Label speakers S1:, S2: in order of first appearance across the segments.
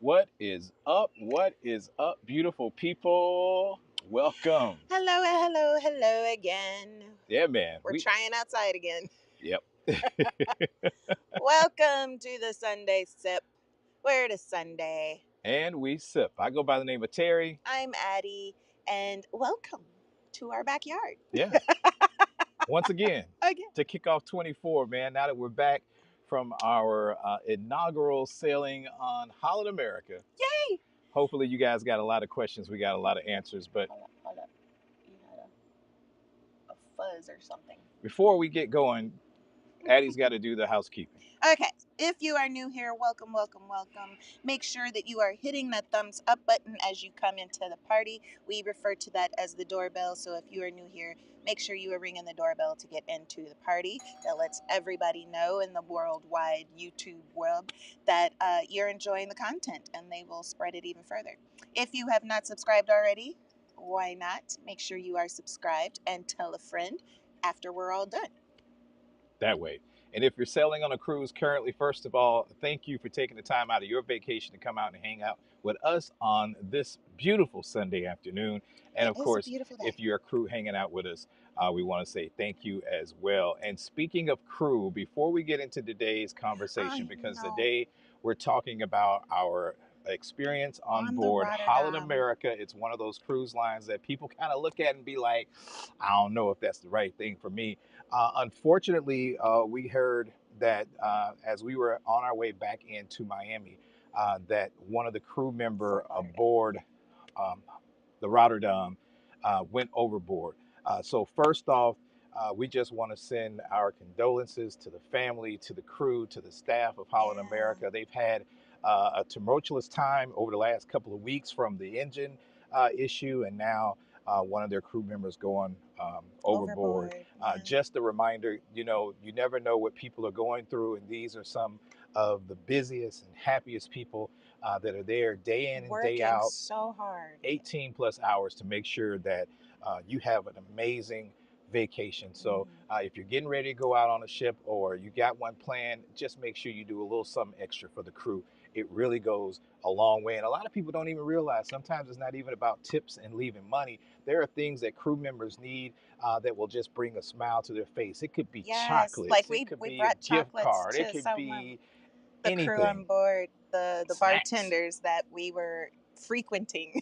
S1: What is up? What is up, beautiful people? Welcome.
S2: Hello, hello, hello again.
S1: Yeah, man.
S2: We're trying outside again.
S1: Yep.
S2: Welcome to the Sunday Sip. Where it is Sunday.
S1: And we sip. I go by the name of Terry.
S2: I'm Addy, and welcome to our backyard.
S1: Yeah. Once again,
S2: Again.
S1: to kick off 24, man. Now that we're back from our inaugural sailing on Holland America.
S2: Yay!
S1: Hopefully, you guys got a lot of questions. We got a lot of answers. But
S2: Hold up. You had a fuzz or something.
S1: before we get going, Addie's got to do the housekeeping.
S2: Okay, if you are new here, welcome, welcome, welcome. Make sure that you are hitting that thumbs up button as you come into the party. We refer to that as the doorbell. So if you are new here, make sure you are ringing the doorbell to get into the party. That lets everybody know in the worldwide YouTube web that you're enjoying the content, and they will spread it even further. If you have not subscribed already, why not? Make sure you are subscribed and tell a friend after we're all done.
S1: That way. And if you're sailing on a cruise currently, first of all, thank you for taking the time out of your vacation to come out and hang out with us on this beautiful Sunday afternoon. And of course, if you're a crew hanging out with us, we want to say thank you as well. And speaking of crew, before we get into today's conversation, because today we're talking about our experience on board Holland America. It's one of those cruise lines that people kind of look at and be like, I don't know if that's the right thing for me. Unfortunately, we heard that as we were on our way back into Miami, that one of the crew member aboard the Rotterdam went overboard. So first off, we just want to send our condolences to the family, to the crew, to the staff of Holland America. They've had a tumultuous time over the last couple of weeks from the engine issue, and now one of their crew members going overboard. Just a reminder, you never know what people are going through, and these are some of the busiest and happiest people that are there day in and day out.
S2: So hard.
S1: 18 plus hours to make sure that you have an amazing vacation. So if you're getting ready to go out on a ship or you got one planned, just make sure you do a little something extra for the crew. It really goes a long way. And a lot of people don't even realize sometimes it's not even about tips and leaving money. There are things that crew members need that will just bring a smile to their face. It could be chocolates.
S2: Like
S1: it could be a gift card. It could be anything.
S2: Crew on board, the bartenders that we were frequenting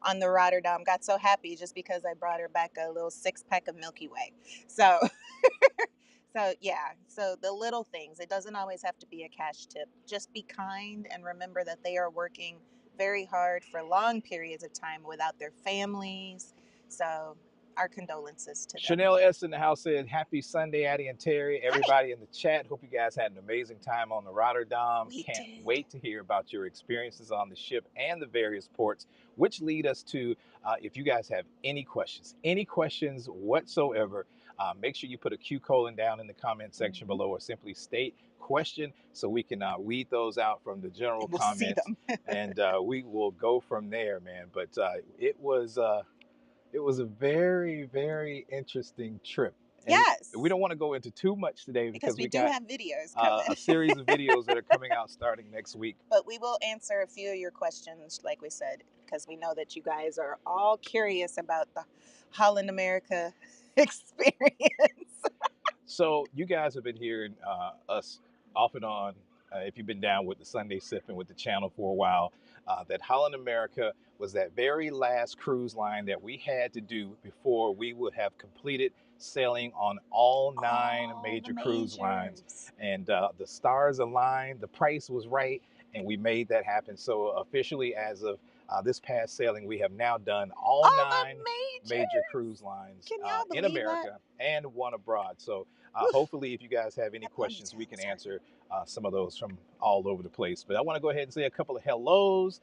S2: on the Rotterdam got so happy just because I brought her back a little 6-pack of Milky Way. So so the little things, it doesn't always have to be a cash tip. Just be kind and remember that they are working very hard for long periods of time without their families. So our condolences to them.
S1: Chanel S in the house said, happy Sunday, Addy and Terry. Everybody in the chat, hope you guys had an amazing time on the Rotterdam. Can't wait to hear about your experiences on the ship and the various ports, which lead us to, if you guys have any questions whatsoever, make sure you put a Q colon down in the comment section below, or simply state question so we can weed those out from the general comments. And we will go from there, man. But it was a very, very interesting trip. And we don't want to go into too much today because we do have videos coming. A series of videos that are coming out starting next week.
S2: But we will answer a few of your questions, like we said, because we know that you guys are all curious about the Holland America experience.
S1: So you guys have been hearing us off and on, if you've been down with the Sunday Sipping with the channel for a while, that Holland America was that very last cruise line that we had to do before we would have completed sailing on all 9 major cruise lines. And the stars aligned, the price was right, and we made that happen. So officially, as of this past sailing, we have now done all 9 major cruise lines in America and one abroad. So hopefully, if you guys have any questions, we can answer some of those from all over the place. But I want to go ahead and say a couple of hellos.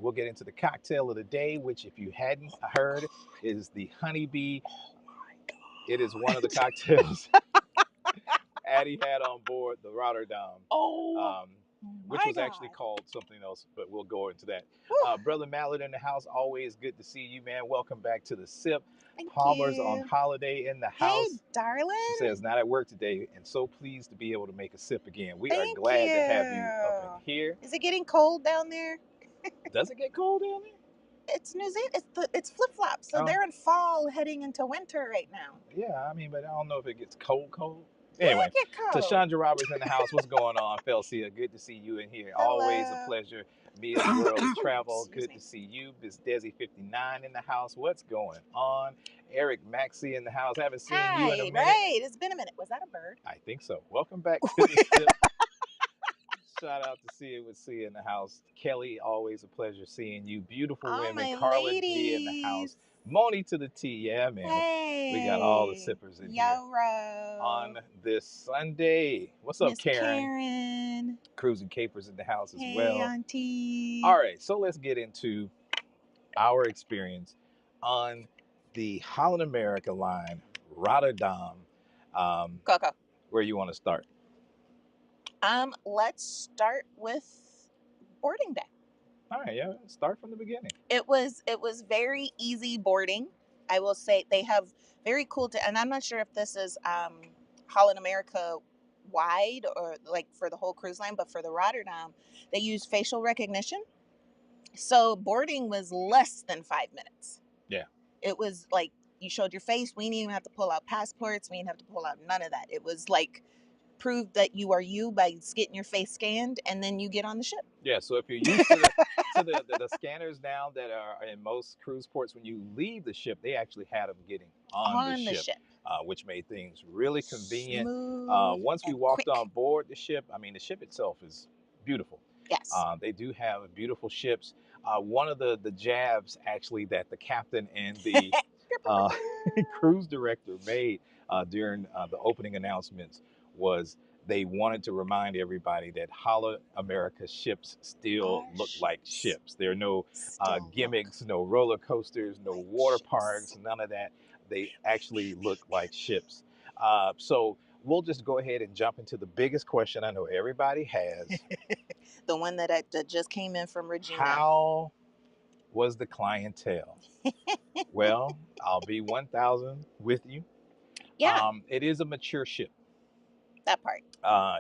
S1: We'll get into the cocktail of the day, which, if you hadn't heard, is the honeybee. It is one of the cocktails Addy had on board the Rotterdam. which
S2: My
S1: was actually
S2: God.
S1: called something else, but we'll go into that.
S2: Whew.
S1: Brother Mallard in the house, always good to see you, man. Welcome back to the SIP.
S2: Thank
S1: Palmer's on
S2: you.
S1: holiday in the
S2: Hey,
S1: house.
S2: darling.
S1: She says, not at work today, and so pleased to be able to make a sip again. We are
S2: Thank
S1: glad
S2: you.
S1: to have you up in here.
S2: Is it getting cold down there?
S1: Does it get cold down there?
S2: It's New Zealand. It's flip flops, so
S1: Oh.
S2: they're in fall, heading into winter right now.
S1: Yeah, I mean, but I don't know if it gets cold.
S2: Yeah,
S1: Anyway,
S2: it get cold.
S1: Tashandra Roberts in the house. What's going on, Felcia? Good to see you in here.
S2: Hello.
S1: Always a pleasure. Mia's World of Travel.
S2: Excuse
S1: Good
S2: me.
S1: to see you. Miss Desi59 in the house. What's going on? Eric Maxey in the house. Haven't seen you in a minute.
S2: Right. It's been a minute. Was that a bird?
S1: I think so. Welcome back to the SIP. Shout out to See It with Sia in the house. Kelly, always a pleasure seeing you. Beautiful women.
S2: My
S1: Carla
S2: ladies.
S1: G in the house. Moni to the T. Yeah, man.
S2: Hey.
S1: We got all the sippers in here on this Sunday. What's up,
S2: Miss
S1: Karen? Cruising Capers in the house as well.
S2: Hey, Auntie.
S1: All right, so let's get into our experience on the Holland America Line Rotterdam.
S2: Coco.
S1: Where you want to start?
S2: Let's start with boarding day.
S1: All right, yeah, start from the beginning.
S2: It was very easy boarding. I will say they have very cool and I'm not sure if this is Holland America wide or like for the whole cruise line, but for the Rotterdam, they use facial recognition. So boarding was less than 5 minutes.
S1: Yeah.
S2: It was like you showed your face. We didn't even have to pull out passports. We didn't have to pull out none of that. It was like prove that you are you by getting your face scanned, and then you get on the ship.
S1: Yeah, so if you're used to the scanners now that are in most cruise ports, when you leave the ship, they actually had them getting on the ship. Which made things really convenient. Once we walked on board the ship, I mean, the ship itself is beautiful.
S2: Yes.
S1: They do have beautiful ships. One of the jabs, actually, that the captain and the cruise director made during the opening announcements was they wanted to remind everybody that Holland America ships still look like ships. There are no gimmicks, no roller coasters, no water parks, none of that. They actually look like ships. So we'll just go ahead and jump into the biggest question I know everybody has.
S2: The one that just came in from Regina.
S1: How was the clientele? Well, I'll be 1,000 with you.
S2: Yeah.
S1: It is a mature ship.
S2: That part.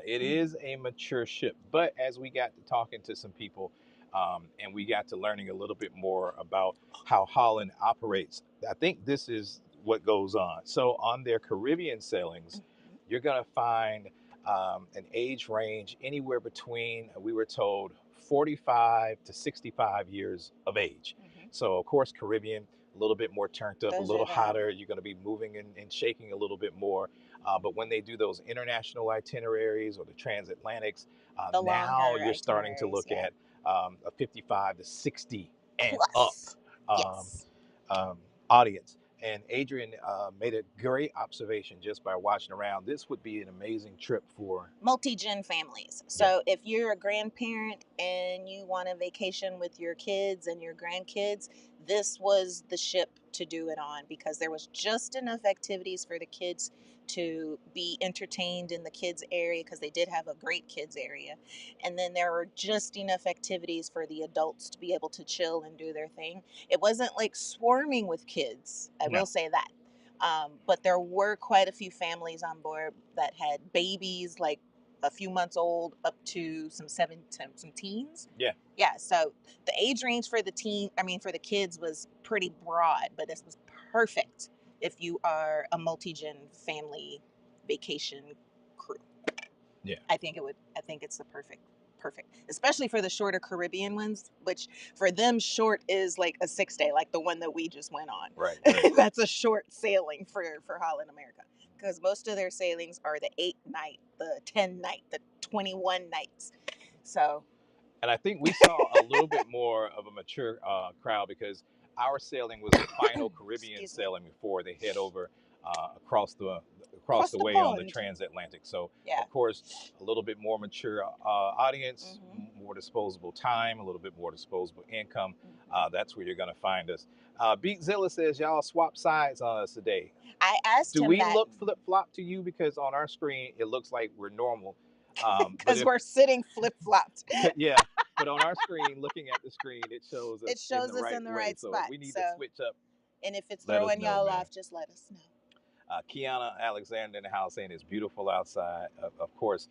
S1: It is a mature ship. But as we got to talking to some people and we got to learning a little bit more about how Holland operates, I think this is what goes on. So on their Caribbean sailings, you're going to find an age range anywhere between, we were told, 45 to 65 years of age. So, of course, Caribbean, a little bit more turned up, a little hotter. You're going to be moving and shaking a little bit more. But when they do those international itineraries or the transatlantics, now you're starting to look at a 55 to 60 and plus. Up audience. And Adrian made a great observation just by watching around. This would be an amazing trip for
S2: multi-gen families. So if you're a grandparent and you want a vacation with your kids and your grandkids, this was the ship to do it on, because there was just enough activities for the kids to be entertained in the kids area, because they did have a great kids area, and then there were just enough activities for the adults to be able to chill and do their thing. It wasn't like swarming with kids, I will say that, but there were quite a few families on board that had babies like a few months old up to some teens. Yeah, so the age range for the kids was pretty broad, but this was perfect if you are a multi-gen family vacation crew.
S1: Yeah.
S2: I think it's the perfect, especially for the shorter Caribbean ones, which for them short is like a 6-day, like the one that we just went on.
S1: Right.
S2: That's a short sailing for Holland America, because most of their sailings are the 8-night, the 10-night, the 21 nights. So.
S1: And I think we saw a little bit more of a mature crowd, because our sailing was the final Caribbean sailing before they head over across the way on the transatlantic. So, of course, a little bit more mature audience, more disposable time, a little bit more disposable income. That's where you're going to find us. Beatzilla says, y'all swap sides on us today.
S2: I asked him
S1: do we
S2: that.
S1: look flip-flop to you? Because on our screen, it looks like we're normal. But
S2: because we're sitting flip-flopped.
S1: yeah, but on our screen, looking at the screen, it shows
S2: It
S1: us in
S2: shows
S1: the
S2: us
S1: right
S2: in the
S1: way.
S2: right
S1: So if
S2: spot.
S1: we need
S2: So,
S1: to switch up,
S2: and if it's
S1: let us
S2: throwing
S1: know,
S2: y'all
S1: man.
S2: off, just let us know.
S1: Kiana Alexander in the house saying it's beautiful outside, of course.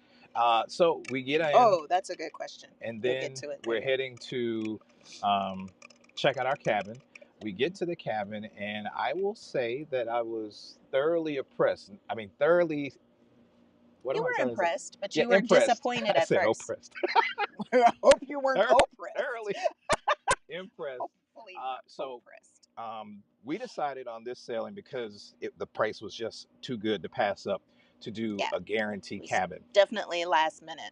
S1: So we get in,
S2: Oh, that's a good question.
S1: and
S2: We'll get
S1: then
S2: to it
S1: we're
S2: later.
S1: heading to check out our cabin. We get to the cabin, and I will say that I was thoroughly impressed. I mean, thoroughly. What
S2: You
S1: am I
S2: were
S1: trying to say?
S2: impressed, but
S1: Yeah,
S2: you were
S1: impressed.
S2: disappointed
S1: I
S2: at
S1: said
S2: first.
S1: oppressed.
S2: I hope you weren't oppressed.
S1: Thoroughly impressed.
S2: Hopefully not
S1: So
S2: oppressed.
S1: we decided on this sailing because the price was just too good to pass up to do
S2: Yeah,
S1: a guarantee
S2: we
S1: cabin.
S2: definitely last minute.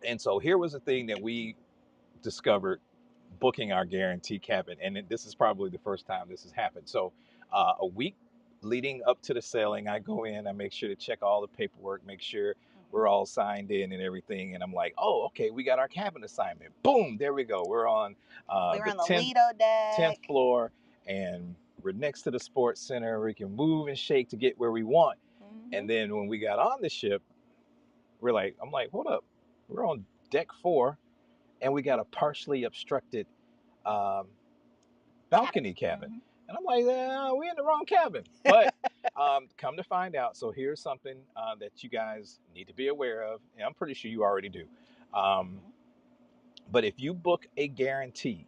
S1: And so here was the thing that we discovered booking our guarantee cabin. And this is probably the first time this has happened. So a week leading up to the sailing, I go in, I make sure to check all the paperwork, make sure we're all signed in and everything. And I'm like, oh, okay, we got our cabin assignment. Boom, there we go. We're on
S2: We were
S1: the
S2: on the
S1: 10th,
S2: Lido deck.
S1: 10th floor, and we're next to the sports center. We can move and shake to get where we want. And then when we got on the ship, I'm like, hold up, we're on deck 4, and we got a partially obstructed balcony cabin. And I'm like, we're in the wrong cabin. But come to find out, so here's something that you guys need to be aware of, and I'm pretty sure you already do. But if you book a guarantee,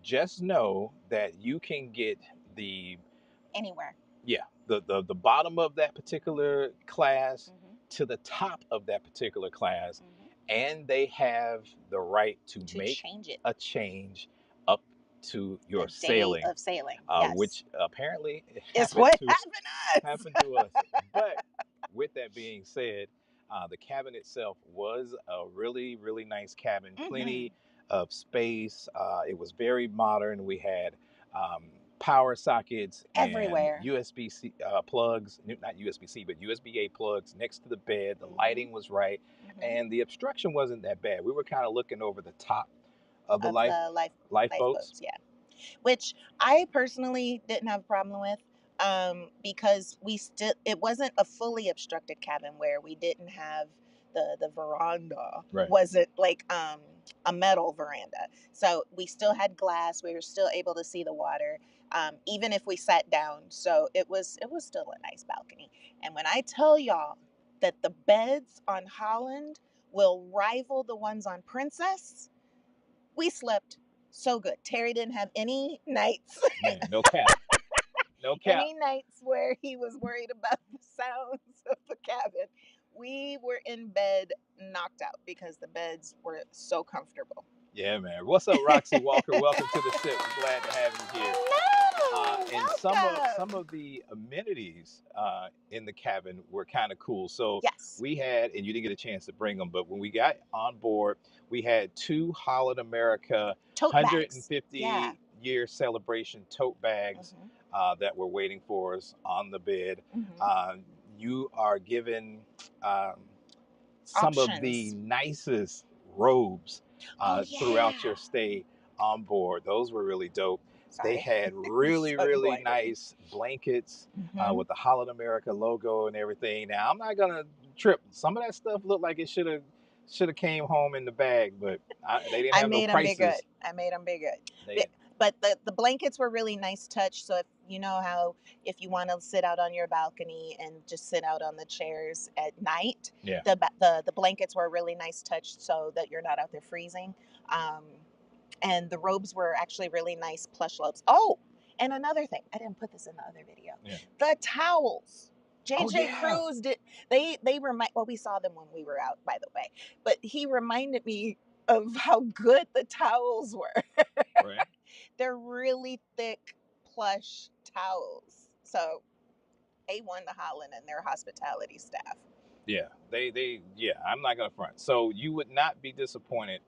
S1: just know that you can get the
S2: anywhere.
S1: Yeah, the bottom of that particular class to the top of that particular class, and they have the right to make
S2: change it.
S1: a change up to your
S2: the
S1: sailing,
S2: day of sailing, yes.
S1: which apparently
S2: is what
S1: happened to us. But with that being said, the cabin itself was a really, really nice cabin, plenty of space. It was very modern. We had power sockets
S2: everywhere,
S1: and USB-C plugs, not USB-C, but USB-A plugs next to the bed. The lighting was right, and the obstruction wasn't that bad. We were kind of looking over the top of the lifeboats.
S2: Yeah, which I personally didn't have a problem with, because it wasn't a fully obstructed cabin where we didn't have the veranda, wasn't like a metal veranda, so we still had glass. We were still able to see the water, even if we sat down. So it was still a nice balcony. And when I tell y'all that the beds on Holland will rival the ones on Princess, we slept so good. Terry didn't have any nights.
S1: Man, no cap. No cap.
S2: Any nights where he was worried about the sounds of the cabin. We were in bed knocked out because the beds were so comfortable.
S1: Yeah, man. What's up, Roxy Walker? Welcome to the SIP. Glad to have you here. And some of the amenities in the cabin were kind of cool. So we had, and you didn't get a chance to bring them, but when we got on board, we had 2 Holland America
S2: tote
S1: 150 year celebration tote bags that were waiting for us on the bed. You are given some of the nicest robes throughout your stay on board. Those were really dope. They had really, really nice blankets with the Holland America logo and everything. Now, I'm not gonna trip. Some of that stuff looked like it should have came home in the bag, but they didn't have no prices.
S2: I made them be good. But the blankets were really nice touch. So if you know how, if you want to sit out on your balcony and just sit out on the chairs at night, the blankets were a really nice touch so that you're not out there freezing. And the robes were actually really nice plush robes. Oh, and another thing, I didn't put this in the other video. The towels. JJ Cruz did. They remind. Well, we saw them when we were out, by the way. But he reminded me of how good the towels were.
S1: Right.
S2: They're really thick, plush towels. So, A1 to Holland and their hospitality staff.
S1: Yeah, I'm not gonna front. So you would not be disappointed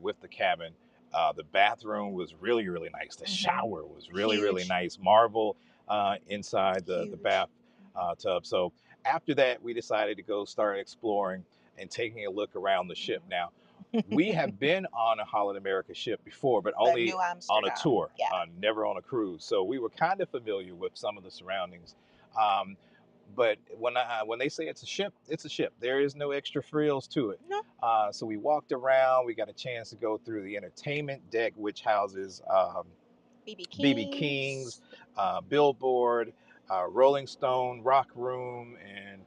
S1: with the cabin. The bathroom was really, really nice. The shower was really, really nice. Marble inside the bath tub. So after that, we decided to go start exploring and taking a look around the ship. Now, we have been on a Holland America ship before, but only on a tour, never on a cruise. So we were kind of familiar with some of the surroundings. But when they say it's a ship, it's a ship. There is no extra frills to it.
S2: No.
S1: So we walked around. We got a chance to go through the entertainment deck, which houses BB King's, Billboard, Rolling Stone, Rock Room, and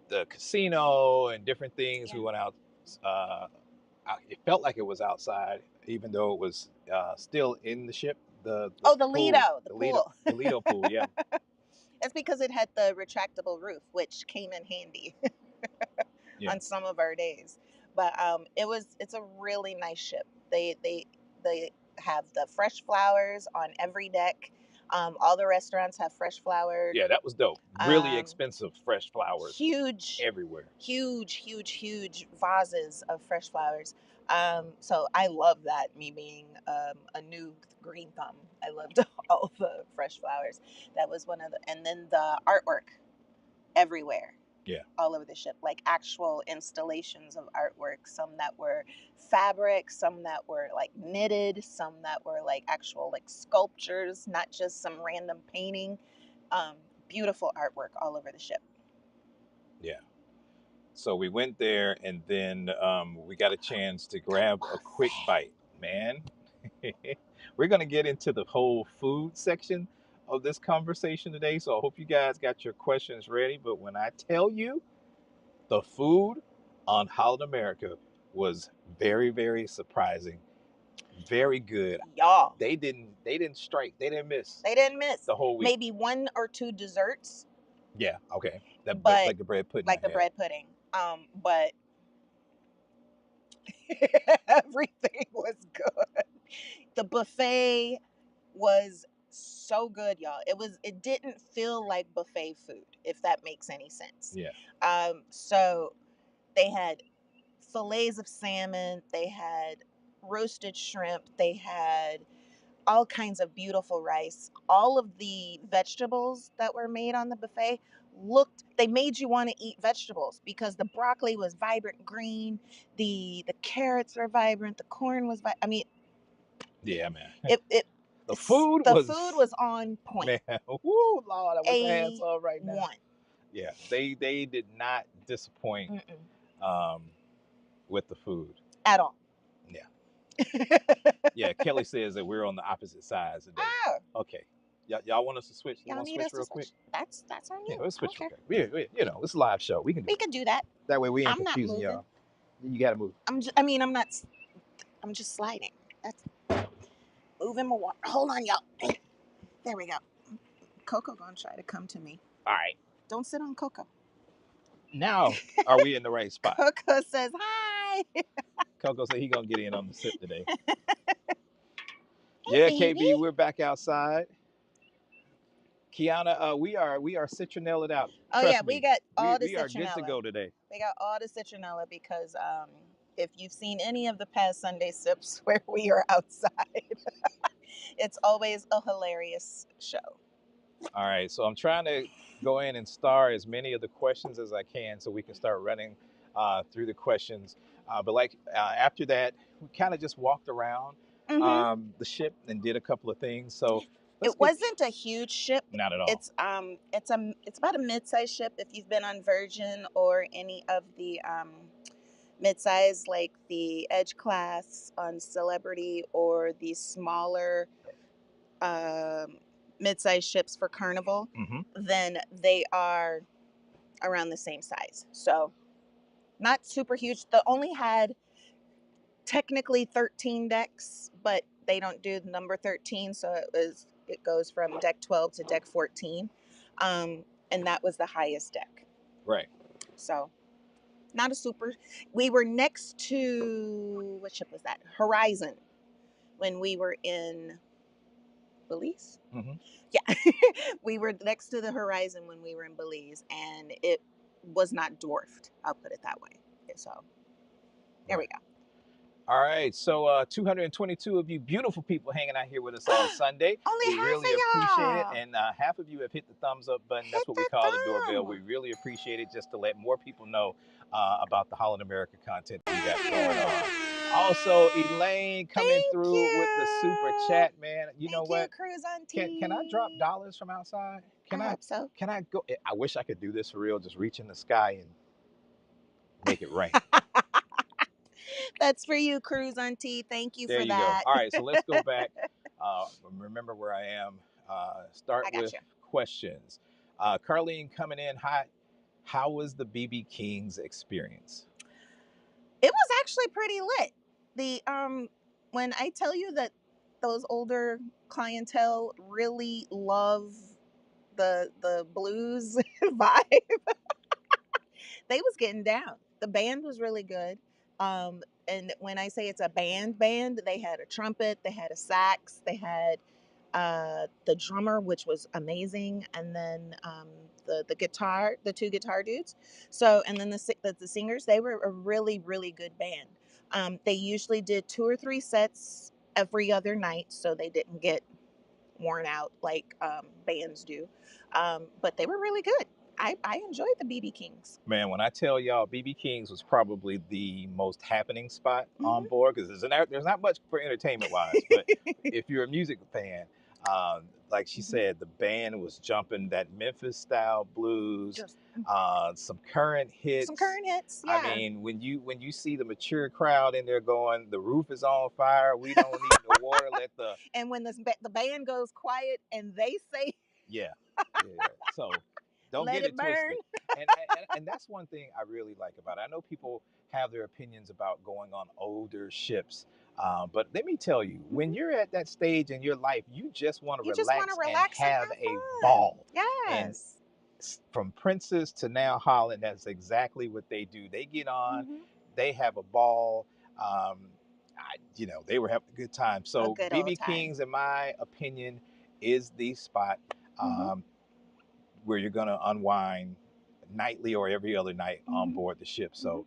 S1: the casino and different things.
S2: Yeah.
S1: We went out. It felt like it was outside, even though it was still in the ship. The
S2: the Lido, the pool.
S1: The Lido pool, yeah.
S2: It's because it had the retractable roof, which came in handy
S1: Yeah.
S2: on some of our days. But it's a really nice ship. They have the fresh flowers on every deck. All the restaurants have fresh flowers.
S1: Yeah, that was dope. Really expensive fresh flowers.
S2: Huge.
S1: Everywhere.
S2: Huge vases of fresh flowers. So I love that, me being a new green thumb. I loved all the fresh flowers. That was one of the, and then the artwork everywhere.
S1: Yeah.
S2: All over the ship, like actual installations of artwork, some that were fabric, some that were like knitted, some that were like actual like sculptures, not just some random painting. Beautiful artwork all over the ship.
S1: Yeah. So we went there, and then we got a chance to grab a quick bite. Man, we're going to get into the whole food section of this conversation today. So I hope you guys got your questions ready. But when I tell you, the food on Holland America was very, very surprising. Very good.
S2: Y'all.
S1: They didn't strike. They didn't miss.
S2: They didn't miss.
S1: The whole week.
S2: Maybe 1 or 2 desserts.
S1: Yeah, okay. But like the bread pudding.
S2: Like the bread pudding. But everything was good. The buffet was so good, y'all. It didn't feel like buffet food, if that makes any sense.
S1: Yeah.
S2: So they had fillets of salmon, they had roasted shrimp, they had all kinds of beautiful rice. All of the vegetables that were made on the buffet they made you want to eat vegetables, because the broccoli was vibrant green, the carrots were vibrant, the corn was
S1: yeah, man.
S2: The food was on point.
S1: Man, woo, Lord, I wish I had some right now. Yeah, they did not disappoint with the food
S2: at all.
S1: Yeah. Yeah, Kelly says that we're on the opposite sides today. Okay. Y'all want us to switch?
S2: Y'all need us to switch? That's on you.
S1: Yeah, let's switch. Okay. It's a live show. We can
S2: do that.
S1: That way we ain't confusing y'all. You gotta move.
S2: I'm just sliding. That's moving my water. Hold on, y'all. There we go. Coco gonna try to come to me.
S1: All right.
S2: Don't sit on Coco.
S1: Now, are we in the right spot?
S2: Coco says hi.
S1: Coco said he gonna get in on the sip today.
S2: Hey,
S1: yeah,
S2: baby.
S1: KB, we're back outside. Kiana, we are citronella out.
S2: Oh
S1: Trust
S2: yeah,
S1: me.
S2: we got all the
S1: we
S2: citronella.
S1: are good to go today.
S2: We got all the citronella because if you've seen any of the past Sunday sips where we are outside, it's always a hilarious show.
S1: All right, so I'm trying to go in and star as many of the questions as I can so we can start running through the questions. But after that, we kind of just walked around the ship and did a couple of things. So
S2: it wasn't a huge ship.
S1: Not at all.
S2: It's about a mid-sized ship. If you've been on Virgin or any of the mid-size, like the Edge class on Celebrity, or the smaller mid-sized ships for Carnival, then they are around the same size. So not super huge. They only had technically 13 decks, but they don't do the number 13, so it goes from deck 12 to deck 14, and that was the highest deck.
S1: Right.
S2: So not a super. We were next to, what ship was that? Horizon, when we were in Belize. Yeah. We were next to the Horizon when we were in Belize, and it was not dwarfed, I'll put it that way. So there we go.
S1: All right, so 222 of you beautiful people hanging out here with us on Sunday.
S2: Only
S1: we
S2: half
S1: really
S2: of y'all.
S1: appreciate it, and half of you have hit the thumbs up button. That's what we call the doorbell. We really appreciate it, just to let more people know about the Holland America content that we got going on. Also, Elaine coming
S2: Thank
S1: through with the super
S2: you.
S1: chat, man. You know
S2: Thank you,
S1: what?
S2: Cruise
S1: Can I drop
S2: Auntie.
S1: dollars from outside?
S2: I hope so.
S1: Can I go? I wish I could do this for real. Just reach in the sky and make it rain.
S2: That's for you, Cruise Auntie. Thank you
S1: There
S2: for
S1: you go.
S2: that.
S1: All right, so let's go back. Remember where I am. Start
S2: I got
S1: with
S2: you.
S1: questions. Carlene coming in hot. How was the BB King's experience?
S2: It was actually pretty lit. The when I tell you that those older clientele really love the blues vibe, they was getting down. The band was really good. And when I say it's a band, they had a trumpet, they had a sax, they had the drummer, which was amazing, and then the guitar, the two guitar dudes. So, and then the singers, they were a really good band. They usually did 2 or 3 sets every other night, so they didn't get worn out like bands do. But they were really good. I enjoyed the BB Kings.
S1: Man, when I tell y'all, BB King's was probably the most happening spot on
S2: Mm-hmm.
S1: board because there's not much for entertainment wise, but if you're a music fan, like she
S2: Mm-hmm.
S1: said, the band was jumping that Memphis style blues,
S2: Just
S1: some current
S2: some
S1: hits.
S2: current hits,
S1: I
S2: yeah.
S1: mean, when you see the mature crowd in there going, the roof is on fire, we don't need no water, let the
S2: And when the band goes quiet and they say,
S1: yeah, yeah. So don't
S2: "Let
S1: get
S2: it
S1: it
S2: burn."
S1: twisted. And that's one thing I really like about it. I know people have their opinions about going on older ships, but let me tell you, when
S2: Mm-hmm.
S1: you're at that stage in your life, you just want to
S2: You just want to
S1: relax and
S2: relax and
S1: have
S2: have
S1: a
S2: fun.
S1: ball. And
S2: Yes.
S1: from Princess to now Holland, that's exactly what they do. They get on,
S2: Mm-hmm.
S1: they have a ball. They were having a good time.
S2: A
S1: So
S2: good old
S1: BB
S2: time.
S1: King's, in my opinion, is the spot.
S2: Mm-hmm.
S1: Um, where you're going to unwind nightly or every other night on
S2: Mm-hmm.
S1: board the ship.
S2: Mm-hmm.
S1: So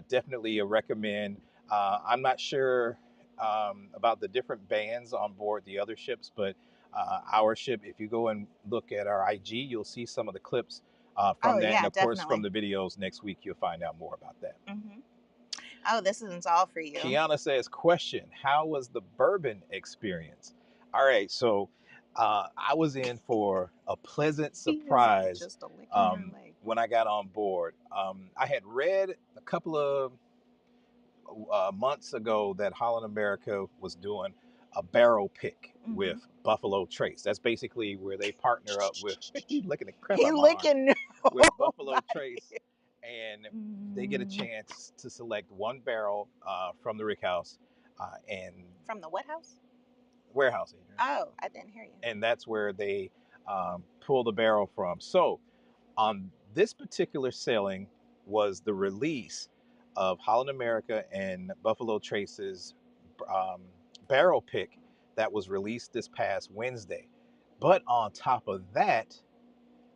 S1: definitely a recommend. I'm not sure about the different bands on board the other ships, but our ship, if you go and look at our IG, you'll see some of the clips
S2: Oh
S1: from that. And
S2: yeah,
S1: of course, from
S2: definitely.
S1: the videos next week, you'll find out more about that.
S2: Mm-hmm. Oh, this isn't all for you.
S1: Kiana says, question, how was the bourbon experience? All right, so I was in for a pleasant
S2: He is
S1: surprise
S2: just a licking her leg.
S1: when I got on board. I had read a couple of months ago that Holland America was doing a barrel pick
S2: Mm-hmm.
S1: with Buffalo Trace. That's basically where they partner up with, he's licking the crap
S2: He
S1: out of my arm,
S2: licking
S1: with Buffalo
S2: nobody.
S1: Trace, and they get a
S2: Mm.
S1: chance to select one barrel from the rick house and
S2: From the what house?
S1: warehouse, Adrian.
S2: Oh, I didn't hear you.
S1: And that's where they pull the barrel from. So on this particular sailing was the release of Holland America and Buffalo Trace's um, barrel pick that was released this past Wednesday. But on top of that,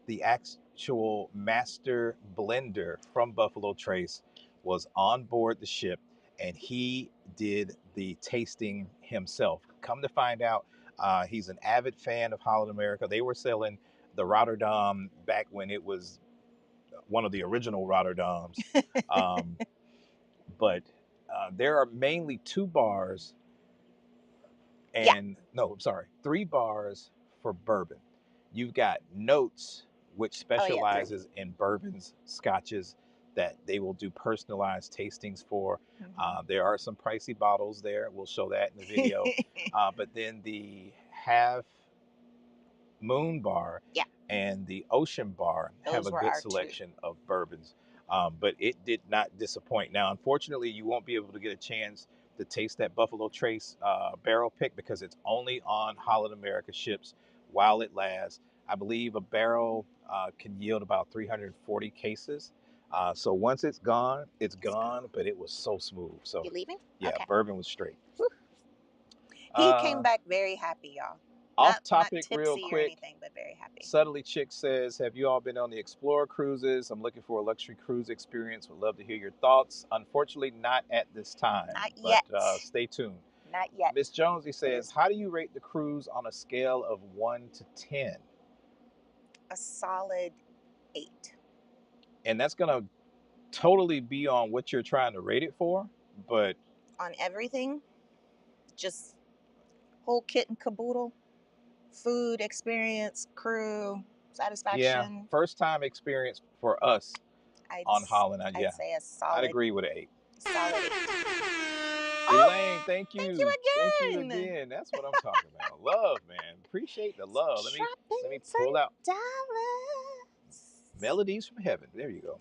S1: the actual master blender from Buffalo Trace was on board the ship and he did the tasting himself. Come to find out, he's an avid fan of Holland America. They were selling the Rotterdam back when it was one of the original Rotterdams. Um, but there are mainly 2 bars
S2: Yeah.
S1: and no, I'm sorry, 3 bars for bourbon. You've got Notes, which
S2: Oh yeah, 3.
S1: specializes in bourbons, scotches that they will do personalized tastings for. There are some pricey bottles there. We'll show that in the video.
S2: Mm-hmm.
S1: But then the Half Moon Bar
S2: Yeah,
S1: and the Ocean Bar have
S2: those
S1: a
S2: were
S1: good
S2: our 2.
S1: selection of bourbons. But it did not disappoint. Now, unfortunately, you won't be able to get a chance to taste that Buffalo Trace barrel pick because it's only on Holland America ships while it lasts. I believe a barrel can yield about 340 cases. So once it's gone, it's gone, but it was so smooth. So
S2: You leaving?
S1: yeah,
S2: Okay.
S1: bourbon was straight.
S2: He came
S1: Uh,
S2: back very happy, y'all.
S1: Off
S2: Not
S1: topic, real
S2: tipsy or
S1: quick.
S2: anything, but very happy.
S1: Subtly Chick says, have you all been on the Explorer cruises? I'm looking for a luxury cruise experience. Would love to hear your thoughts. Unfortunately, not at this time,
S2: Not
S1: but
S2: yet.
S1: stay tuned.
S2: Not yet.
S1: Miss Jonesy
S2: It
S1: says,
S2: is
S1: how do you rate the cruise on a scale of 1 to 10?
S2: a solid 8.
S1: And that's going to totally be on what you're trying to rate it for. But
S2: on everything. Just whole kit and caboodle. Food, experience, crew,
S1: Yeah,
S2: satisfaction.
S1: first time experience for us
S2: I'd
S1: on Holland.
S2: I'd say a
S1: I'd
S2: solid
S1: agree with an 8.
S2: 8. Oh,
S1: Elaine, thank
S2: thank
S1: you.
S2: you
S1: Thank you
S2: again.
S1: again. That's what I'm talking about. Love, man. Appreciate the love. Let me
S2: Dropping
S1: pull out
S2: some dollars.
S1: melodies from heaven. There you go.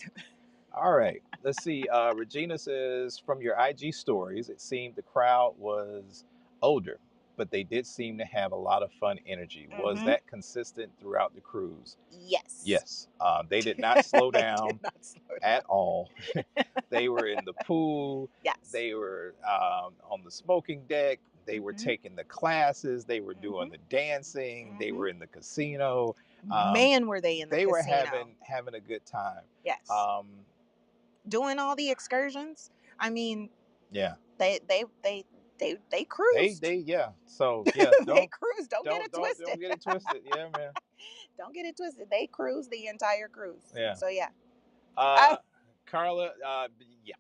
S1: All right. Let's see. Regina says, from your IG stories, it seemed the crowd was older, but they did seem to have a lot of fun energy. Was that consistent throughout the cruise?
S2: Yes.
S1: Yes. They did not slow
S2: They
S1: down
S2: did not slow
S1: at
S2: down.
S1: all. They were in the pool.
S2: Yes.
S1: They were on the smoking deck. They were taking the classes. They were doing the dancing. They were in the casino.
S2: Man, were they in the
S1: They were
S2: casino.
S1: having a good time.
S2: Yes. Doing all the excursions. I mean,
S1: Yeah.
S2: they cruised.
S1: Yeah. So yeah,
S2: They cruised. Don't get it twisted.
S1: Don't get it twisted. Yeah, man.
S2: Don't get it twisted. They cruised the entire cruise.
S1: Yeah.
S2: So yeah.
S1: Carla, yeah.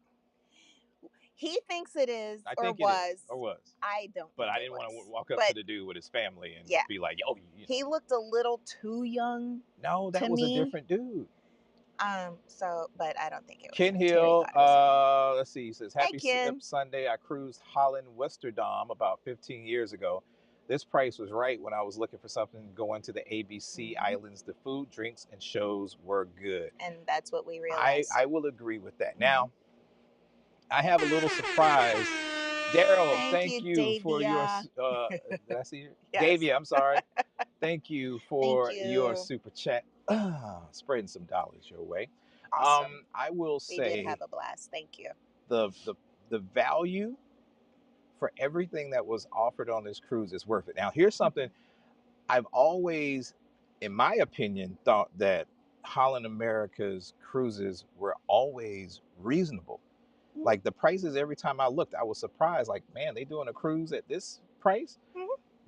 S2: He thinks it is,
S1: I
S2: or
S1: think
S2: was.
S1: It is, or was.
S2: I don't.
S1: But
S2: think
S1: I didn't want to walk up
S2: but
S1: to the dude with his family and be like, "Yo,
S2: he looked a little too young."
S1: No, that was a different dude.
S2: So, but I don't think it was.
S1: Ken Hill, let's see, he says, happy Sunday. I cruised Holland Westerdam about 15 years ago. This price was right when I was looking for something going to the ABC Islands. The food, drinks, and shows were good.
S2: And that's what we realized.
S1: I will agree with that. Now, I have a little surprise. Daryl, thank you for your, did I see you? Yes. Davia, I'm sorry. Thank you for your super chat. Spreading some dollars your way.
S2: Awesome.
S1: I will say
S2: we did have a blast. Thank you.
S1: The value for everything that was offered on this cruise is worth it. Now, here's something I've always, in my opinion, thought that Holland America's cruises were always reasonable. Like the prices, every time I looked, I was surprised. Like, man, they doing a cruise at this price?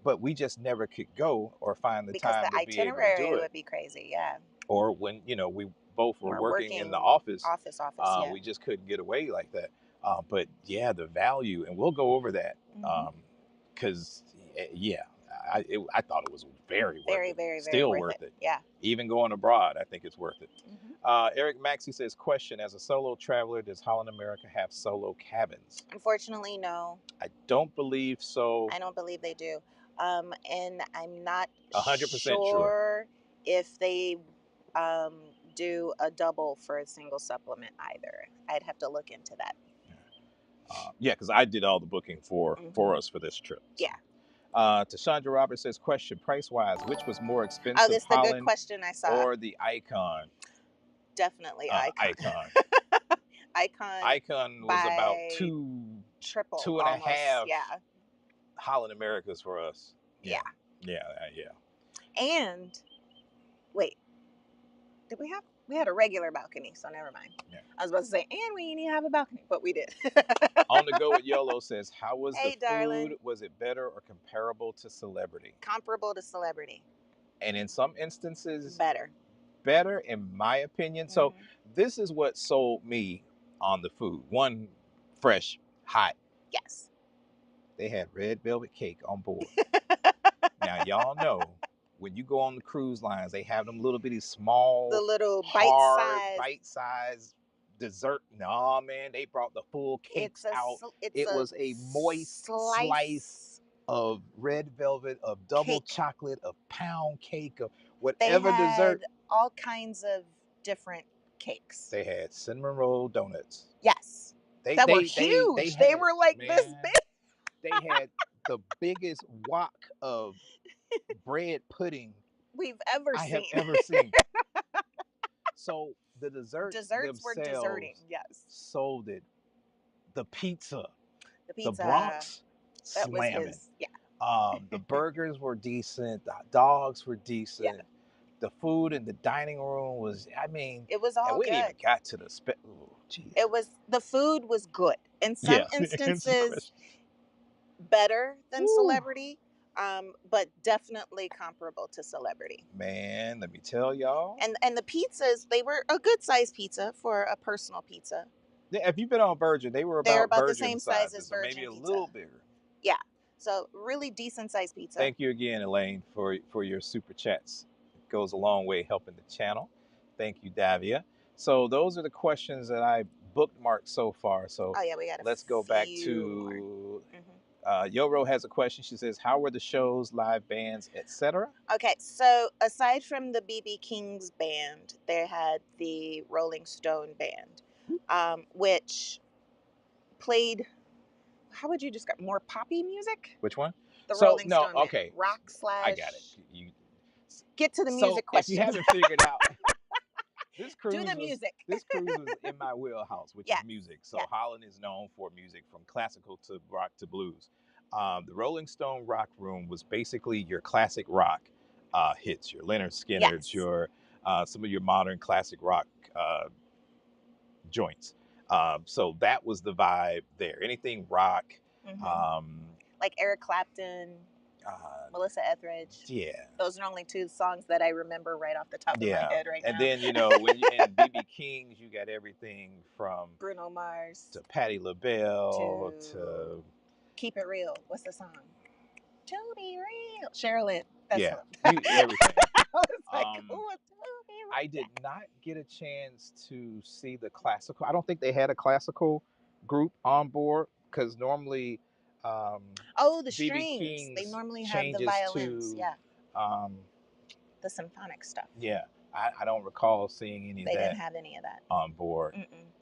S1: But we just never could go or find the time to be able to do it. Because the itinerary
S2: would be crazy, yeah.
S1: Or when, we both were working in the office.
S2: Yeah.
S1: We just couldn't get away like that. But yeah, the value, and we'll go over that. Because, I thought it was very worth it. Still worth it.
S2: Yeah.
S1: Even going abroad, I think it's worth it. Eric Maxey says, question, as a solo traveler, does Holland America have solo cabins?
S2: Unfortunately, no.
S1: I don't believe so.
S2: I don't believe they do. And I'm not
S1: 100%
S2: sure if they do a double for a single supplement either. I'd have to look into that.
S1: Yeah, because I did all the booking for us for this trip. So.
S2: Yeah.
S1: Tashandra Roberts says, question, price-wise, which was more expensive,
S2: this is the good question I saw.
S1: or the Icon?
S2: Definitely Icon.
S1: Icon was about
S2: triple,
S1: two and
S2: almost,
S1: a half.
S2: Yeah.
S1: Holland Americas for us.
S2: Yeah.
S1: And
S2: wait, did we had a regular balcony, so never mind. Yeah. I was about to say, and we didn't have a balcony, but we did.
S1: On the Go with YOLO says, how was the food?
S2: Darling.
S1: Was it better or comparable to Celebrity?
S2: Comparable to Celebrity.
S1: And in some instances,
S2: better
S1: in my opinion. So this is what sold me on the food. One, fresh, hot.
S2: Yes.
S1: They had red velvet cake on board. Now, y'all know, when you go on the cruise lines, they have them little bitty small,
S2: the little
S1: bite-sized dessert. No, man, they brought the full cakes out. It was a moist slice of red velvet, of double chocolate, of pound cake, of whatever dessert.
S2: All kinds of different cakes.
S1: They had cinnamon roll donuts.
S2: Yes. They were huge. They were like this big.
S1: They had the biggest wok of bread pudding I have ever seen. So the desserts
S2: were desserting. Yes.
S1: Sold it. The pizza. The Bronx slamming. The burgers were decent. The dogs were decent. Yeah. The food in the dining room was, it was all good. We didn't even got to the the food was good. In some instances, better than Celebrity, but definitely comparable to Celebrity. Man, let me tell y'all.
S2: And the pizzas, they were a good sized pizza for a personal pizza.
S1: If you've been on Virgin, they were
S2: They're
S1: about
S2: about the
S1: Virgin
S2: same size as
S1: sizes, or maybe
S2: Virgin
S1: a
S2: pizza.
S1: little bigger.
S2: Yeah. So really decent sized pizza.
S1: Thank you again, Elaine, for your super chats. It goes a long way helping the channel. Thank you, Davia. So those are the questions that I bookmarked so far. So
S2: Oh yeah, we got a
S1: let's go back
S2: few more.
S1: to Yoro has a question. She says, "How were the shows, live bands, etc.?"
S2: Okay, so aside from the BB King's band, they had the Rolling Stone band, which played, how would you describe, more poppy music?
S1: Which one?
S2: The
S1: So
S2: Rolling
S1: no,
S2: Stone band.
S1: okay,
S2: Rock slash.
S1: I got it. You
S2: Get to the
S1: so
S2: music
S1: if you
S2: questions.
S1: haven't figured out, this
S2: Do
S1: cruise
S2: the
S1: was
S2: music.
S1: this cruise was in my wheelhouse, which
S2: Yes.
S1: is music. So
S2: Yes.
S1: Holland is known for music from classical to rock to blues. The Rolling Stone Rock Room was basically your classic rock hits, your Leonard Skinner's,
S2: Yes.
S1: your some of your modern classic rock joints. So that was the vibe there. Anything rock,
S2: like Eric Clapton, Melissa Etheridge.
S1: Yeah.
S2: Those are only two songs that I remember right off the top of my head right
S1: and
S2: now.
S1: then, you know, when you, and BB King's, you got everything from
S2: Bruno Mars
S1: to Patti LaBelle to
S2: Keep It Real. What's the song? To Be Real. Sherilyn. That's
S1: everything.
S2: I was like,
S1: I did not get a chance to see the classical. I don't think they had a classical group on board because normally
S2: the
S1: BB
S2: strings.
S1: King's
S2: They normally have the violins. The symphonic stuff.
S1: Yeah. I don't recall seeing any of that.
S2: They didn't have any of that
S1: on board.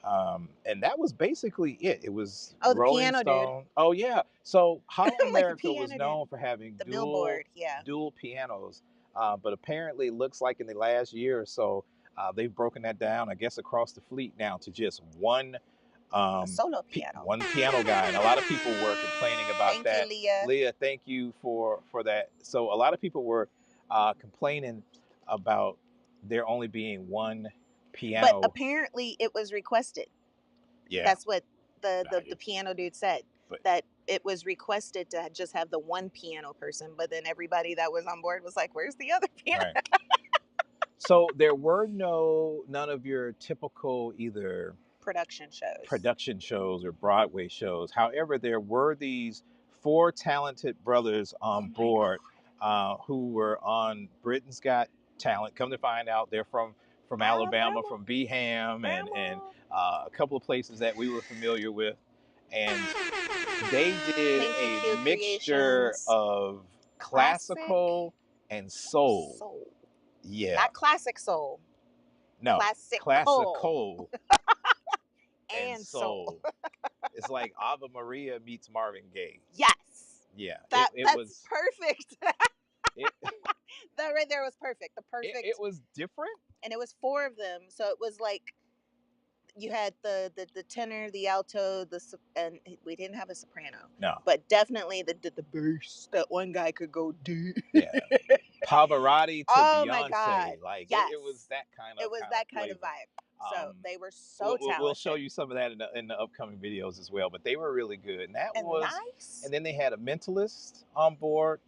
S1: And that was basically it. It was
S2: the
S1: Rolling
S2: piano
S1: Stone.
S2: dude.
S1: Oh yeah. So Holland
S2: Like
S1: America was known for having
S2: the billboard,
S1: dual pianos. But apparently it looks like in the last year or so, they've broken that down, I guess, across the fleet now to just one
S2: solo piano.
S1: One piano guy. And a lot of people were complaining about that.
S2: Thank you, Leah.
S1: Leah, thank you for that. So a lot of people were complaining about there only being one piano.
S2: But apparently it was requested.
S1: Yeah.
S2: That's what the piano dude said. That it was requested to just have the one piano person, but then everybody that was on board was like, where's the other piano?
S1: Right. So there were none of your typical either production shows or Broadway shows. However, there were these 4 talented brothers on board who were on Britain's Got Talent. Come to find out, they're from Alabama, from Beham, and a couple of places that we were familiar with. And they did a mixture of classical and soul. Yeah.
S2: Not classic soul.
S1: No.
S2: Classical.
S1: and soul. It's like Ave Maria meets Marvin Gaye.
S2: Yes.
S1: Yeah.
S2: That's perfect. That right there was perfect. The perfect.
S1: It was different.
S2: And it was 4 of them. So it was like you had the tenor, the alto, and we didn't have a soprano.
S1: No.
S2: But definitely the bass. That one guy could go deep.
S1: Yeah. Pavarotti to Beyonce.
S2: My God.
S1: Like
S2: yes.
S1: It was that kind of.
S2: It was that kind of vibe. So they were so talented.
S1: We'll show you some of that in the upcoming videos as well. But they were really good, and that was
S2: nice.
S1: And then they had a mentalist on board,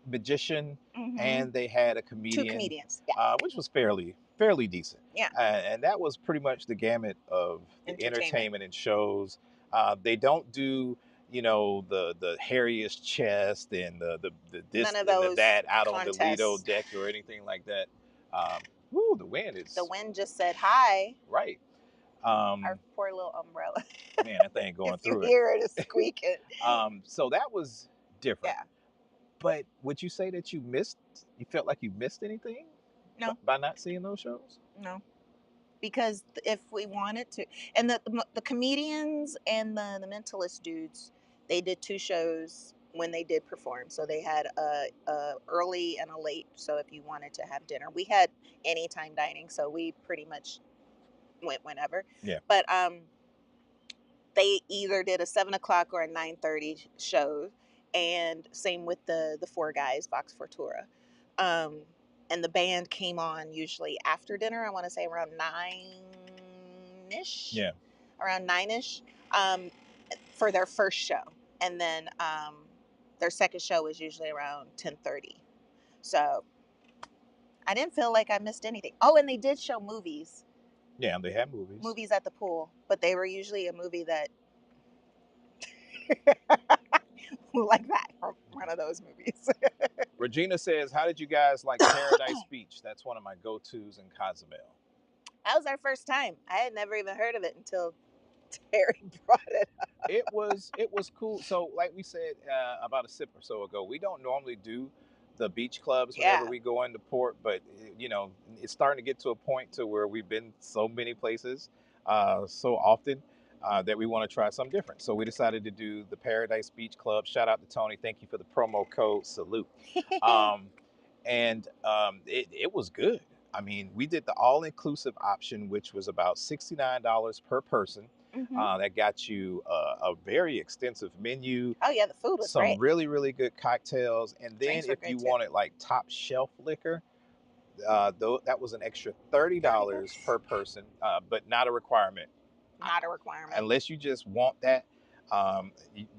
S1: magician, and they had a comedian.
S2: 2 comedians.
S1: Which was fairly decent.
S2: Yeah.
S1: And that was pretty much the gamut of the entertainment and shows. They don't do, you know, the hairiest chest and the this and the that out contests on the Lido deck or anything like that. The wind just said hi. Right.
S2: Our poor little umbrella.
S1: Man, that thing going through it.
S2: You hear it squeaking.
S1: So that was different.
S2: Yeah.
S1: But would you say that you felt like you missed anything?
S2: No.
S1: By not seeing those shows?
S2: No. Because if we wanted to, and the comedians and the mentalist dudes, they did 2 shows when they did perform. So they had a early and a late. So if you wanted to have dinner, we had anytime dining. So we pretty much went whenever.
S1: Yeah.
S2: But they either did a 7 o'clock or a 9:30 show, and same with the 4 guys, Vox Fortura. And the band came on usually after dinner. I want to say around 9-ish.
S1: Yeah.
S2: Around 9-ish for their first show. And then their second show was usually around 10:30. So I didn't feel like I missed anything. Oh, and they did show movies
S1: Yeah, they had movies.
S2: Movies at the pool, but they were usually a movie that like that, or one of those movies.
S1: Regina says, "How did you guys like Paradise Beach? That's one of my go-tos in Cozumel."
S2: That was our first time. I had never even heard of it until Terry brought it up.
S1: It was cool. So, like we said about a sip or so ago, we don't normally do the beach clubs whenever
S2: Yeah.
S1: we go into port, but it's starting to get to a point to where we've been so many places so often that we want to try something different. So we decided to do the Paradise Beach Club. Shout out to Tony. Thank you for the promo code. Salute. Um, and it was good. I mean, we did the all-inclusive option, which was about $69 per person. That got you a very extensive menu.
S2: Oh yeah, the food was
S1: some
S2: great.
S1: really, really good cocktails, and then
S2: Drinks were
S1: if you
S2: good too.
S1: wanted like top shelf liquor, though that was an extra $30 per person, but not a requirement.
S2: Not a requirement.
S1: Unless you just want that,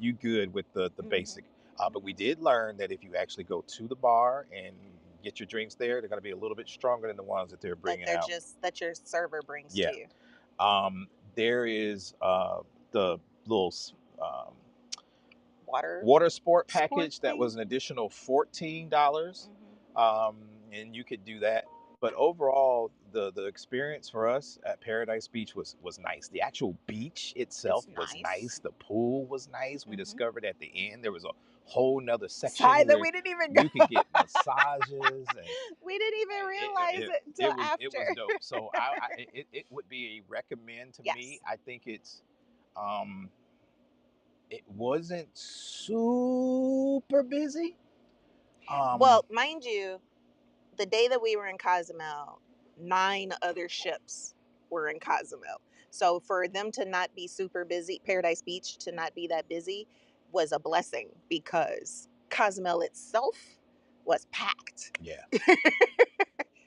S1: you good with the basic. But we did learn that if you actually go to the bar and get your drinks there, they're going to be a little bit stronger than the ones that they're bringing out.
S2: That your server brings
S1: Yeah.
S2: to you.
S1: There is the little
S2: water
S1: sport package that was an additional $14, and you could do that. But overall, the experience for us at Paradise Beach was nice. The actual beach itself was nice. The pool was nice. We discovered at the end there was a whole nother section
S2: that we didn't even go.
S1: You could get massages. And
S2: we didn't even realize it until after.
S1: It was dope. So it would be a recommend to me. I think it's it wasn't super busy.
S2: Well, mind you, the day that we were in Cozumel, 9 other ships were in Cozumel. So for them to not be super busy, Paradise Beach to not be that busy was a blessing, because Cozumel itself was packed.
S1: Yeah.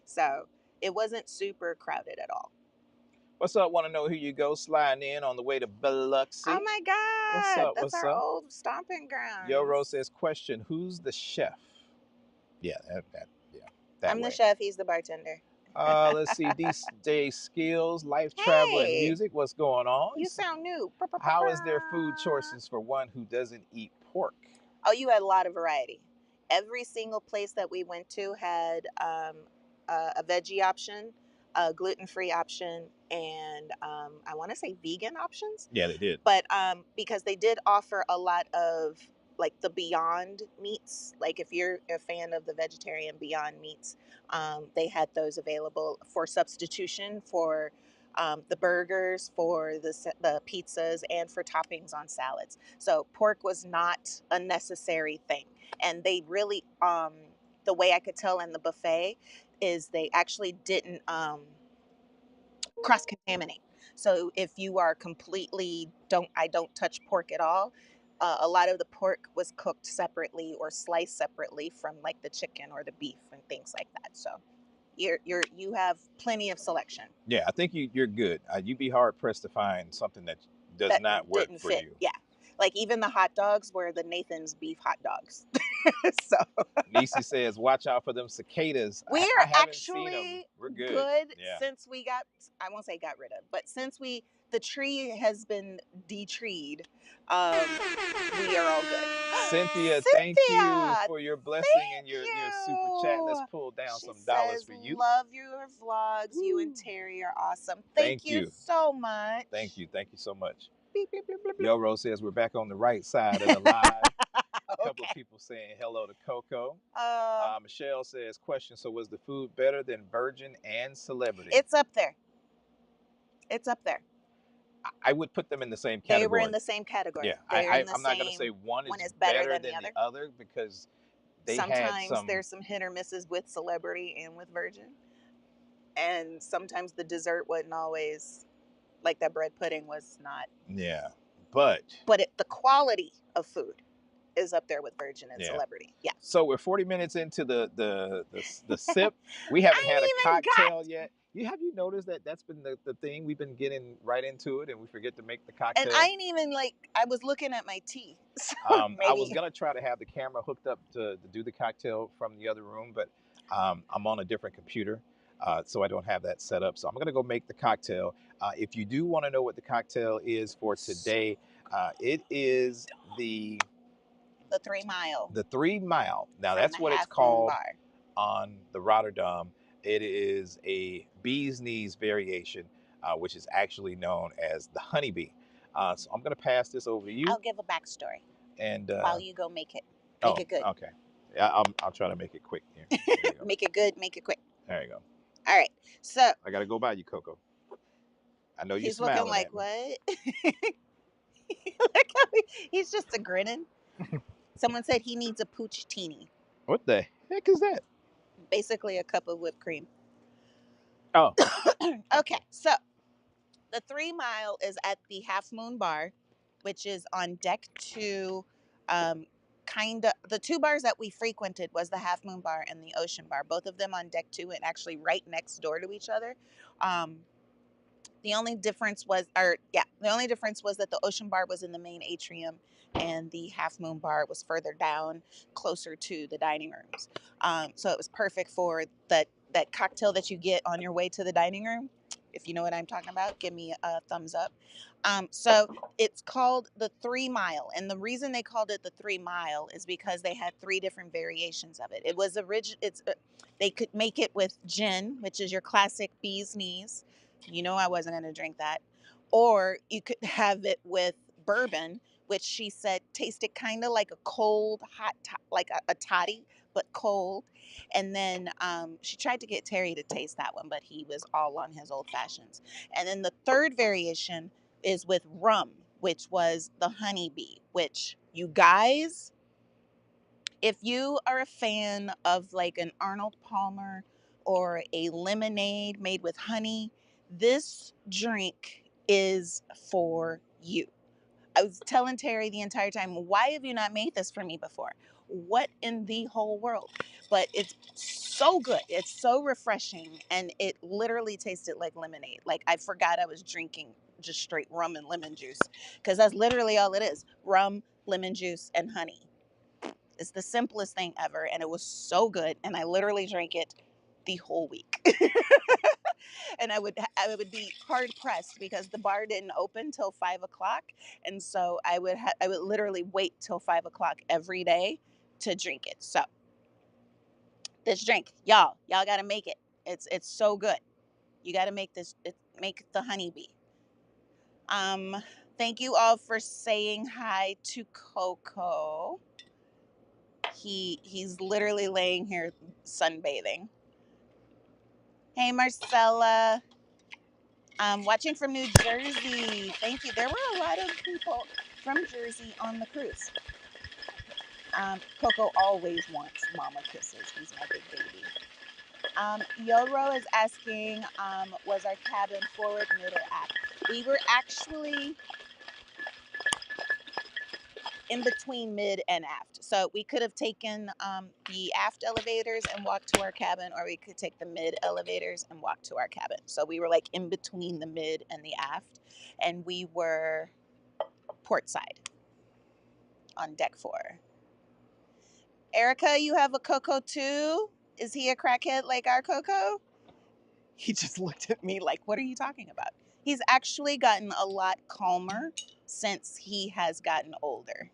S2: So it wasn't super crowded at all.
S1: What's up? Want to know who you go sliding in on the way to Biloxi?
S2: Oh my God.
S1: What's up?
S2: That's our old stomping ground.
S1: Yo Rose says, question, who's the chef? Yeah, that
S2: I'm the chef, he's the bartender.
S1: Let's see, DJ Skills, Life, Travel, and Music. What's going on?
S2: You sound new.
S1: How is their food choices for one who doesn't eat pork?
S2: Oh, you had a lot of variety. Every single place that we went to had a veggie option, a gluten-free option, and I want to say vegan options.
S1: Yeah, they did.
S2: But because they did offer a lot of like the Beyond meats, like if you're a fan of the vegetarian Beyond meats, they had those available for substitution for the burgers, for the pizzas, and for toppings on salads. So pork was not a necessary thing. And they really, the way I could tell in the buffet is they actually didn't cross-contaminate. So if you are completely I don't touch pork at all, a lot of the pork was cooked separately or sliced separately from like the chicken or the beef and things like that. So you have plenty of selection.
S1: Yeah, I think you're good. You'd be hard pressed to find something that does not work for you.
S2: Yeah, like even the hot dogs were the Nathan's beef hot dogs. So
S1: Nisi says, watch out for them cicadas.
S2: We are actually
S1: We're good.
S2: Since we got, I won't say got rid of, but since the tree has been de-treed, we are all good.
S1: Cynthia, thank you for your blessing and your super chat. Let's pull down some dollars for you.
S2: Love your vlogs. Woo. You and Terry are awesome. Thank you so much.
S1: Thank you so much.
S2: Beep, beep, beep, beep, beep.
S1: Yo Rose says we're back on the right side of the live. A couple of people saying hello to Coco. Michelle says, question, so was the food better than Virgin and Celebrity?
S2: It's up there. It's up there.
S1: I would put them in the same category.
S2: They were in the same category.
S1: Yeah, I'm not going to say one is better than the other because
S2: sometimes there's some hit or misses with Celebrity and with Virgin. And sometimes the dessert wasn't always, like that bread pudding was not.
S1: Yeah, but
S2: the quality of food is up there with Virgin and Celebrity. Yeah.
S1: So we're 40 minutes into the sip. We haven't had a cocktail yet. Have you noticed that that's been the thing? We've been getting right into it and we forget to make the cocktail.
S2: And I ain't even I was looking at my tea. So
S1: I was going to try to have the camera hooked up to do the cocktail from the other room, but I'm on a different computer. so I don't have that set up. So I'm gonna go make the cocktail. If you do want to know what the cocktail is for today, it is
S2: The 3 Mile
S1: the 3 Mile. Now
S2: from the
S1: that's what it's
S2: Half Moon
S1: called
S2: Bar.
S1: on the Rotterdam. It is a bee's knees variation, which is actually known as the honeybee. So I'm gonna pass this over to you,
S2: I'll give a backstory
S1: and
S2: while you go make it. Make
S1: oh,
S2: it good.
S1: okay. Yeah, I'll try to make it quick here. There you go.
S2: Make it good, make it quick.
S1: There you go.
S2: All right. So
S1: I gotta go by you, Coco. I know you're
S2: he's looking
S1: smiling
S2: like,
S1: at me.
S2: what? Look how he's just a grinning. Someone said he needs a poochini,
S1: What the heck is that?
S2: basically a cup of whipped cream.
S1: Oh,
S2: Okay,
S1: okay.
S2: so the 3 Mile is at the Half Moon Bar, which is on deck two. Kind of the two bars that we frequented was the Half Moon Bar and the Ocean Bar, both of them on deck two and actually right next door to each other. Um, the only difference was, the only difference was that the Ocean Bar was in the main atrium, and the Half Moon Bar was further down, closer to the dining rooms. So it was perfect for that cocktail that you get on your way to the dining room. If you know what I'm talking about, give me a thumbs up. So it's called the 3 Mile, and the reason they called it the 3 Mile is because they had three different variations of it. It was original. They could make it with gin, which is your classic bee's knees. You know I wasn't going to drink that. Or you could have it with bourbon, which she said tasted kind of like a cold, hot, like a toddy, but cold. And then she tried to get Terry to taste that one, but he was all on his old fashions. And then the third variation is with rum, which was the honeybee, which you guys, if you are a fan of like an Arnold Palmer or a lemonade made with honey, this drink is for you. I was telling Terry the entire time, why have you not made this for me before? What in the whole world? But it's so good. It's so refreshing. And it literally tasted like lemonade. Like I forgot I was drinking just straight rum and lemon juice, because that's literally all it is: rum, lemon juice, and honey. It's the simplest thing ever, and it was so good. And I literally drank it the whole week. And I would be hard pressed because the bar didn't open till 5 o'clock, and so I would literally wait till 5 o'clock every day to drink it. So this drink, y'all got to make it. It's so good. You got to make this. Make the honeybee. Um, Thank you all for saying hi to Coco. He's literally laying here sunbathing. Hey Marcella, watching from New Jersey. Thank you. There were a lot of people from Jersey on the cruise. Coco always wants mama kisses. He's my big baby. Yoro is asking, was our cabin forward, mid, or aft? We were actually in between mid and aft. So we could have taken the aft elevators and walked to our cabin, or we could take the mid elevators and walk to our cabin. So we were like in between the mid and the aft, and we were port side on deck 4. Erica, you have a Coco too? Is he a crackhead like our Coco? He just looked at me like, what are you talking about? He's actually gotten a lot calmer since he has gotten older.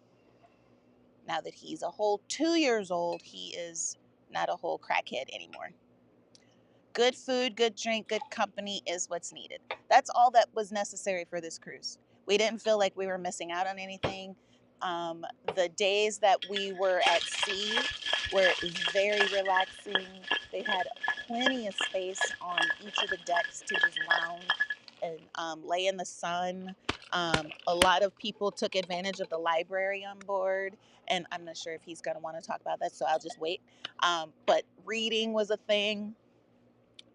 S2: Now that he's a whole 2 years old, he is not a whole crackhead anymore. Good food, good drink, good company is what's needed. That's all that was necessary for this cruise. We didn't feel like we were missing out on anything. The days that we were at sea were very relaxing. They had plenty of space on each of the decks to just lounge and lay in the sun. A lot of people took advantage of the library on board, and I'm not sure if he's going to want to talk about that, so I'll just wait. But reading was a thing.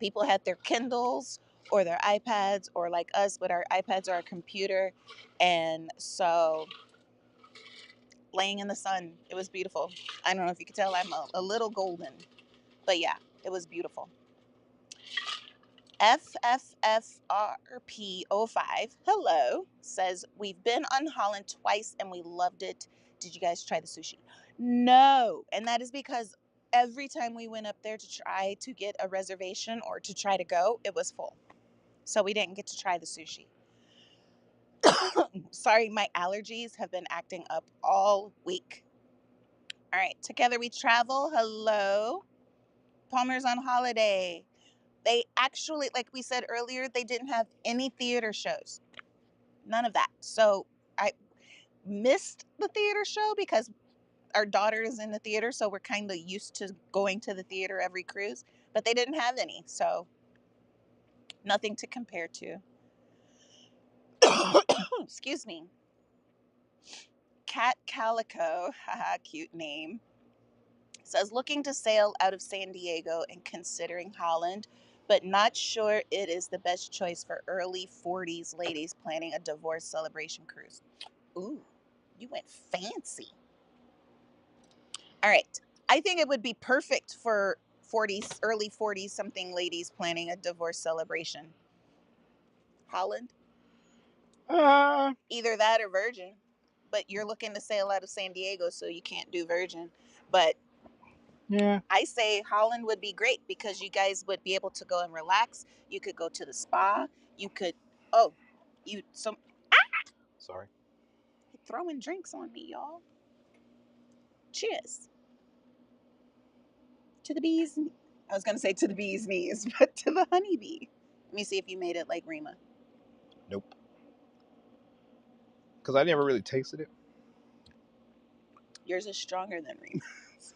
S2: People had their Kindles or their iPads, or like us with our iPads or our computer, and so laying in the sun, it was beautiful. I don't know if you could tell, I'm a little golden, but yeah, it was beautiful. FFFRP05, hello, says, we've been on Holland twice and we loved it. Did you guys try the sushi? No. And that is because every time we went up there to try to get a reservation or to try to go, it was full. So we didn't get to try the sushi. Sorry, my allergies have been acting up all week. All right, Together We Travel. Hello. Palmer's on holiday. They actually, like we said earlier, they didn't have any theater shows. None of that. So I missed the theater show because our daughter is in the theater, so we're kind of used to going to the theater every cruise, but they didn't have any, so nothing to compare to. Excuse me. Cat Calico, haha, cute name, says looking to sail out of San Diego and considering Holland, but not sure it is the best choice for early 40s ladies planning a divorce celebration cruise. Ooh, you went fancy. All right. I think it would be perfect for 40s, early 40s something ladies planning a divorce celebration. Holland? Either that or Virgin. But you're looking to sail out of San Diego, so you can't do Virgin. But
S1: Yeah.
S2: I say Holland would be great because you guys would be able to go and relax. You could go to the spa. You could, oh, you, some,
S1: Sorry.
S2: throwing drinks on me, y'all. Cheers. To the bees. I was going to say to the bee's knees, but to the honeybee. Let me see if you made it like Rima.
S1: Nope. Because I never really tasted it.
S2: Yours is stronger than Rima's.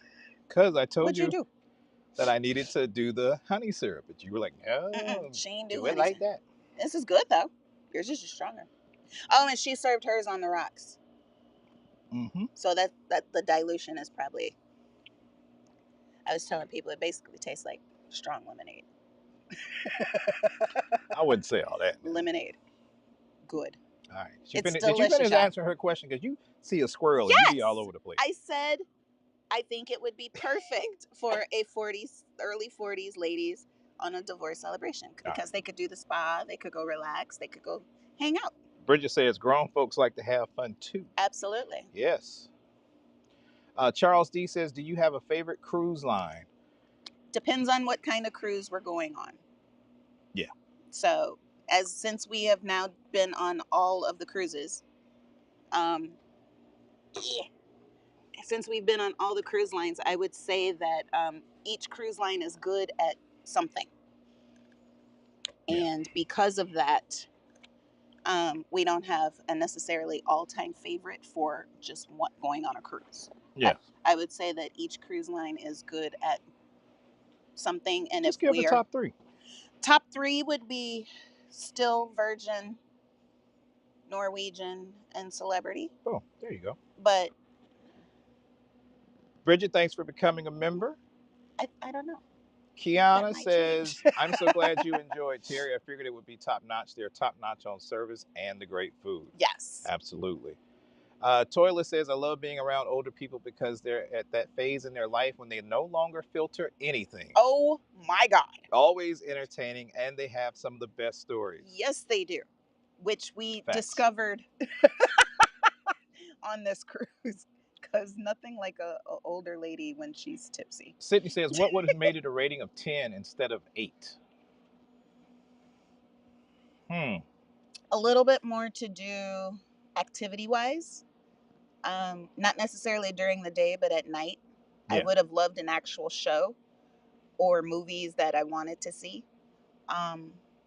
S1: Because I told
S2: What'd you
S1: you
S2: do?
S1: that I needed to do the honey syrup, but you were like,
S2: Mm-mm,
S1: no,
S2: she ain't
S1: do
S2: do
S1: it
S2: honey.
S1: like that.
S2: This is good though. Yours is just stronger. Oh, and she served hers on the rocks.
S1: Mm-hmm.
S2: So that the dilution is probably. I was telling people it basically tastes like strong lemonade.
S1: I wouldn't say all that.
S2: Lemonade, good.
S1: All right.
S2: It's
S1: Did you
S2: delicious,
S1: finish
S2: y'all.
S1: answering her question? Because you see a squirrel and you be all
S2: Yes,
S1: over the place.
S2: I said I think it would be perfect for a 40s, early 40s ladies on a divorce celebration because they could do the spa, they could go relax, they could go hang out.
S1: Bridget says grown folks like to have fun too.
S2: Absolutely.
S1: Yes. Charles D says, do you have a favorite cruise line?
S2: Depends on what kind of cruise we're going on.
S1: Yeah.
S2: So, since we have now been on all of the cruises, yeah. Since we've been on all the cruise lines, I would say that each cruise line is good at something.
S1: Yeah.
S2: And because of that, we don't have a necessarily all-time favorite for just going on a cruise.
S1: Yeah.
S2: I would say that each cruise line is good at something. And
S1: Just
S2: if
S1: give
S2: we
S1: the
S2: are
S1: top
S2: 3 would be still Virgin, Norwegian, and Celebrity.
S1: Oh, there you go.
S2: But
S1: Bridget, thanks for becoming a member.
S2: I don't know.
S1: Kiana says, I'm so glad you enjoyed Terry. I figured it would be top notch. They're top notch on service and the great food.
S2: Yes.
S1: Absolutely. Toilet says, I love being around older people because they're at that phase in their life when they no longer filter anything.
S2: Oh my God.
S1: Always entertaining, and they have some of the best stories.
S2: Yes, they do. Which we
S1: Facts.
S2: discovered on this cruise. Because nothing like a older lady when she's tipsy.
S1: Sydney says, what would have made it a rating of 10 instead of 8?
S2: A little bit more to do activity-wise. Not necessarily during the day, but at night. Yeah. I would have loved an actual show or movies that I wanted to see.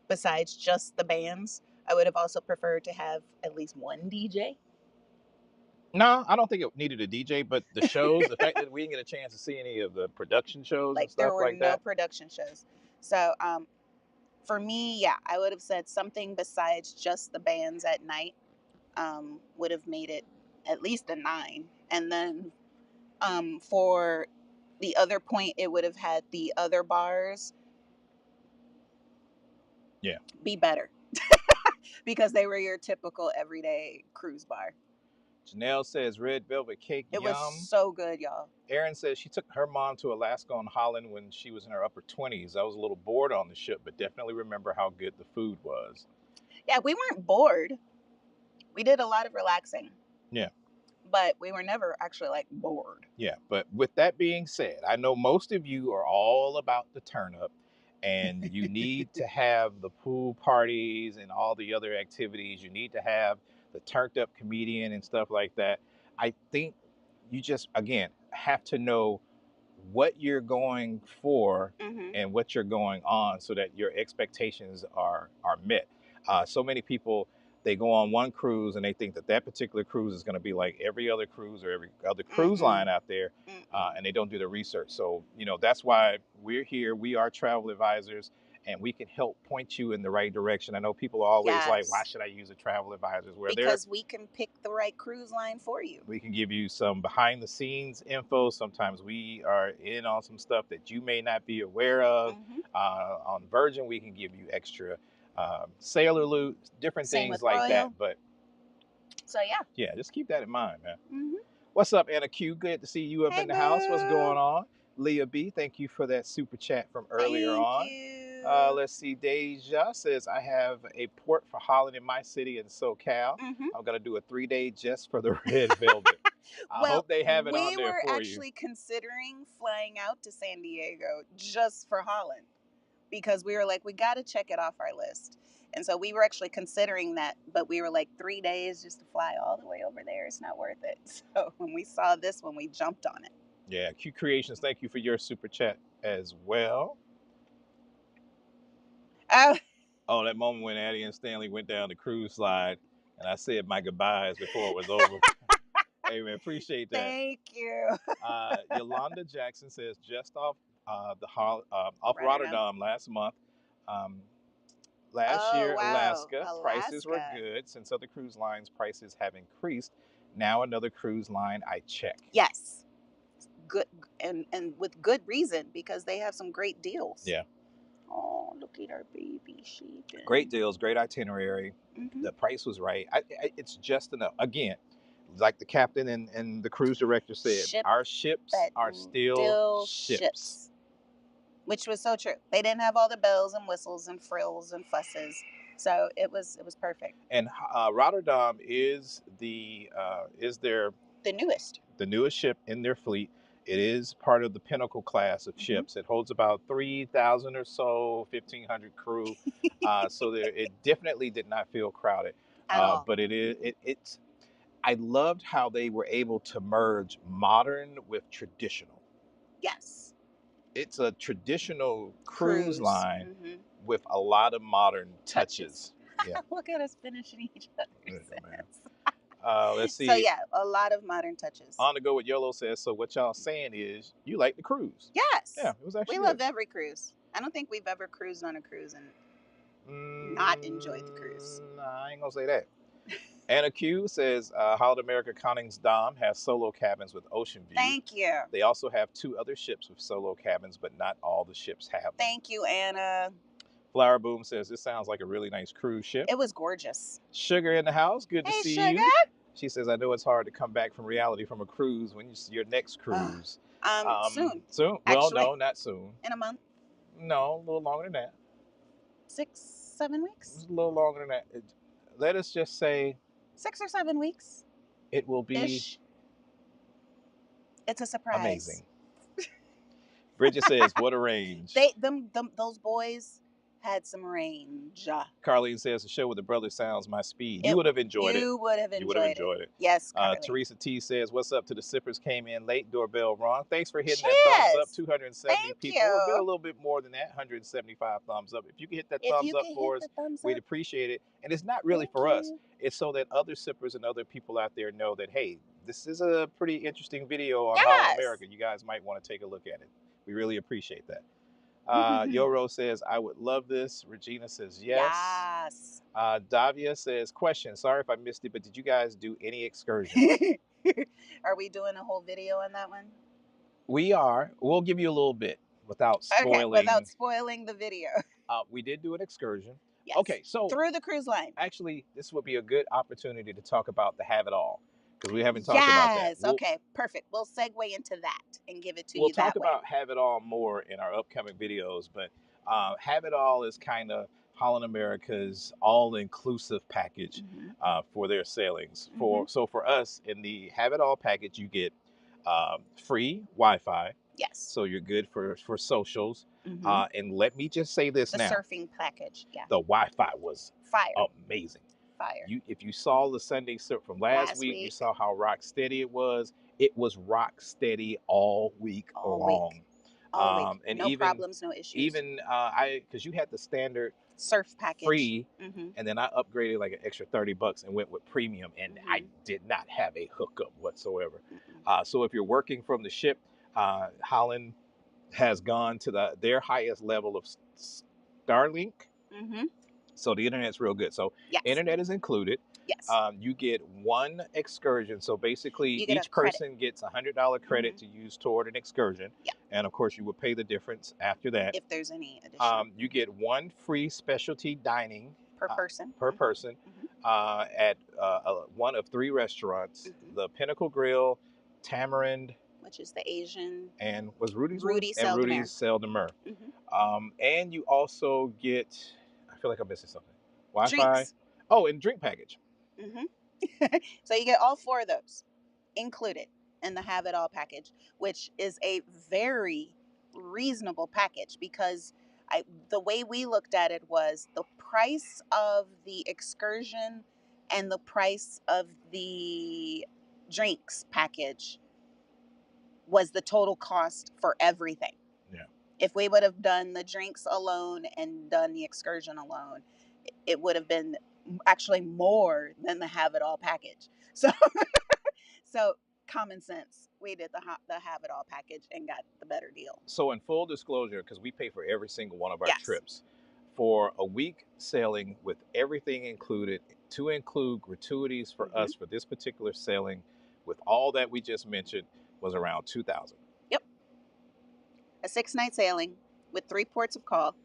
S2: Besides just the bands, I would have also preferred to have at least one DJ.
S1: No, I don't think it needed a DJ, but the shows, the fact that we didn't get a chance to see any of the production shows and stuff like that.
S2: There were no production shows. So for me, yeah, I would have said something besides just the bands at night would have made it at least a 9. And then for the other point, it would have had the other bars be better because they were your typical everyday cruise bar.
S1: Janelle says red velvet cake,
S2: it
S1: yum.
S2: Was so good, y'all.
S1: Erin says she took her mom to Alaska and Holland when she was in her upper 20s. I was a little bored on the ship, but definitely remember how good the food was.
S2: Yeah, we weren't bored. We did a lot of relaxing.
S1: Yeah.
S2: but we were never actually like bored.
S1: Yeah, but with that being said, I know most of you are all about the turn up, and you need to have the pool parties and all the other activities. You need to have the turned up comedian and stuff like that. I think you just, again, have to know what you're going for and what you're going on so that your expectations are met. So many people, they go on one cruise and they think that that particular cruise is going to be like every other cruise or every other cruise line out there, and they don't do the research. So that's why we're here. We are travel advisors, and we can help point you in the right direction. I know people are always like, why should I use a travel advisor?
S2: Because we can pick the right cruise line for you.
S1: We can give you some behind the scenes info. Sometimes we are in on some stuff that you may not be aware of. On Virgin, we can give you extra sailor loot, different things like Royal. That. But
S2: so
S1: yeah, just keep that in mind, man. What's up, Anna Q? Good to see you up in the house. What's going on? Leah B, thank you for that super chat from earlier on.
S2: Thank you.
S1: Let's see. Deja says, I have a port for Holland in my city in SoCal. I'm going to do a 3-day just for the red velvet. I hope they have it on there for you.
S2: We were actually considering flying out to San Diego just for Holland because we were like, we got to check it off our list. And so we were actually considering that, but we were like 3 days just to fly all the way over there. It's not worth it. So when we saw this one, we jumped on it.
S1: Yeah, Q Creations, thank you for your super chat as well. Oh, that moment when Addy and Stanley went down the cruise slide and I said my goodbyes before it was over. Hey, man, appreciate that.
S2: Thank you.
S1: Yolanda Jackson says, just off Rotterdam last month. Last year, Alaska, prices were good. Since other cruise lines' prices have increased, now another cruise line I check.
S2: Yes. Good, and with good reason, because they have some great deals.
S1: Yeah.
S2: Oh, look at our baby sheep.
S1: Great deals, great itinerary. The price was right. It's just enough. Again, like the captain and the cruise director said, our ships are still ships.
S2: Which was so true. They didn't have all the bells and whistles and frills and fusses. So it was perfect.
S1: And Rotterdam is the newest ship in their fleet. It is part of the Pinnacle class of ships. It holds about 3,000 or so, 1,500 crew. So it definitely did not feel crowded.
S2: At all.
S1: But it's. I loved how they were able to merge modern with traditional.
S2: Yes.
S1: It's a traditional cruise line with a lot of modern touches. Yeah.
S2: Look at us finishing each other's sentences.
S1: Let's see.
S2: So yeah, a lot of modern touches.
S1: On to go with Yolo says, so what y'all saying is you like the cruise?
S2: Yes.
S1: Yeah, it was actually
S2: We love every cruise. I don't think we've ever cruised on a cruise and not enjoyed the cruise.
S1: Nah, I ain't gonna say that. Anna Q says, Holland America Rotterdam has solo cabins with ocean view.
S2: Thank you.
S1: They also have 2 other ships with solo cabins, but not all the ships have them.
S2: Thank you, Anna.
S1: Flower Boom says, this sounds like a really nice cruise ship.
S2: It was gorgeous.
S1: Sugar in the house, good to see
S2: Sugar.
S1: you. She says, I know it's hard to come back from reality from a cruise when you see your next cruise.
S2: Soon.
S1: Soon? Well, no, not soon.
S2: In a month.
S1: No, a little longer than that.
S2: 6-7 weeks?
S1: It's a little longer than that. Let us just say
S2: 6 or 7 weeks.
S1: It will be
S2: Ish. It's a surprise.
S1: Amazing. Bridget says, what a range.
S2: Those boys had some range.
S1: Carlene says, the show with the brothers sounds my speed. You would have enjoyed it.
S2: You would have enjoyed it. Yes,
S1: Teresa T says, what's up to the sippers? Came in late, doorbell wrong. Thanks for hitting that thumbs up. 270 people. We've been a little bit more than that, 175 thumbs up. If you can hit that thumbs up for us, we'd appreciate it. And it's not really for us. It's so that other sippers and other people out there know that, hey, this is a pretty interesting video on Holland America. You guys might want to take a look at it. We really appreciate that. Yoro says, I would love this. Regina says, yes. Davia says, question. Sorry if I missed it, but did you guys do any excursion?
S2: Are we doing a whole video on that one?
S1: We are. We'll give you a little bit without spoiling.
S2: Okay, without spoiling the video.
S1: We did do an excursion.
S2: Yes.
S1: Okay, so.
S2: Through the cruise line.
S1: Actually, this would be a good opportunity to talk about the Have It All. Because we haven't talked about that.
S2: Yes, okay, perfect. We'll segue into that and give it to you that way.
S1: We'll talk about Have It All more in our upcoming videos, but Have It All is kind of Holland America's all-inclusive package for their sailings. For us in the Have It All package, you get free Wi-Fi.
S2: Yes.
S1: So you're good for socials. And let me just say this
S2: the
S1: now.
S2: surfing package. Yeah.
S1: The Wi-Fi was
S2: fire.
S1: Amazing.
S2: Fire.
S1: If you saw the Sunday surf from last week, you saw how rock steady it was. It was rock steady all week long.
S2: All week.
S1: And
S2: no problems, no issues.
S1: Even because you had the standard
S2: surf package
S1: free, and then I upgraded like an extra $30 and went with premium, and I did not have a hookup whatsoever. So if you're working from the ship, Holland has gone to their highest level of Starlink. So the internet's real good. So internet is included.
S2: Yes.
S1: You get one excursion. So basically, each person gets a $100 credit to use toward an excursion.
S2: Yeah.
S1: And of course, you will pay the difference after that.
S2: If there's any additional.
S1: You get one free specialty dining
S2: per person.
S1: At one of 3 restaurants: the Pinnacle Grill, Tamarind,
S2: which is the Asian,
S1: and was Rudy's
S2: Seldemer.
S1: And you also get, I feel like I'm missing something. Wi-Fi. Drinks. Oh, and drink package.
S2: So you get all 4 of those included in the Have It All package, which is a very reasonable package, because the way we looked at it was the price of the excursion and the price of the drinks package was the total cost for everything.
S1: Yeah.
S2: If we would have done the drinks alone and done the excursion alone, it would have been actually more than the Have It All package. So common sense, we did the Have It All package and got the better deal.
S1: So in full disclosure, because we pay for every single one of our trips, for a week sailing with everything included, to include gratuities for us for this particular sailing, with all that we just mentioned, was around $2,000.
S2: Yep. A 6-night sailing with 3 ports of call,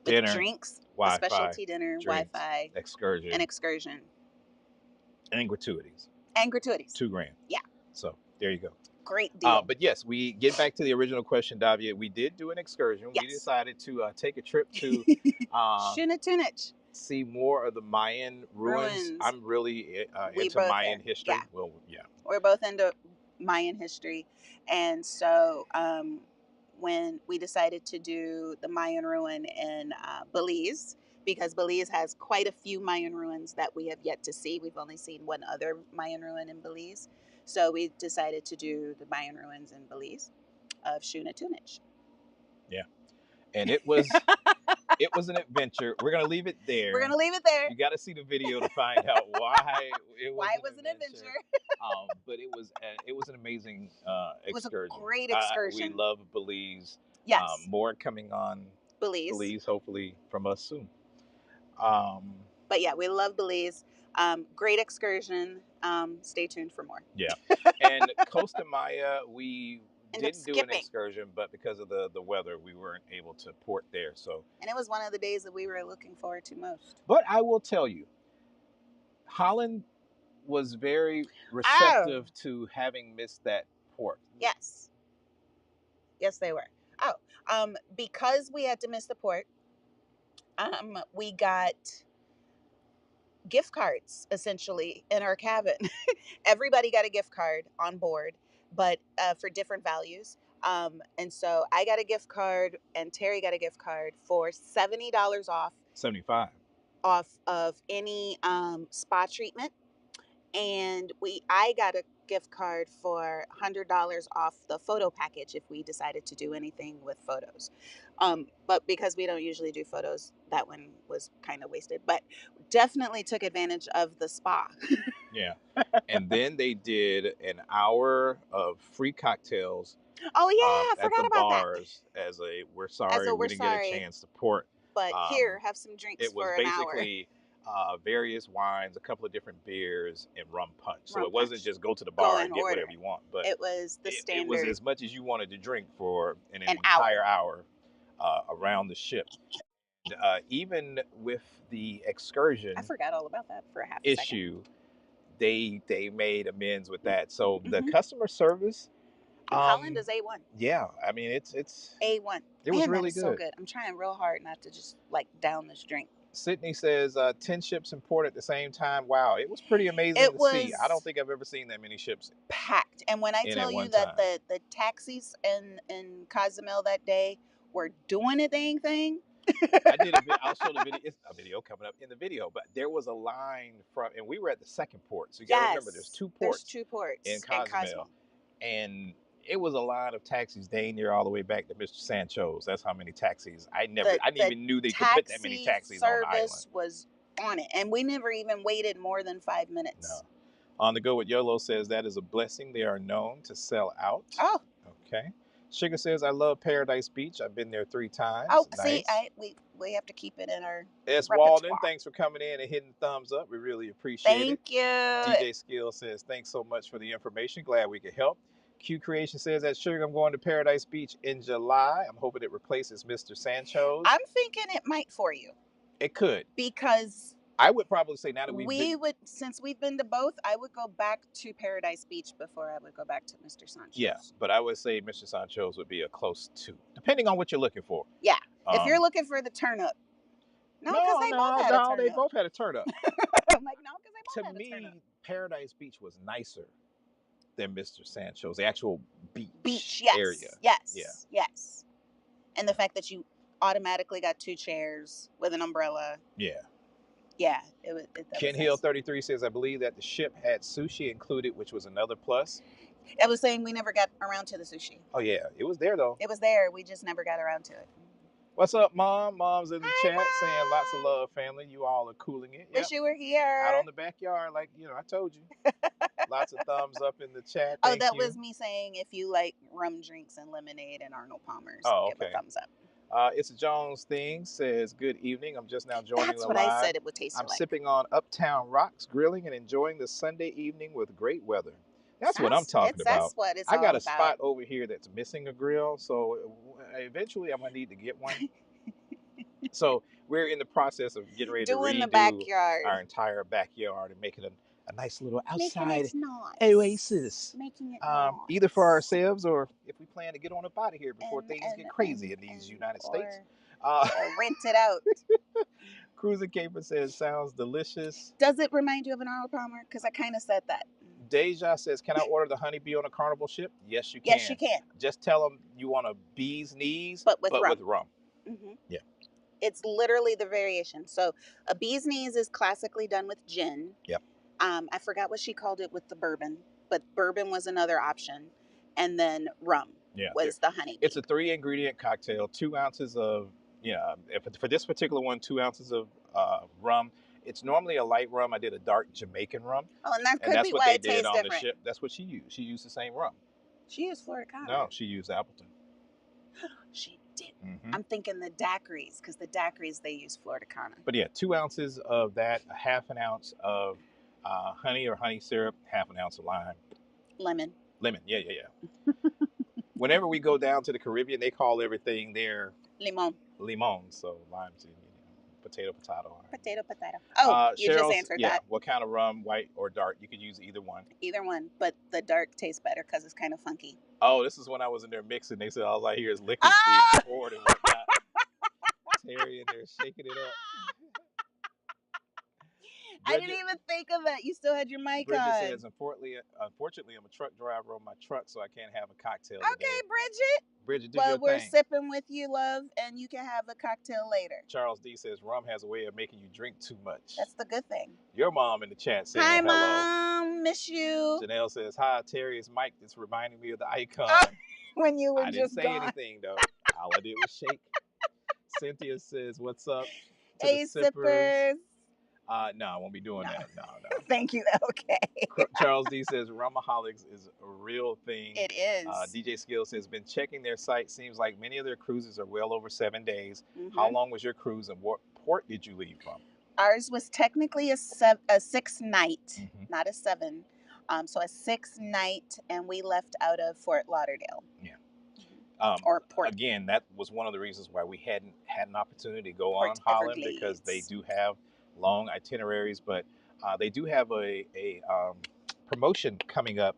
S2: with
S1: dinner,
S2: drinks,
S1: Wi-Fi,
S2: a specialty dinner,
S1: drinks,
S2: Wi-Fi,
S1: excursion,
S2: and
S1: gratuities.
S2: $2,000.
S1: Yeah. So there you go.
S2: Great deal.
S1: But yes, we get back to the original question, Davia. We did do an excursion. Yes. We decided to take a trip to
S2: Shunatunich.
S1: See more of the Mayan ruins. I'm really into Mayan history.
S2: Yeah.
S1: Well, yeah.
S2: We're both into Mayan history. And so when we decided to do the Mayan ruin in Belize, because Belize has quite a few Mayan ruins that we have yet to see. We've only seen one other Mayan ruin in Belize. So we decided to do the Mayan ruins in Belize of Shunatunich.
S1: Yeah. And it was an adventure. We're going to leave it there. You got to see the video to find out why it was an adventure. But it was an amazing excursion.
S2: It was a great excursion.
S1: We love Belize.
S2: Yes.
S1: More coming on Belize, hopefully from us soon.
S2: But yeah, we love Belize. Great excursion. Stay tuned for more.
S1: Yeah. And Costa Maya, we didn't do an excursion, but because of the weather, we weren't able to port there.
S2: And it was one of the days that we were looking forward to most.
S1: But I will tell you, Holland was very receptive to having missed that port.
S2: Yes, they were. Because we had to miss the port, we got gift cards essentially in our cabin. Everybody got a gift card on board, but for different values. And so I got a gift card and Terry got a gift card for $70 off.
S1: $75
S2: off of any spa treatment. And I got a gift card for $100 off the photo package if we decided to do anything with photos. But because we don't usually do photos, that one was kind of wasted. But definitely took advantage of the spa.
S1: Yeah. And then they did an hour of free cocktails.
S2: Oh yeah, I forgot about
S1: bars
S2: that.
S1: As a we're sorry we didn't get a chance to port.
S2: But here, have some drinks for an hour.
S1: It was basically various wines, a couple of different beers, and rum punch. So it wasn't just go to the bar and get whatever you want. But
S2: it was the standard.
S1: It was as much as you wanted to drink for an entire hour around the ship. And, even with the excursion,
S2: I forgot all about that for a half
S1: issue. They made amends with that. So the customer service,
S2: Holland is A1.
S1: Yeah, I mean it's
S2: A1.
S1: it was
S2: Man, that
S1: really
S2: is so
S1: good.
S2: good. I'm trying real hard not to just like down this drink.
S1: Sydney says 10 ships in port at the same time. Wow, it was pretty amazing
S2: It
S1: to see. I don't
S2: was
S1: think I've ever seen that many ships
S2: packed. And when I
S1: in
S2: tell
S1: at
S2: you
S1: one
S2: that
S1: time.
S2: the taxis in Cozumel that day were doing a dang thing.
S1: I did a bit. I'll show the video. It's a video coming up in the video, but there was a line from, and we were at the second port. So you got to remember, there's two
S2: There's
S1: ports
S2: 2 ports
S1: in Cozumel, and it was a line of taxis dang near all the way back to Mr. Sancho's. That's how many taxis. I didn't even knew they could put that many taxis on the island.
S2: Service was on it, and we never even waited more than 5 minutes.
S1: No. On the Go with YOLO says that is a blessing. They are known to sell out.
S2: Oh,
S1: okay. Sugar says, I love Paradise Beach. I've been there 3 times.
S2: Oh,
S1: nice.
S2: See, we have to keep it in our
S1: S.
S2: repertoire.
S1: Walden, thanks for coming in and hitting the thumbs up. We really appreciate it.
S2: Thank you.
S1: DJ Skill says, thanks so much for the information. Glad we could help. Q Creation says that Sugar, I'm going to Paradise Beach in July. I'm hoping it replaces Mr. Sancho's.
S2: I'm thinking it might for you.
S1: It could.
S2: Because
S1: I would probably say now that
S2: since we've been to both, I would go back to Paradise Beach before I would go back to Mr. Sancho's.
S1: Yeah, but I would say Mr. Sancho's would be a close 2, depending on what you're looking for.
S2: Yeah, if you're looking for the turn up. No, because they both had a turn up. I'm like, no, because they both had a turn up.
S1: To me, Paradise Beach was nicer than Mr. Sancho's, the actual beach
S2: yes,
S1: area.
S2: Yes. And the fact that you automatically got 2 chairs with an umbrella.
S1: Yeah.
S2: Yeah.
S1: Ken Hill 33 says, I believe that the ship had sushi included, which was another plus.
S2: I was saying we never got around to the sushi.
S1: Oh, yeah. It was there, though.
S2: It was there. We just never got around to it.
S1: What's up, Mom? Mom's in the chat
S2: Mom.
S1: saying lots of love, family. You all are cooling it.
S2: Wish you were here.
S1: Out on the backyard, like, I told you. Lots of thumbs up in the chat.
S2: Thank you. Was me saying if you like rum drinks and lemonade and Arnold Palmer's, give a thumbs up.
S1: It's a Jones thing, says, good evening. I'm just now joining
S2: That's
S1: the
S2: what
S1: live.
S2: I said it would taste like.
S1: I'm sipping on Uptown Rocks, grilling and enjoying the Sunday evening with great weather. That's what I'm talking about.
S2: That's what it's
S1: I got
S2: all
S1: a spot over here that's missing a grill, so eventually I'm going to need to get one. So we're in the process of getting ready to redo
S2: the backyard.
S1: Our entire backyard and making a nice little outside
S2: oasis.
S1: Making it nice. Either for ourselves or if we plan to get on up out of here before things get crazy in these United States.
S2: Or rent it out.
S1: Cruising Caper says, sounds delicious.
S2: Does it remind you of an Arnold Palmer? Because I kind of said that.
S1: Deja says, can I order the honeybee on a Carnival ship? Yes, you can.
S2: Yes, you can.
S1: Just tell them you want a bee's knees,
S2: but with rum.
S1: Mm-hmm. Yeah.
S2: It's literally the variation. So a bee's knees is classically done with gin.
S1: Yep.
S2: I forgot what she called it with the bourbon, but bourbon was another option. And then rum was the honey.
S1: It's a 3-ingredient cocktail, 2 ounces of, for this particular one, 2 ounces of rum. It's normally a light rum. I did a dark Jamaican rum.
S2: Oh, and that's be why it tastes different.
S1: The ship. That's what she used. She used the same rum.
S2: She used Florida Cana.
S1: No, she used Appleton.
S2: She did. Mm-hmm. I'm thinking the daiquiris, because the daiquiris, they use Florida Cana.
S1: But yeah, 2 ounces of that, a half an ounce of honey or honey syrup, half an ounce of lime.
S2: Lemon,
S1: yeah. Whenever we go down to the Caribbean, they call everything there
S2: limon.
S1: So lime's in potato.
S2: Potato. Oh, you just answered that.
S1: What kind of rum, white or dark? You could use either one.
S2: Either one, but the dark tastes better because it's kind of funky.
S1: Oh, this is when I was in there mixing. They said all I hear is liquid being poured and whatnot. Terry in there shaking it up.
S2: I didn't even think of that. You still had your mic
S1: Bridget
S2: on.
S1: says, unfortunately, I'm a truck driver on my truck, so I can't have a cocktail
S2: today.
S1: Okay,
S2: Bridget,
S1: do your thing.
S2: But we're sipping with you, love, and you can have a cocktail later.
S1: Charles D says, rum has a way of making you drink too much.
S2: That's the good thing.
S1: Your mom in the chat saying
S2: hi,
S1: hello.
S2: Mom. Miss you.
S1: Janelle says, hi, Terry's mic. It's reminding me of the icon.
S2: When you were
S1: I
S2: just
S1: didn't say anything, though. All I did was shake. Cynthia says, what's up to
S2: hey,
S1: the sippers?
S2: No,
S1: I won't be doing that. No.
S2: Thank you. Okay.
S1: Charles D says, Rumaholics is a real thing.
S2: It is.
S1: DJ Skill says, been checking their site. Seems like many of their cruises are well over 7 days. Mm-hmm. How long was your cruise and what port did you leave from?
S2: Ours was technically a 6-night, not a 7. So a 6-night, and we left out of Fort Lauderdale.
S1: Yeah.
S2: Or Port.
S1: Again, that was one of the reasons why we hadn't had an opportunity to go on Holland, because they do have long itineraries, but they do have a promotion coming up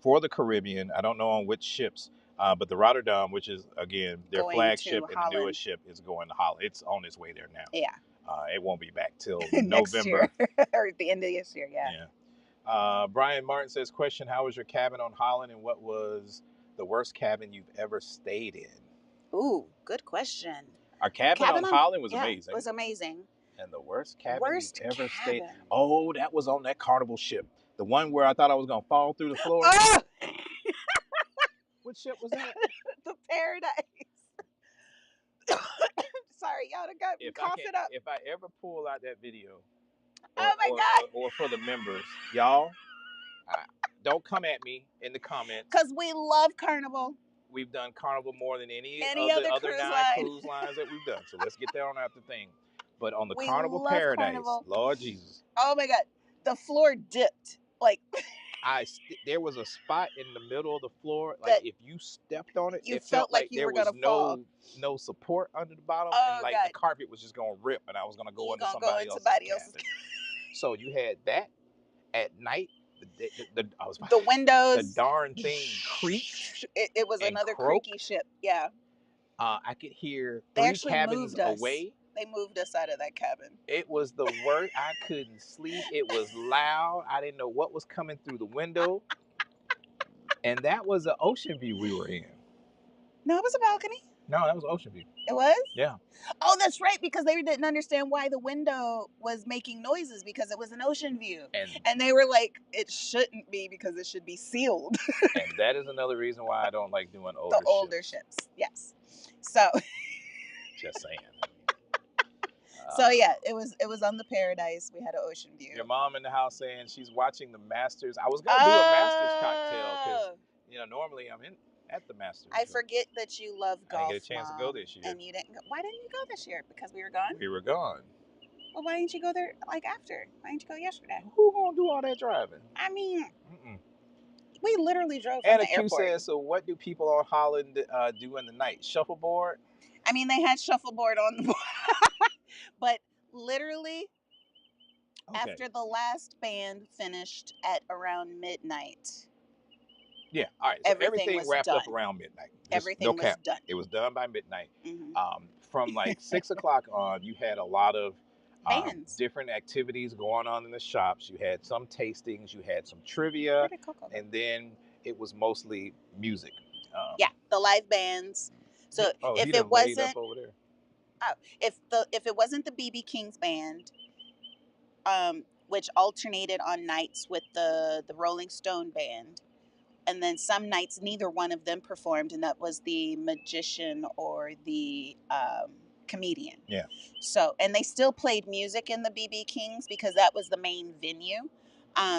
S1: for the Caribbean. I don't know on which ships, but the Rotterdam, which is again their
S2: Going
S1: flagship
S2: to
S1: and the
S2: Holland.
S1: newest ship, is going to Holland. It's on its way there now.
S2: Yeah.
S1: It won't be back till
S2: Next
S1: November.
S2: year or at the end of this year. Yeah.
S1: Brian Martin says, question, how was your cabin on Holland and what was the worst cabin you've ever stayed in?
S2: Ooh, good question.
S1: Our cabin on Holland was amazing.
S2: It was amazing.
S1: And the worst cabin
S2: Worst
S1: you've ever stayed?
S2: cabin.
S1: Oh, that was on that Carnival ship. The one where I thought I was going to fall through the floor.
S2: Oh!
S1: What ship was that?
S2: The Paradise. Sorry, y'all done got me coughing up.
S1: If I ever pull out that video,
S2: oh my God.
S1: or for the members, y'all, don't come at me in the comments.
S2: Because we love Carnival.
S1: We've done Carnival more than any
S2: other
S1: cruise lines that we've done. So let's get that on out the thing. But on the Carnival Paradise, Carnival. Lord Jesus.
S2: Oh my God. The floor dipped. Like
S1: there was a spot in the middle of the floor, like if you stepped on it, it felt like you were gonna fall. No support under the bottom, and like the carpet was just gonna rip, and I was gonna go into somebody else's. So you had that at night. The
S2: windows,
S1: the darn thing creaked.
S2: It was another creaky ship. Yeah.
S1: I could hear 3 cabins away.
S2: They moved us out of that cabin.
S1: It was the worst. I couldn't sleep. It was loud. I didn't know what was coming through the window. And that was an ocean view we were in.
S2: No, it was a balcony.
S1: No, that was ocean view.
S2: It was?
S1: Yeah.
S2: Oh, that's right, because they didn't understand why the window was making noises because it was an ocean view. And they were like, it shouldn't be because it should be sealed.
S1: And that is another reason why I don't like doing
S2: older ships. Yes. So.
S1: Just saying.
S2: So yeah, it was on the Paradise. We had an ocean view.
S1: Your mom in the house saying she's watching the Masters. I was gonna do a Masters cocktail because normally I'm at the Masters.
S2: I forget that you love golf.
S1: I didn't get a chance to go this year.
S2: And you didn't go. Why didn't you go this year? Because we were gone.
S1: We were gone.
S2: Well, why didn't you go there after? Why didn't you go yesterday?
S1: Who gonna do all that driving?
S2: I mean, we literally drove from the airport.
S1: Says, so what do people on Holland do in the night? Shuffleboard?
S2: I mean, they had shuffleboard on the board. But literally, after the last band finished at around midnight.
S1: Yeah, all right. So everything wrapped up around midnight.
S2: Everything was done.
S1: It was done by midnight. From like 6 o'clock on, you had a lot of different activities going on in the shops. You had some tastings. You had some trivia. And then it was mostly music.
S2: The live bands. So if it wasn't...
S1: over there.
S2: Oh, if it wasn't the BB King's band, which alternated on nights with the Rolling Stone band, and then some nights neither one of them performed, and that was the magician or the comedian.
S1: Yeah.
S2: So, and they still played music in the BB King's because that was the main venue.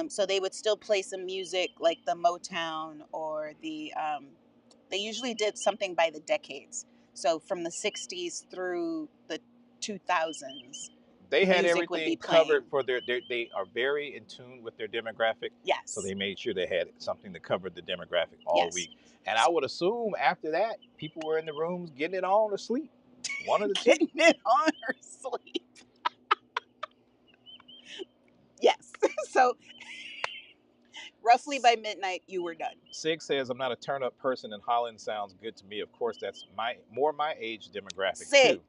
S2: So they would still play some music like the Motown or the. They usually did something by the decades. So from the 60s through the 2000s.
S1: They had everything covered for they are very in tune with their demographic.
S2: Yes.
S1: So they made sure they had something to cover the demographic all week. And I would assume after that, people were in the rooms getting it on or sleep. One of the two.
S2: Getting it on or sleep. Yes. So roughly by midnight, you were done.
S1: Sig says, I'm not a turn-up person, and Holland sounds good to me. Of course, that's more my age demographic,
S2: Sig,
S1: too.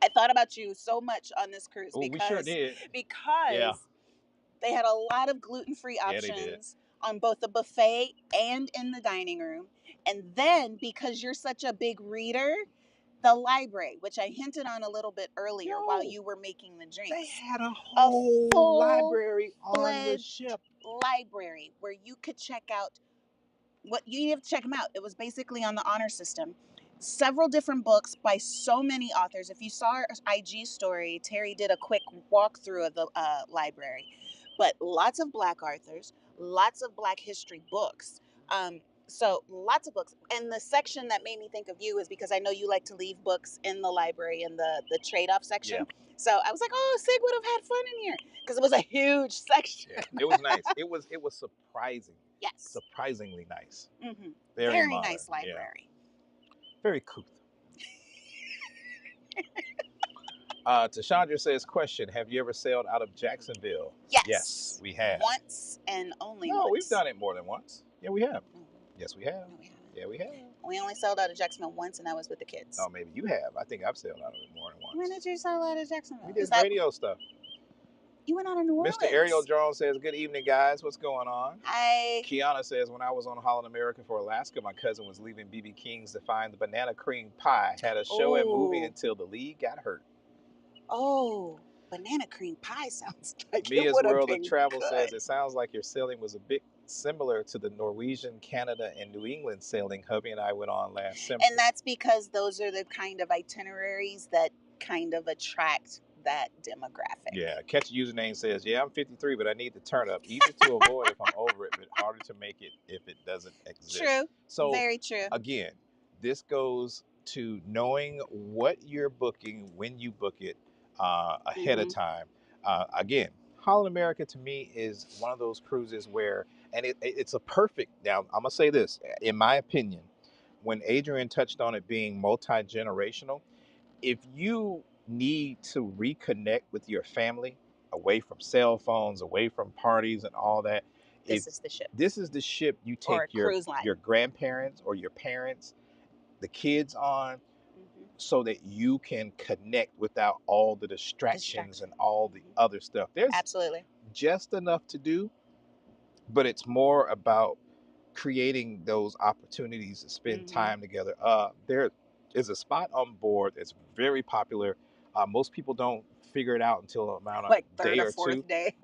S2: I thought about you so much on this cruise.
S1: We sure did.
S2: Because they had a lot of gluten-free options on both the buffet and in the dining room. And then, because you're such a big reader, the library, which I hinted on a little bit earlier while you were making the drinks.
S1: They had a whole library on the ship.
S2: Library where you could check out what you didn't have to check them out. It was basically on the honor system. Several different books by so many authors. If you saw our IG story, Terry did a quick walkthrough of the library. But lots of Black authors, lots of Black history books. So lots of books. And the section that made me think of you is because I know you like to leave books in the library in the trade-off section. Yeah. So I was like, oh, Sig would have had fun in here because it was a huge section.
S1: Yeah, it was nice. It was surprising.
S2: Yes.
S1: Surprisingly nice.
S2: Mm-hmm.
S1: Very
S2: nice library.
S1: Yeah. Very cool. Tashandra says, question, have you ever sailed out of Jacksonville?
S2: Yes.
S1: Yes, we have.
S2: Once and only once.
S1: No, we've done it more than once. Yeah, we have.
S2: No,
S1: Yes, we have.
S2: no, we haven't.
S1: Yeah, we have.
S2: We only sailed out of Jacksonville once, and that was with the kids.
S1: Oh, maybe you have. I think I've sailed out of it more than once.
S2: When did you sail out of Jacksonville?
S1: We did
S2: Is that
S1: radio stuff.
S2: you went out of New Orleans?
S1: Mr. Ariel Jones says, "Good evening, guys. What's going on?"
S2: Hi.
S1: Kiana says, "When I was on Holland America for Alaska, my cousin was leaving BB King's to find the banana cream pie. Had a show and movie
S2: Oh.
S1: until the lead got hurt."
S2: Oh, banana cream pie sounds like it
S1: Mia's
S2: would have
S1: World
S2: been
S1: of Travel
S2: good.
S1: says, "It sounds like your sailing was a bit similar to the Norwegian, Canada, and New England sailing hubby and I went on last summer."
S2: And that's because those are the kind of itineraries that kind of attract that demographic.
S1: Yeah, Catch Username says, "Yeah, I'm 53, but I need the turn up. Easy to avoid if I'm over it, but harder to make it if it doesn't exist."
S2: True.
S1: So,
S2: very true.
S1: Again, this goes to knowing what you're booking when you book it ahead of time. Again, Holland America to me is one of those cruises where, and it's a perfect, now I'm going to say this, in my opinion, when Adrian touched on it being multi-generational, if you need to reconnect with your family away from cell phones, away from parties and all that,
S2: This is the ship.
S1: This is the ship you
S2: Or
S1: take
S2: a cruise line.
S1: your grandparents or your parents, the kids on, so that you can connect without all the distractions and all the other stuff. There's
S2: Absolutely
S1: just enough to do, but it's more about creating those opportunities to spend time together. There is a spot on board that's very popular. Most people don't figure it out until about a
S2: like
S1: day
S2: third
S1: or
S2: or fourth
S1: two,
S2: day.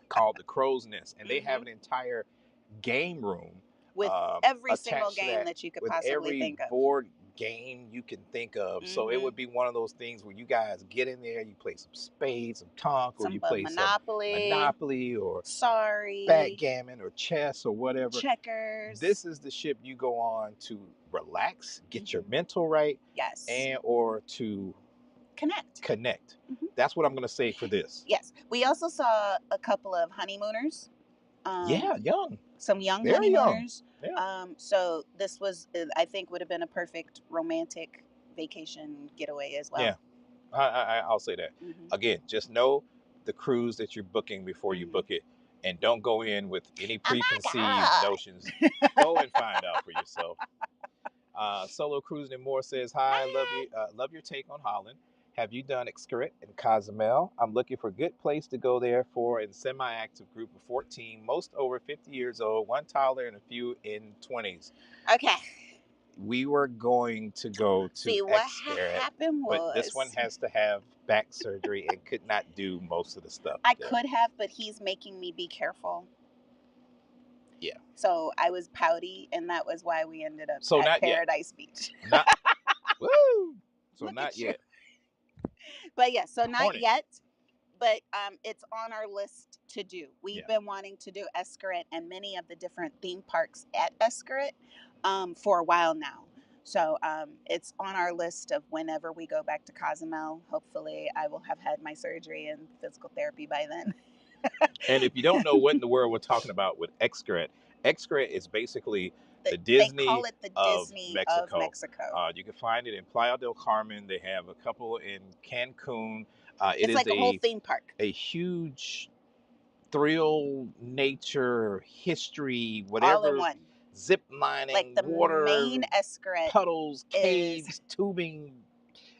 S1: called the Crow's Nest, and they have an entire game room
S2: with every
S1: attached
S2: single
S1: to
S2: game that you could
S1: with
S2: possibly
S1: every
S2: think of.
S1: board game you can think of. So it would be one of those things where you guys get in there, you play some spades, some talk, or
S2: Some
S1: you play
S2: Monopoly,
S1: some Monopoly, or
S2: Sorry,
S1: backgammon, or chess, or whatever.
S2: checkers.
S1: This is the ship you go on to relax, get your mental right,
S2: Yes.
S1: and or to
S2: connect.
S1: That's what I'm going to say for this.
S2: Yes. We also saw a couple of honeymooners.
S1: Yeah, young.
S2: Some young
S1: Very
S2: honeymooners.
S1: young. Yeah.
S2: So this was, I think, would have been a perfect romantic vacation getaway as well.
S1: Yeah, I'll say that. Again, just know the cruise that you're booking before you book it, and don't go in with any preconceived notions. Go and find out for yourself. Solo Cruising and More says, "Hi, love your take on Holland. Have you done Xcaret and Cozumel? I'm looking for a good place to go there for a semi-active group of 14, most over 50 years old, one toddler and a few in 20s.
S2: Okay.
S1: We were going to go to
S2: See, what
S1: Xcaret,
S2: happened was,
S1: but this one has to have back surgery and could not do most of the stuff.
S2: I could have, but he's making me be careful.
S1: Yeah.
S2: So I was pouty, and that was why we ended up
S1: So
S2: at
S1: not yet.
S2: Paradise Beach.
S1: Not woo. So
S2: Look
S1: not
S2: at you.
S1: yet.
S2: But yeah, so not
S1: Hornet.
S2: yet. But it's on our list to do. We've been wanting to do Xcaret and many of the different theme parks at Xcaret for a while now. So it's on our list of whenever we go back to Cozumel. Hopefully, I will have had my surgery and physical therapy by then.
S1: And if you don't know what in the world we're talking about with Xcaret, Xcaret is basically the Disney,
S2: they call it the Disney
S1: of
S2: Mexico.
S1: You can find it in Playa del Carmen. They have a couple in Cancun.
S2: It's like a whole theme park.
S1: A huge thrill, nature, history, whatever.
S2: All in one.
S1: Zip lining,
S2: like the
S1: water,
S2: main Xcaret,
S1: puddles, caves, tubing.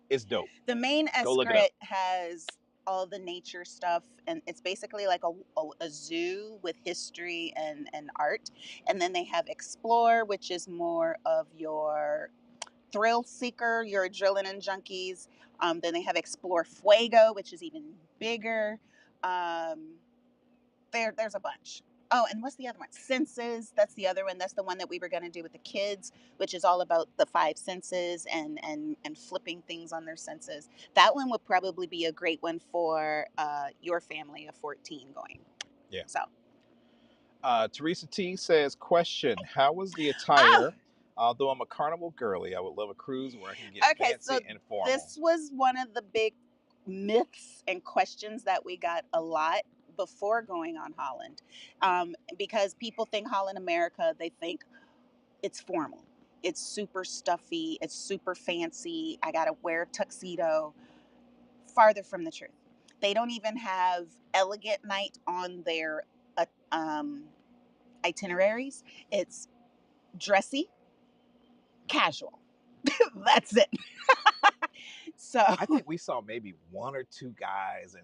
S1: It's dope.
S2: The main Xcaret has all the nature stuff, and it's basically like a zoo with history and art. And then they have Explore, which is more of your thrill seeker, your adrenaline junkies. Then they have Explore Fuego, which is even bigger. There's a bunch. Oh, and what's the other one? Senses. That's the other one. That's the one that we were going to do with the kids, which is all about the 5 senses and flipping things on their senses. That one would probably be a great one for your family of 14 going.
S1: Yeah.
S2: So.
S1: Teresa T says, question, how was the attire? Although I'm a carnival girly, I would love a cruise where I can get fancy and formal.
S2: This was one of the big myths and questions that we got a lot before going on Holland, because people think Holland America, they think it's formal, it's super stuffy, it's super fancy, I gotta wear a tuxedo. Farther from the truth. They don't even have elegant night on their itineraries. It's dressy, casual. That's it. So
S1: I think we saw maybe one or two guys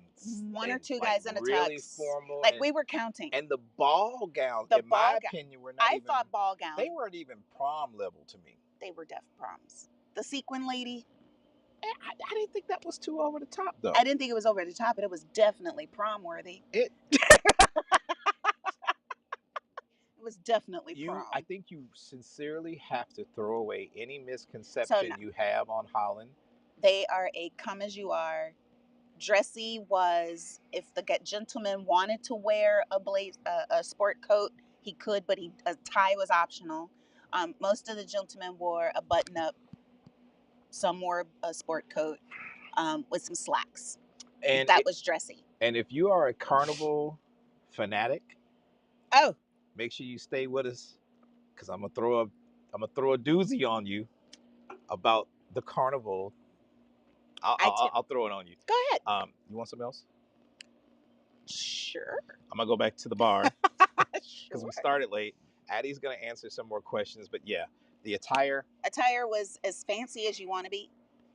S2: one or two
S1: like
S2: guys in a
S1: really
S2: tux.
S1: formal,
S2: Like we were counting.
S1: and the ball gowns,
S2: The
S1: in my
S2: ball gown.
S1: opinion, were not
S2: I
S1: even.
S2: thought ball gown.
S1: They weren't even prom level to me.
S2: They were def proms. The sequin lady.
S1: I didn't think that was too over the top though.
S2: I didn't think it was over the top, but it was definitely prom worthy.
S1: It
S2: was definitely prom.
S1: I think you sincerely have to throw away any misconception you have on Holland.
S2: They are a come as you are. Dressy was, if the gentleman wanted to wear a sport coat, he could, but a tie was optional. Most of the gentlemen wore a button up. Some wore a sport coat with some slacks. And that was dressy.
S1: And if you are a carnival fanatic, make sure you stay with us, because I'm gonna throw a doozy on you about the carnival. I'll throw it on you.
S2: Go ahead.
S1: You want something else?
S2: Sure.
S1: I'm gonna go back to the bar because we started late. Addy's gonna answer some more questions, but yeah, the attire
S2: was as fancy as you want to be,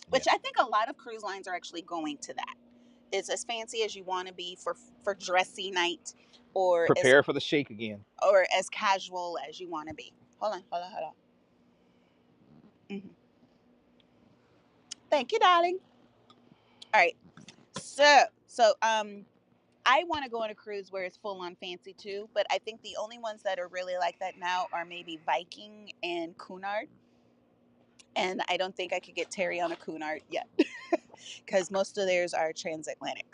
S2: which I think a lot of cruise lines are actually going to that. It's as fancy as you want to be for dressy night, or
S1: prepare for the shake again,
S2: or as casual as you want to be. Hold on. Mm-hmm. Thank you, darling. All right, so I want to go on a cruise where it's full on fancy too, but I think the only ones that are really like that now are maybe Viking and Cunard. And I don't think I could get Terry on a Cunard yet, because most of theirs are transatlantic.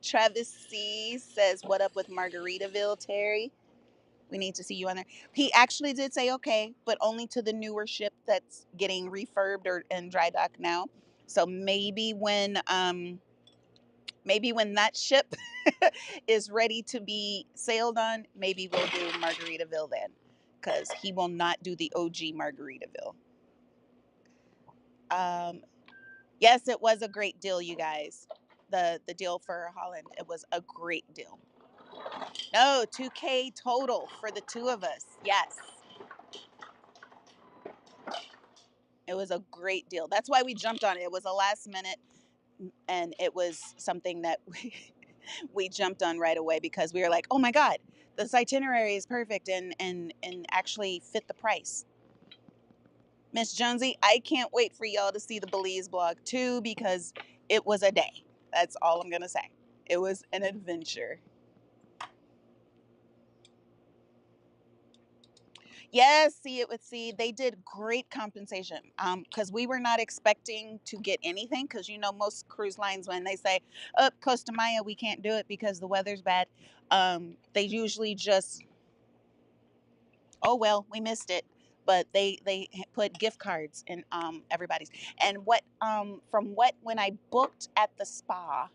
S2: Travis C says, "What up with Margaritaville, Terry? We need to see you on there." He actually did say okay, but only to the newer ship that's getting refurbed or in dry dock now. So maybe when that ship is ready to be sailed on, maybe we'll do Margaritaville then, because he will not do the OG Margaritaville. Yes, it was a great deal, you guys. The deal for Holland, it was a great deal. No, $2K total for the two of us. Yes. It was a great deal. That's why we jumped on it. It was a last minute, and it was something that we jumped on right away, because we were like, oh my God, this itinerary is perfect and actually fit the price. Miss Jonesy, I can't wait for y'all to see the Belize blog too, because it was a day. That's all I'm going to say. It was an adventure. Yes, see it with C. They did great compensation, because we were not expecting to get anything, because most cruise lines, when they say, Costa Maya, we can't do it because the weather's bad, they usually just, oh well, we missed it. But they put gift cards in everybody's. And when I booked at the spa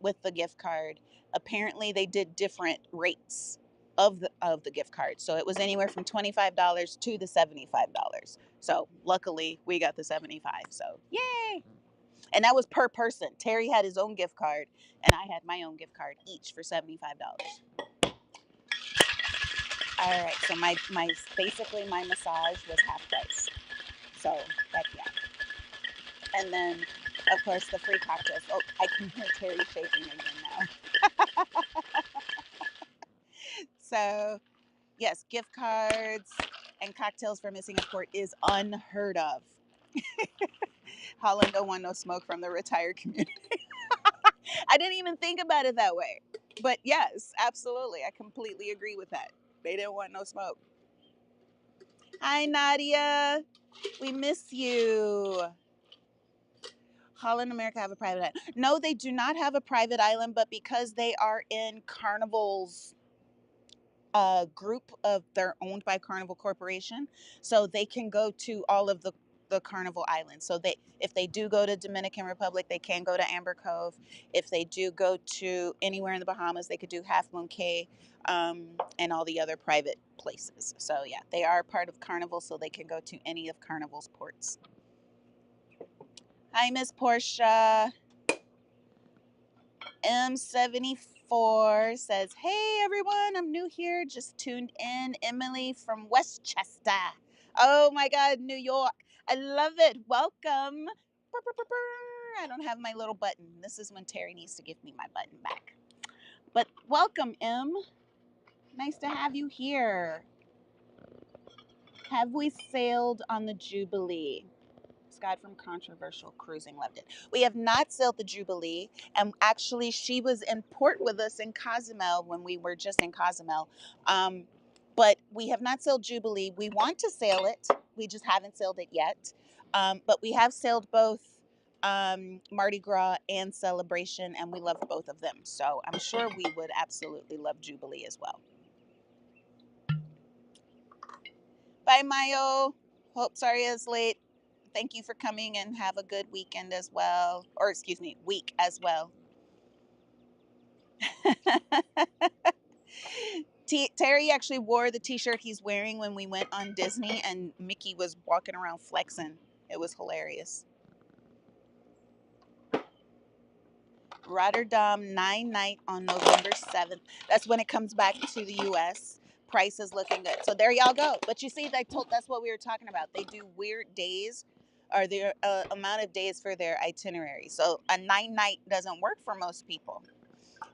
S2: with the gift card, apparently they did different rates of the gift card. So it was anywhere from $25 to the $75. So luckily we got the 75. So yay! And that was per person. Terry had his own gift card, and I had my own gift card, each for $75. All right, so basically my massage was half price. So heck yeah. And then of course the free cocktails. Oh, I can hear Terry shaking again now. So yes, gift cards and cocktails for missing a port is unheard of. Holland don't want no smoke from the retired community. I didn't even think about it that way. But yes, absolutely. I completely agree with that. They didn't want no smoke. Hi, Nadia. We miss you. Holland America have a private island. No, they do not have a private island, but because they are in Carnival's group they're owned by Carnival Corporation, so they can go to all of the Carnival islands. So if they do go to Dominican Republic, they can go to Amber Cove. If they do go to anywhere in the Bahamas, they could do Half Moon Cay, and all the other private places. So yeah, they are part of Carnival, so they can go to any of Carnival's ports. Hi, Miss Portia. M75 4 says, hey everyone, I'm new here, just tuned in. Emily from Westchester. Oh my God, New York. I love it. Welcome. I don't have my little button. This is when Terry needs to give me my button back. But welcome, Em. Nice to have you here. Have we sailed on the Jubilee? Scott from Controversial Cruising loved it. We have not sailed the Jubilee, and actually, she was in port with us in Cozumel when we were just in Cozumel. But we have not sailed Jubilee. We want to sail it. We just haven't sailed it yet. But we have sailed both Mardi Gras and Celebration, and we loved both of them. So I'm sure we would absolutely love Jubilee as well. Bye, Mayo. Hope sorry it's late. Thank you for coming and have a good weekend as well. Or excuse me, week as well. Terry actually wore the t-shirt he's wearing when we went on Disney, and Mickey was walking around flexing. It was hilarious. Rotterdam 9-night on November 7th. That's when it comes back to the U.S. Price is looking good. So there y'all go. But you see, that's what we were talking about. They do weird days, or the amount of days for their itinerary. So a 9-night doesn't work for most people.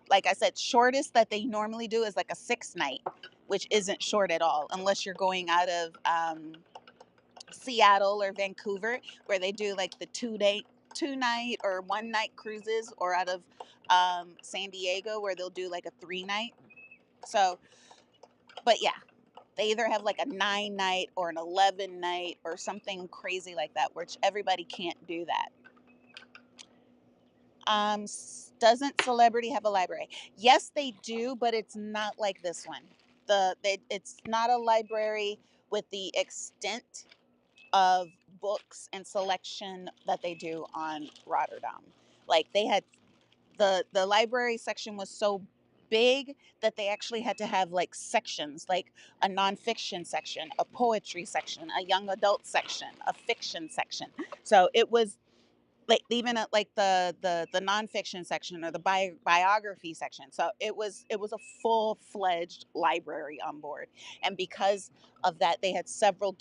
S2: Like I said, shortest that they normally do is like a 6-night, which isn't short at all, unless you're going out of Seattle or Vancouver, where they do like the 2-night or 1-night cruises, or out of San Diego, where they'll do like a 3-night. So, but yeah, they either have like a 9-night or an 11-night or something crazy like that, which everybody can't do that. Doesn't Celebrity have a library? Yes, they do, but it's not like this one. It's not a library with the extent of books and selection that they do on Rotterdam. Like they had the library section was so big that they actually had to have like sections, like a nonfiction section, a poetry section, a young adult section, a fiction section. So it was like even at like the nonfiction section or the biography section. So it was a full-fledged library on board, and because of that, they had several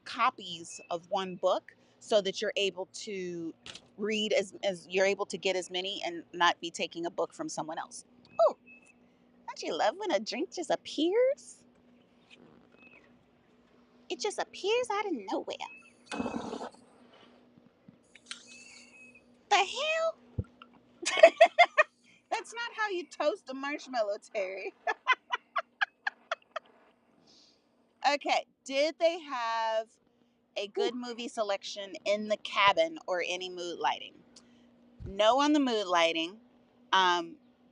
S2: copies of one book, so that you're able to read as you're able to get as many and not be taking a book from someone else. Oh, don't you love when a drink just appears? It just appears out of nowhere. The hell? That's not how you toast a marshmallow, Terry. Okay, did they have a good movie selection in the cabin or any mood lighting? No on the mood lighting,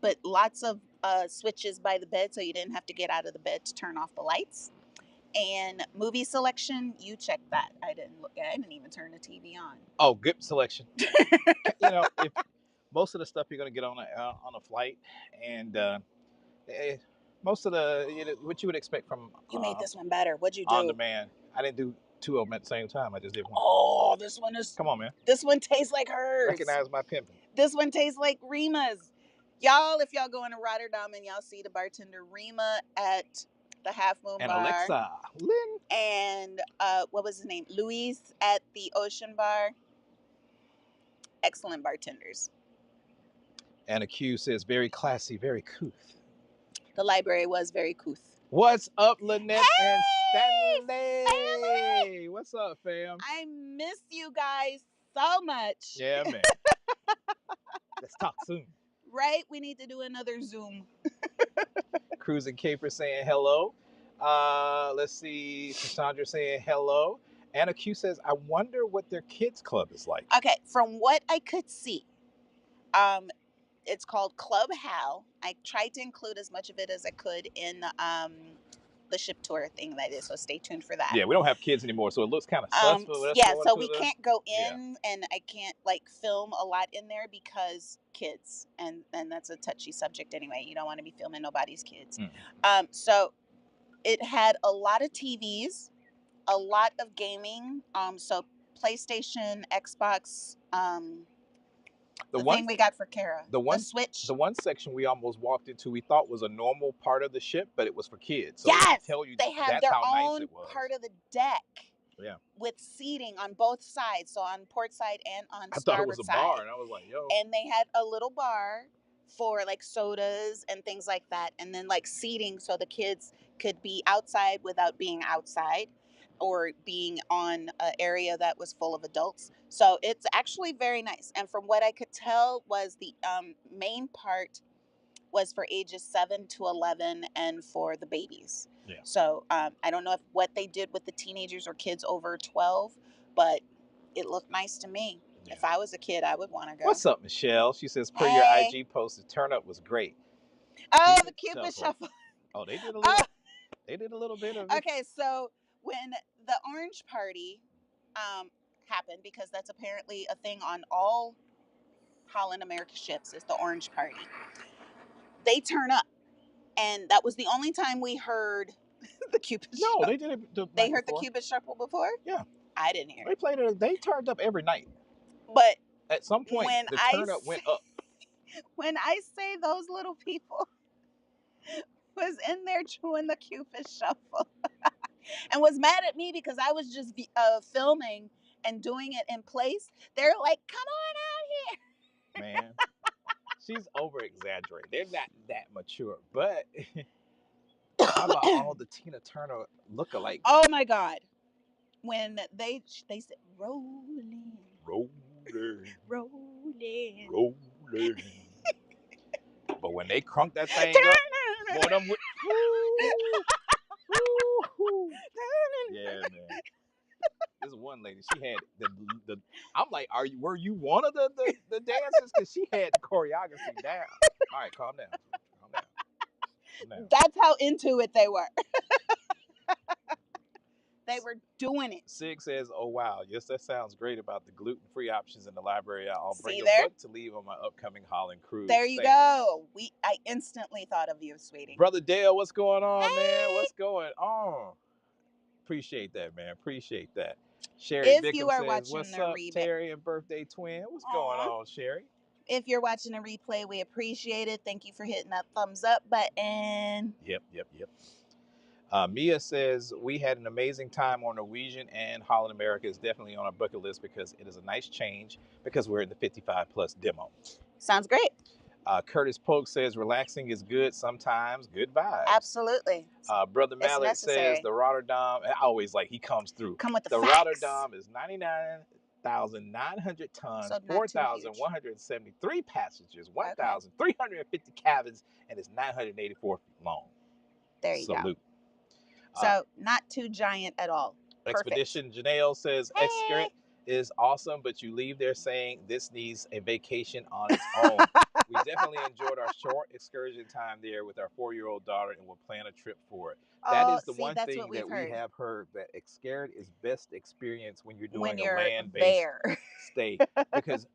S2: but lots of switches by the bed, so you didn't have to get out of the bed to turn off the lights. And movie selection, you checked that. I didn't even turn the TV on.
S1: Oh, good selection. If most of the stuff you're going to get on a flight, and most of what you would expect from
S2: You made this one better. What'd you do?
S1: On demand. I didn't do two of them at the same time. I just did one.
S2: Oh, this one is.
S1: Come on, man.
S2: This one tastes like hers.
S1: Recognize my pimping.
S2: This one tastes like Rima's. Y'all, if y'all going to Rotterdam and y'all see the bartender Rima at the Half Moon
S1: And
S2: Bar.
S1: Alexa, Lynn.
S2: And what was his name? Luis at the Ocean Bar. Excellent bartenders.
S1: And a Q says, very classy, very couth.
S2: The library was very couth.
S1: What's up, Lynette and Stanley?
S2: Family!
S1: What's up, fam?
S2: I miss you guys so much.
S1: Yeah, man. Let's talk soon.
S2: Right? We need to do another Zoom.
S1: Cruising Caper saying hello. Let's see. Cassandra saying hello. Anna Q says, I wonder what their kids club is like.
S2: Okay, from what I could see, it's called Club Hal. I tried to include as much of it as I could in the ship tour thing that is, so stay tuned for that.
S1: Yeah, we don't have kids anymore, so it looks kind of sus.
S2: Yeah, so we can't go in, and I can't like film a lot in there because kids, and that's a touchy subject anyway. You don't want to be filming nobody's kids. So it had a lot of TVs, a lot of gaming. So PlayStation, Xbox,
S1: The
S2: The
S1: one,
S2: thing we got for Kara.
S1: the one,
S2: switch.
S1: the one section we almost walked into, we thought was a normal part of the ship, but it was for kids. So
S2: Yes,
S1: tell you
S2: they had
S1: that's
S2: their
S1: how nice
S2: own
S1: it was.
S2: part of the deck.
S1: Yeah.
S2: With seating on both sides, so on port side and on
S1: I thought it
S2: starboard
S1: was a
S2: side.
S1: bar, and I was like, yo.
S2: And they had a little bar for like sodas and things like that, and then like seating so the kids could be outside without being outside or being on an area that was full of adults. So it's actually very nice. And from what I could tell was the main part was for ages 7 to 11 and for the babies.
S1: Yeah.
S2: So I don't know if what they did with the teenagers or kids over 12, but it looked nice to me. Yeah. If I was a kid, I would want to go.
S1: What's up, Michelle? She says, per
S2: Hey.
S1: your IG post, the turn up was great.
S2: Oh, the Cupid Shuffle.
S1: Oh, they did a little. They did a little bit of it.
S2: Okay, so when the orange party happened, because that's apparently a thing on all Holland America ships, is the orange party. They turn up, and that was the only time we heard the Cupid Shuffle.
S1: No, they did it.
S2: They heard the Cupid Shuffle before?
S1: Yeah.
S2: I didn't hear it.
S1: They played it. They turned up every night.
S2: But
S1: at some point, the turn up went up.
S2: When I say those little people was in there chewing the Cupid Shuffle and was mad at me because I was just filming and doing it in place, they're like, come
S1: on out here. Man, she's over-exaggerating. They're not that mature. But how about all the Tina Turner look-alike?
S2: Oh, my God. When they said, rolling.
S1: Rolling.
S2: Rolling.
S1: Rolling. But when they crunk that thing up, boy, them with, yeah, man. This one lady, she had the. I'm like, were you one of the dancers? Because she had the choreography down. All right, calm down. Calm down.
S2: That's how into it they were. They were doing it.
S1: Sig says, oh, wow. Yes, that sounds great about the gluten-free options in the library. I'll bring a book to leave on my upcoming Holland cruise.
S2: There you go. I instantly thought of you, sweetie.
S1: Brother Dale, what's going on, man? What's going on? Appreciate that, man. Appreciate that. Sherry
S2: if
S1: Bickham
S2: you are
S1: says,
S2: watching
S1: what's
S2: the
S1: up, Terry and birthday twin? What's going on, Sherry?
S2: If you're watching a replay, we appreciate it. Thank you for hitting that thumbs up button.
S1: Yep. Mia says, we had an amazing time on Norwegian, and Holland America is definitely on our bucket list because it is a nice change because we're in the 55 plus demo.
S2: Sounds great.
S1: Curtis Polk says, relaxing is good sometimes. Good vibes.
S2: Absolutely.
S1: Brother Mallett says, the Rotterdam, I always like, he comes through.
S2: Come with the
S1: facts. Rotterdam is 99,900 tons,
S2: so
S1: 4,173 passengers, 1,350 cabins, and it's 984 feet long.
S2: There you
S1: Salute.
S2: go. So not too giant at all.
S1: Expedition Janelle says, Excurrent is awesome, but you leave there saying this needs a vacation on its own. We definitely enjoyed our short excursion time there with our 4-year-old daughter, and we'll plan a trip for it. That is the one thing that we have heard, that Excurrent is best experience when you're doing a land-based stay. Because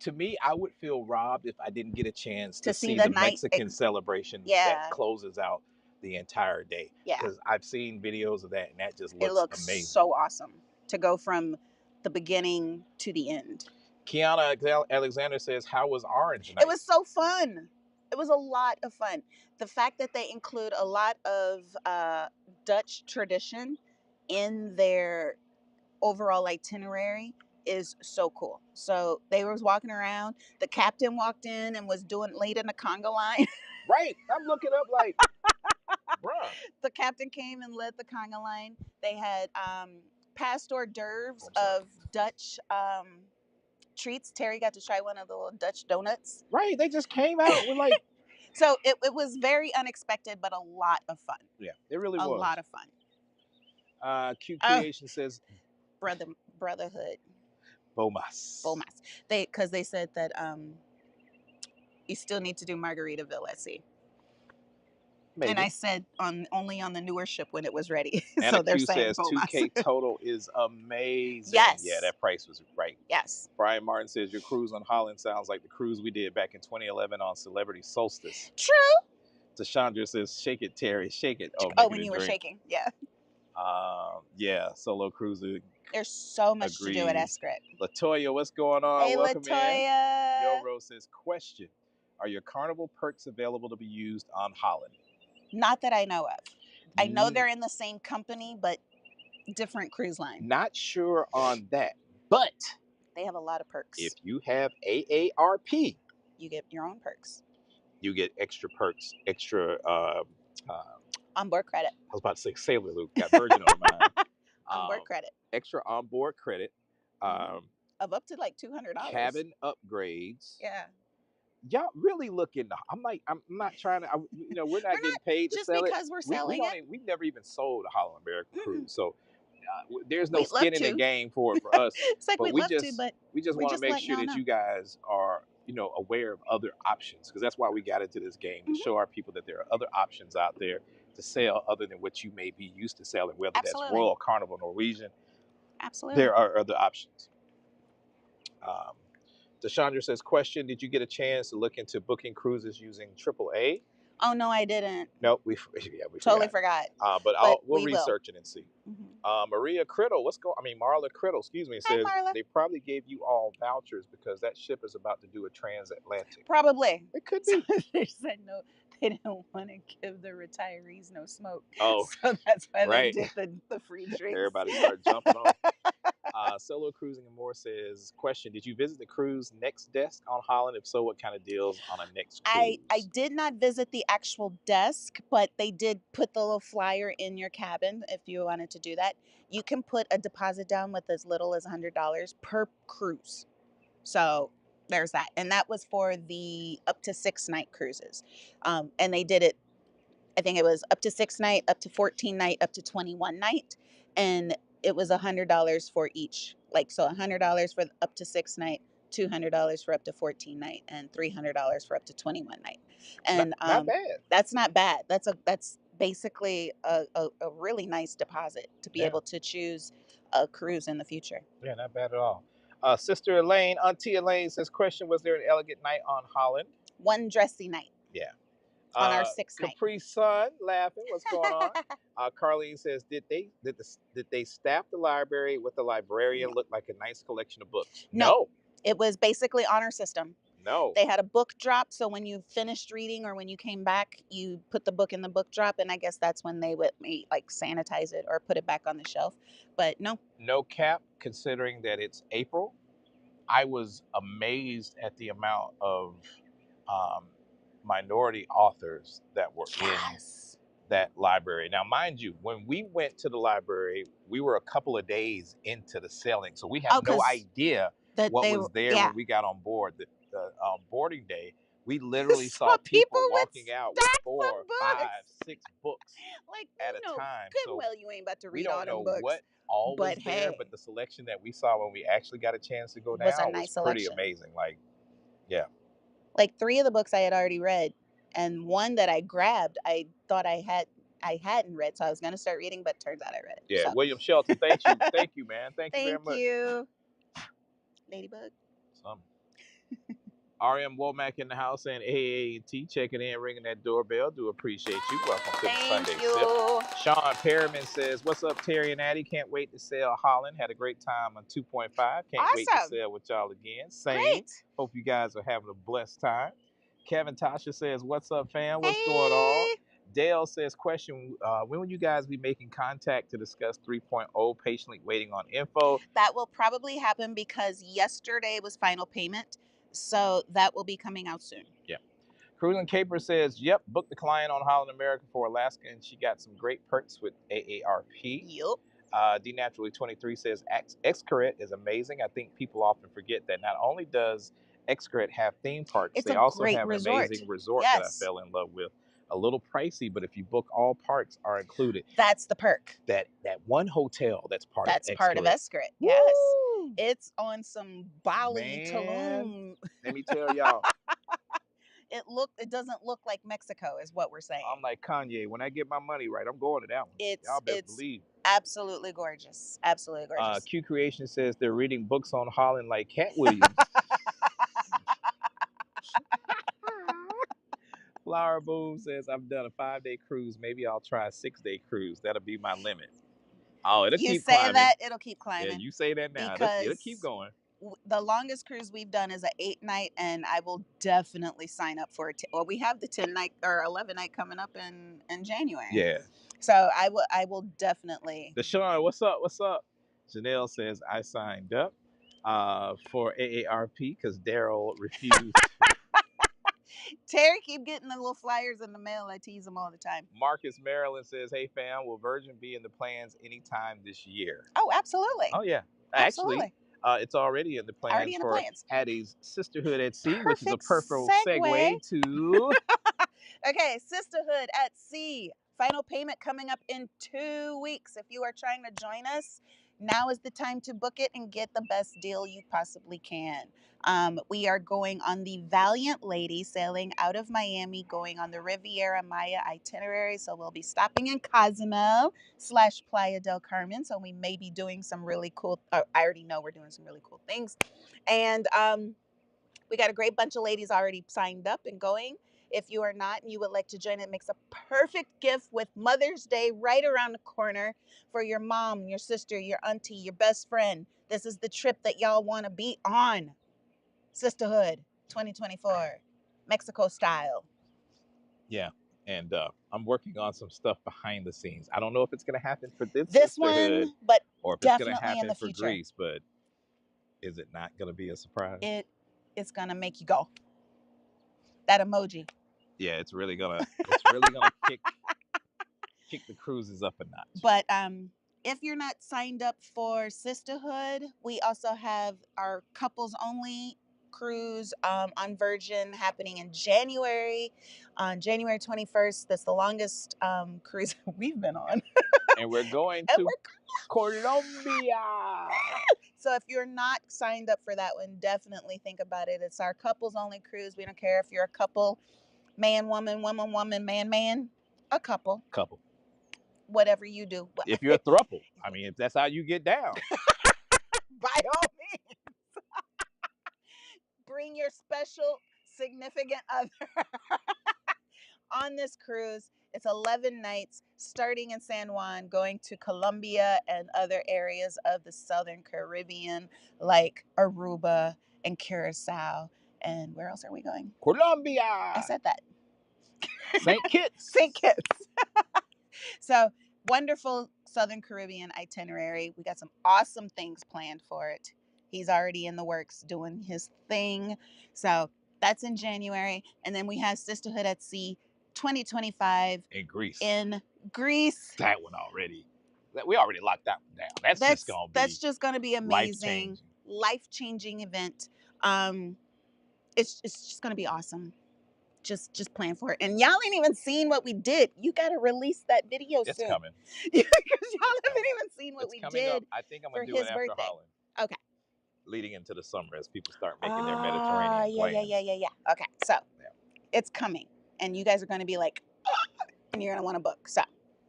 S1: to me, I would feel robbed if I didn't get a chance to see the Mexican celebration that closes out the entire day. Yeah. Because I've seen videos of that, and that just looks amazing.
S2: So awesome to go from the beginning to the end.
S1: Kiana Alexander says, how was Orange Night?
S2: It was so fun. It was a lot of fun. The fact that they include a lot of Dutch tradition in their overall itinerary is so cool. So they was walking around. The captain walked in and was laid in the conga line.
S1: Right. I'm looking up like, bruh.
S2: The captain came and led the conga line. They had past hors d'oeuvres of Dutch treats. Terry got to try one of the little Dutch donuts.
S1: Right. They just came out with like.
S2: So it was very unexpected, but a lot of fun.
S1: Yeah, it really was.
S2: A lot of fun.
S1: Q Creation says.
S2: Brotherhood.
S1: Bomas.
S2: Because they said that you still need to do Margaritaville at sea. Maybe. And I said only on the newer ship when it was ready.
S1: So they're saying 2K total is amazing.
S2: Yes.
S1: Yeah, that price was right.
S2: Yes.
S1: Brian Martin says your cruise on Holland sounds like the cruise we did back in 2011 on Celebrity Solstice.
S2: True.
S1: Tashandra says, shake it, Terry, shake it.
S2: Oh, when you were shaking. Yeah.
S1: Yeah, solo cruiser.
S2: There's so much to do at Eskret.
S1: Latoya, what's going on?
S2: Hey,
S1: welcome
S2: Latoya.
S1: Yo Rose says, question: are your carnival perks available to be used on Holland?
S2: Not that I know of. I know they're in the same company, but different cruise line.
S1: Not sure on that, but
S2: they have a lot of perks.
S1: If you have AARP,
S2: you get your own perks.
S1: You get extra perks, extra
S2: onboard credit.
S1: I was about to say Sailor Luke, got Virgin on my mind.
S2: Onboard credit.
S1: Extra onboard credit.
S2: Of up to like $200.
S1: Cabin upgrades.
S2: Yeah.
S1: Y'all really look into. I'm not trying to. We're not getting paid to
S2: just
S1: sell
S2: because we're selling it.
S1: We've never even sold a Holland America cruise, so there's no skin in the game for us.
S2: It's like we
S1: just want to make sure that you guys are aware of other options, because that's why we got into this game, to show our people that there are other options out there to sell other than what you may be used to selling, whether that's Royal, Carnival, Norwegian.
S2: Absolutely.
S1: There are other options. Deshandra says, question: did you get a chance to look into booking cruises using AAA?
S2: Oh no, I didn't.
S1: Nope, we
S2: totally forgot.
S1: But we'll research it and see. Maria Criddle, Marla Criddle, excuse me, says they probably gave you all vouchers because that ship is about to do a transatlantic.
S2: Probably.
S1: It could be.
S2: They said no, they didn't want to give the retirees no smoke.
S1: Oh,
S2: so that's why they did the free drinks.
S1: Everybody started jumping on. Solo Cruising and More says, question: did you visit the cruise next desk on Holland? If so, what kind of deals on a next cruise?
S2: I did not visit the actual desk, but they did put the little flyer in your cabin if you wanted to do that. You can put a deposit down with as little as $100 per cruise. So there's that. And that was for the up to 6-night cruises. And they did it, I think it was up to 6 night, up to 14 night, up to 21 night. And it was $100 for each. Like, so $100 for up to 6 night, $200 for up to 14 night, and $300 for up to 21 night. And
S1: not bad.
S2: That's not bad. That's basically a really nice deposit to be able to choose a cruise in the future.
S1: Yeah, not bad at all. Sister Elaine, Auntie Elaine says, question: was there an elegant night on Holland?
S2: One dressy night.
S1: Yeah.
S2: On our 6th night.
S1: Capri Sun laughing. What's going on? Carlene says, did they staff the library with a librarian? Look like a nice collection of books? No.
S2: It was basically honor system.
S1: No.
S2: They had a book drop, so when you finished reading or when you came back, you put the book in the book drop, and I guess that's when they would sanitize it or put it back on the shelf. But no. No
S1: cap, considering that it's April. I was amazed at the amount of minority authors that were in that library. Now, mind you, when we went to the library, we were a couple of days into the selling, so we had no idea what was there when we got on board. The boarding day, we literally saw people walking out with 4, 5, 6 books at a time.
S2: Good, well, you ain't about to read
S1: all
S2: them books.
S1: What all was there, but the selection that we saw when we actually got a chance to go down was pretty amazing. Like
S2: 3 of the books I had already read, and one that I grabbed, I thought I hadn't read, so I was going to start reading, but turns out I read it.
S1: Yeah,
S2: so.
S1: William Shelton, thank you, thank you, man, thank you very much.
S2: Thank you, Ladybug.
S1: RM Womack in the house saying AAT, checking in, ringing that doorbell. Do appreciate you. Welcome to the Sunday Sip. Sean Perriman says, what's up, Terry and Addy? Can't wait to sail Holland. Had a great time on 2.5. Can't wait to sail with y'all again. Same. Great. Hope you guys are having a blessed time. Kevin Tasha says, what's up, fam? What's going on? Dale says, question, when will you guys be making contact to discuss 3.0, patiently waiting on info?
S2: That will probably happen because yesterday was final payment. So that will be coming out soon.
S1: Yeah. Cruising Caper says, yep, booked the client on Holland America for Alaska, and she got some great perks with AARP.
S2: Yep.
S1: D Naturally 23 says, Xcaret is amazing. I think people often forget that not only does Xcaret have theme parks, they also have an amazing resort that I fell in love with. A little pricey, but if you book, all parks are included.
S2: That's the perk.
S1: That one hotel that's part of Xcaret.
S2: That's part of Xcaret. Yes. Woo! It's on some Bali, Tulum.
S1: Let me tell y'all.
S2: It doesn't look like Mexico, is what we're saying.
S1: I'm like Kanye. When I get my money right, I'm going to that one. Y'all better believe.
S2: Absolutely gorgeous. Absolutely gorgeous.
S1: Q Creation says they're reading books on Holland like Cat Williams. Flower Boom says, I've done a 5-day cruise. Maybe I'll try a 6-day cruise. That'll be my limit. Oh, it'll keep climbing.
S2: You say that, it'll keep climbing.
S1: Yeah, you say that now. It'll keep going.
S2: the longest cruise we've done is an 8-night, and I will definitely sign up for it. Well, we have the 10-night or 11-night coming up in January.
S1: Yeah.
S2: So I will definitely.
S1: Deshaun, what's up? What's up? Janelle says I signed up for AARP because Daryl refused.
S2: Terry keep getting the little flyers in the mail. I tease him all the time.
S1: Marcus Maryland says, "Hey fam, will Virgin be in the plans anytime this year?"
S2: Oh, absolutely.
S1: Oh yeah,
S2: Absolutely.
S1: actually, it's already in the plans
S2: Already in the
S1: for
S2: plans.
S1: Addy's Sisterhood at Sea, which is a
S2: Perfect
S1: perfect segue to.
S2: Okay, Sisterhood at Sea. Final payment coming up in 2 weeks. If you are trying to join us, now is the time to book it and get the best deal you possibly can. We are going on the Valiant Lady, sailing out of Miami, going on the Riviera Maya itinerary. So we'll be stopping in Cozumel/Playa del Carmen. So we may be doing some really cool. I already know we're doing some really cool things, and we got a great bunch of ladies already signed up and going. If you are not and you would like to join, it makes a perfect gift with Mother's Day right around the corner for your mom, your sister, your auntie, your best friend. This is the trip that y'all want to be on. Sisterhood 2024, Mexico style.
S1: Yeah, and I'm working on some stuff behind the scenes. I don't know if it's going to happen for this
S2: Sisterhood, one, but
S1: or if it's going to
S2: definitely in
S1: happen
S2: the
S1: for
S2: future.
S1: Greece, but is it not going to be a surprise?
S2: It's going to make you go. That emoji.
S1: Yeah, it's really gonna kick the cruises up a notch.
S2: But if you're not signed up for Sisterhood, we also have our couples only cruise on Virgin happening in January, on January 21st. That's the longest cruise we've been on.
S1: And we're going to Colombia.
S2: So if you're not signed up for that one, definitely think about it. It's our couples only cruise. We don't care if you're a couple, man, woman, woman, woman, man, a couple. Whatever you do.
S1: If you're a throuple, I mean, if that's how you get down.
S2: By all means. Bring your special significant other on this cruise. It's 11 nights starting in San Juan, going to Colombia and other areas of the Southern Caribbean like Aruba and Curacao. And where else are we going?
S1: Colombia.
S2: I said that.
S1: St. Kitts.
S2: St. Kitts. So wonderful Southern Caribbean itinerary. We got some awesome things planned for it. He's already in the works doing his thing. So that's in January. And then we have Sisterhood at Sea 2025
S1: in Greece.
S2: That
S1: one already. We already locked that one down. That's
S2: just gonna be amazing. Life-changing event. It's just gonna be awesome. Just plan for it. And y'all ain't even seen what we did. You got to release that video soon.
S1: It's coming.
S2: Because y'all haven't even seen what we did.
S1: Up. I think I'm going to do it after Holland.
S2: Okay.
S1: Leading into the summer as people start making their Mediterranean plans.
S2: Yeah. Okay, so it's coming. And you guys are going to be like, oh, and you're going to want to book. So.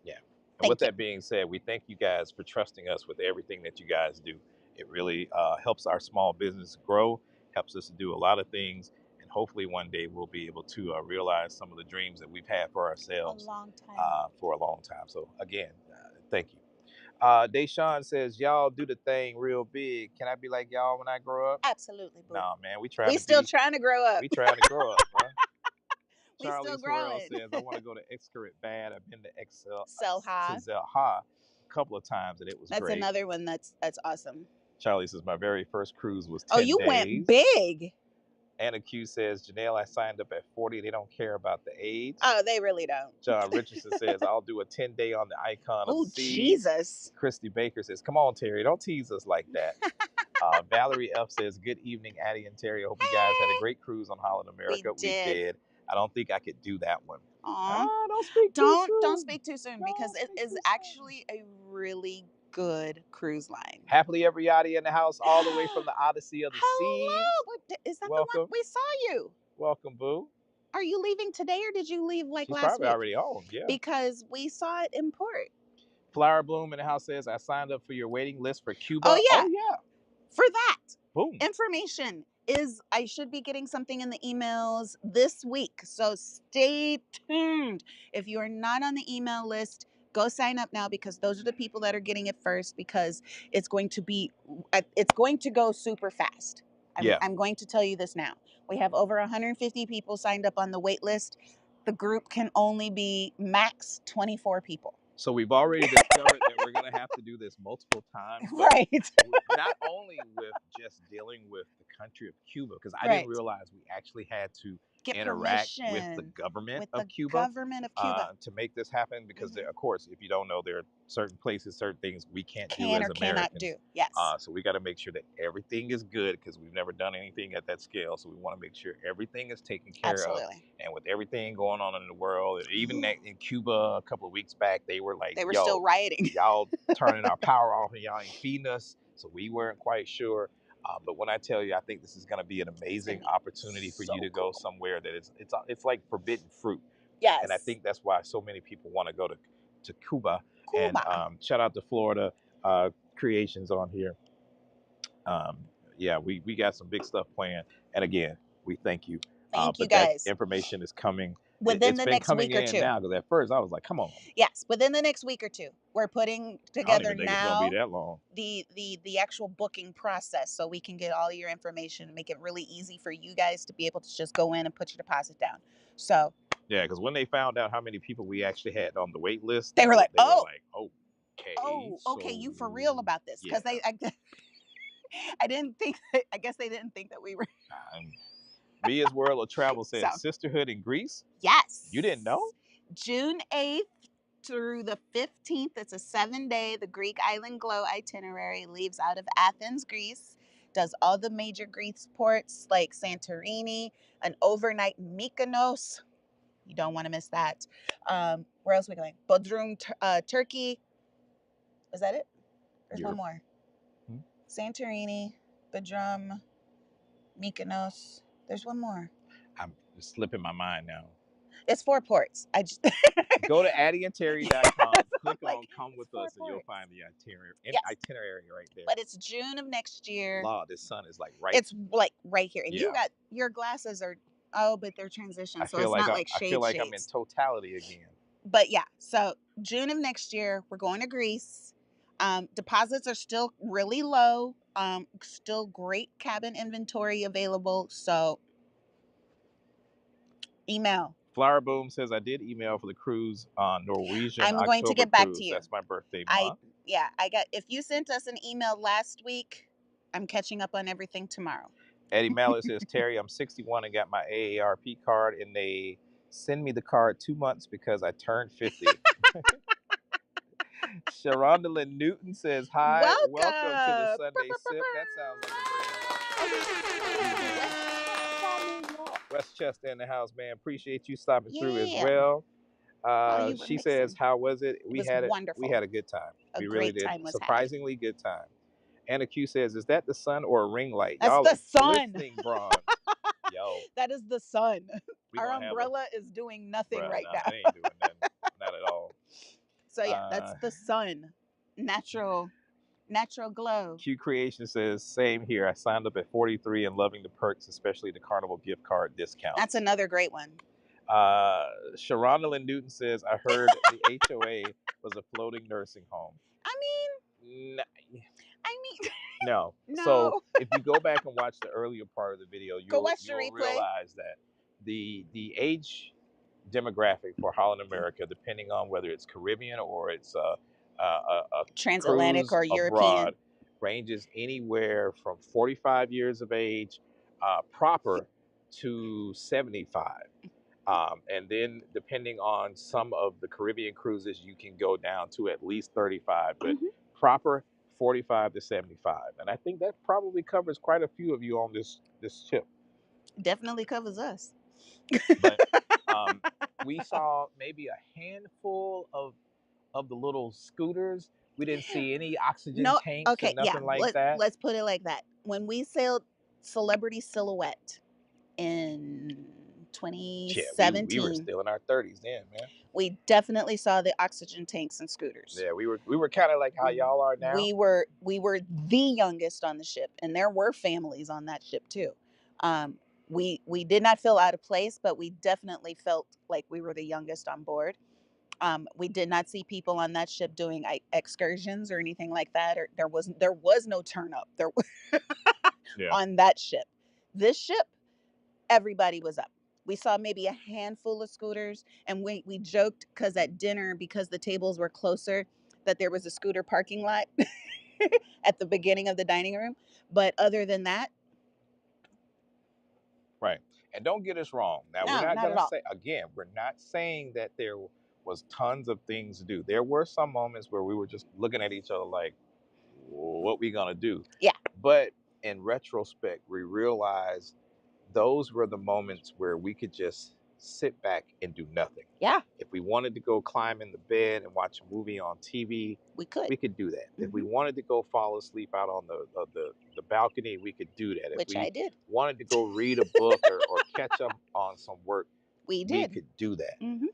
S1: Yeah. And with that being said, we thank you guys for trusting us with everything that you guys do. It really helps our small business grow, helps us to do a lot of things. Hopefully one day we'll be able to realize some of the dreams that we've had for ourselves for a long time. So again, thank you. Deshaun says, y'all do the thing real big. Can I be like y'all when I grow up?
S2: Absolutely, boo.
S1: No, man, we
S2: still trying to grow up.
S1: We trying to grow up, bro.
S2: We still growing.
S1: Says, I want to go to Xcaret Bad. I've been to
S2: Selha
S1: a couple of times and it was great.
S2: That's another one that's awesome.
S1: Charlie says, my very first cruise was 10 days.
S2: Oh, you went big.
S1: Anna Q says, Janelle, I signed up at 40. They don't care about the age.
S2: Oh, they really don't.
S1: John Richardson says, I'll do a 10-day on the Icon of the Sea.
S2: Jesus.
S1: Christy Baker says, come on, Terry. Don't tease us like that. Valerie F says, good evening, Addy and Terry. I hope you guys had a great cruise on Holland America. We did. I don't think I could do that one.
S2: Don't speak too soon because it is actually a really good cruise line.
S1: Happily Ever Yachty in the house, all the way from the Odyssey of the Sea.
S2: Is that the one we saw you?
S1: Welcome, boo.
S2: Are you leaving today or did you leave last week?
S1: She's probably already on, yeah.
S2: Because we saw it in port.
S1: Flower Bloom in the house says, I signed up for your waiting list for Cuba.
S2: Oh, yeah. For that.
S1: Boom.
S2: Information is, I should be getting something in the emails this week. So stay tuned. If you are not on the email list, Go sign up now, because those are the people that are getting it first, because it's going to go super fast.
S1: Yeah.
S2: I'm going to tell you this now. We have over 150 people signed up on the wait list. The group can only be max 24 people.
S1: So we've already discovered that we're going to have to do this multiple times.
S2: Right.
S1: Not only with just dealing with the country of Cuba, because I
S2: Right.
S1: didn't realize we actually had to
S2: Get
S1: interact
S2: permission
S1: with the government
S2: with
S1: of
S2: the
S1: Cuba,
S2: government of Cuba.
S1: To make this happen. Because,
S2: Mhm.
S1: of course, if you don't know, there are certain places, certain things we can't do
S2: Can
S1: as
S2: or cannot
S1: Americans.
S2: do. Yes.
S1: So we got to make sure that everything is good, because we've never done anything at that scale. So we want to make sure everything is taken care of.
S2: Absolutely.
S1: And with everything going on in the world, and even in Cuba a couple of weeks back, they were like,
S2: They were
S1: yo,
S2: still rioting.
S1: y'all turning our power off and y'all ain't feeding us. So we weren't quite sure. But when I tell you, I think this is going to be an amazing opportunity for
S2: so
S1: you to go somewhere that it's like forbidden fruit.
S2: Yes.
S1: And I think that's why so many people want to go to Cuba.
S2: Cuba.
S1: And shout out to Florida Creations on here. Yeah, we got some big stuff planned. And again, we thank you.
S2: Thank you,
S1: but
S2: guys.
S1: that information is coming
S2: Within
S1: it's
S2: the
S1: been
S2: next
S1: coming
S2: week or
S1: in
S2: two.
S1: now, because at first I was like, come on.
S2: Yes, within the next week or two. We're putting
S1: I don't
S2: together
S1: even think it's
S2: now
S1: gonna be that long.
S2: the actual booking process, so we can get all your information and make it really easy for you guys to be able to just go in and put your deposit down. So
S1: Yeah, because when they found out how many people we actually had on the wait list,
S2: they were like,
S1: okay,
S2: okay, you for real about this? Because
S1: yeah.
S2: I didn't think. I guess they didn't think that we were.
S1: Mia's World of Travel said
S2: So.
S1: Sisterhood in Greece.
S2: Yes.
S1: You didn't know?
S2: June 8th through the 15th. It's a 7-day. The Greek Island Glow itinerary leaves out of Athens, Greece. Does all the major Greece ports like Santorini, an overnight Mykonos. You don't want to miss that. Where else are we going? Bodrum, Turkey. Is that it? There's one more. Santorini, Bodrum, Mykonos. There's one more.
S1: I'm just slipping my mind now.
S2: It's 4 ports. I just
S1: go to addyandterry.com, click on Come With Us, and you'll find the itinerary right there.
S2: But it's June of next year.
S1: Wow, this sun is like right.
S2: It's like right here, and you got your glasses are but they're transition, so it's not like shades.
S1: I feel like I'm in totality again.
S2: But yeah, so June of next year, we're going to Greece. Deposits are still really low. Still great cabin inventory available. So email.
S1: Flower Boom says, I did email for the cruise on Norwegian.
S2: I'm going to get back to you.
S1: That's my birthday month.
S2: I got. If you sent us an email last week, I'm catching up on everything tomorrow.
S1: Eddie Mallard says, Terry, I'm 61 and got my AARP card, and they send me the card 2 months because I turned 50. Sharonda Newton says, hi, welcome to the Sunday Sip. That sounds like a brand. Westchester in the house, man. Appreciate you stopping through as well. She says, how was it? We had wonderful. We had a good time. We really did. Surprisingly good time. Anna Q says, is that the sun or a ring light?
S2: That's
S1: y'all
S2: the sun.
S1: Yo.
S2: That is the sun. Our umbrella is doing nothing right now.
S1: It ain't doing nothing. Not at all.
S2: So yeah, that's the sun. Natural glow.
S1: Q Creation says, same here. I signed up at 43 and loving the perks, especially the Carnival gift card discount.
S2: That's another great one.
S1: Sharonda Newton says, I heard the HOA was a floating nursing home. No. So if you go back and watch the earlier part of the video, you'll realize that the age demographic for Holland America, depending on whether it's Caribbean or it's a
S2: transatlantic or European,
S1: abroad, ranges anywhere from 45 years of age proper to 75. And then depending on some of the Caribbean cruises, you can go down to at least 35, but proper 45 to 75. And I think that probably covers quite a few of you on this ship.
S2: Definitely covers us.
S1: But we saw maybe a handful of the little scooters. We didn't see any oxygen tanks or nothing like that.
S2: Let's put it like that. When we sailed Celebrity Silhouette in 2017,
S1: we were still in our 30s then, man.
S2: We definitely saw the oxygen tanks and scooters.
S1: Yeah, we were kind of like how y'all are now.
S2: We were the youngest on the ship, and there were families on that ship too. We did not feel out of place, but we definitely felt like we were the youngest on board. We did not see people on that ship doing excursions or anything like that. Or there was no turn up there
S1: Yeah.
S2: on that ship. This ship, everybody was up. We saw maybe a handful of scooters, and we joked because at dinner, because the tables were closer, that there was a scooter parking lot at the beginning of the dining room. But other than that,
S1: Right. And don't get us wrong. Now, we're
S2: no,
S1: not
S2: not
S1: going
S2: at
S1: to
S2: all.
S1: say, again, we're not saying that there was tons of things to do. There were some moments where we were just looking at each other like, what we going to do?
S2: Yeah.
S1: But in retrospect, we realized those were the moments where we could just sit back and do nothing.
S2: Yeah,
S1: If we wanted to go climb in the bed and watch a movie on TV,
S2: we could,
S1: we could do that. If we
S2: Mhm.
S1: wanted to go fall asleep out on the balcony, we could do that. If
S2: which I
S1: we
S2: did.
S1: wanted to go read a book or catch up on some work,
S2: We
S1: we
S2: did.
S1: could do that.
S2: Hmm.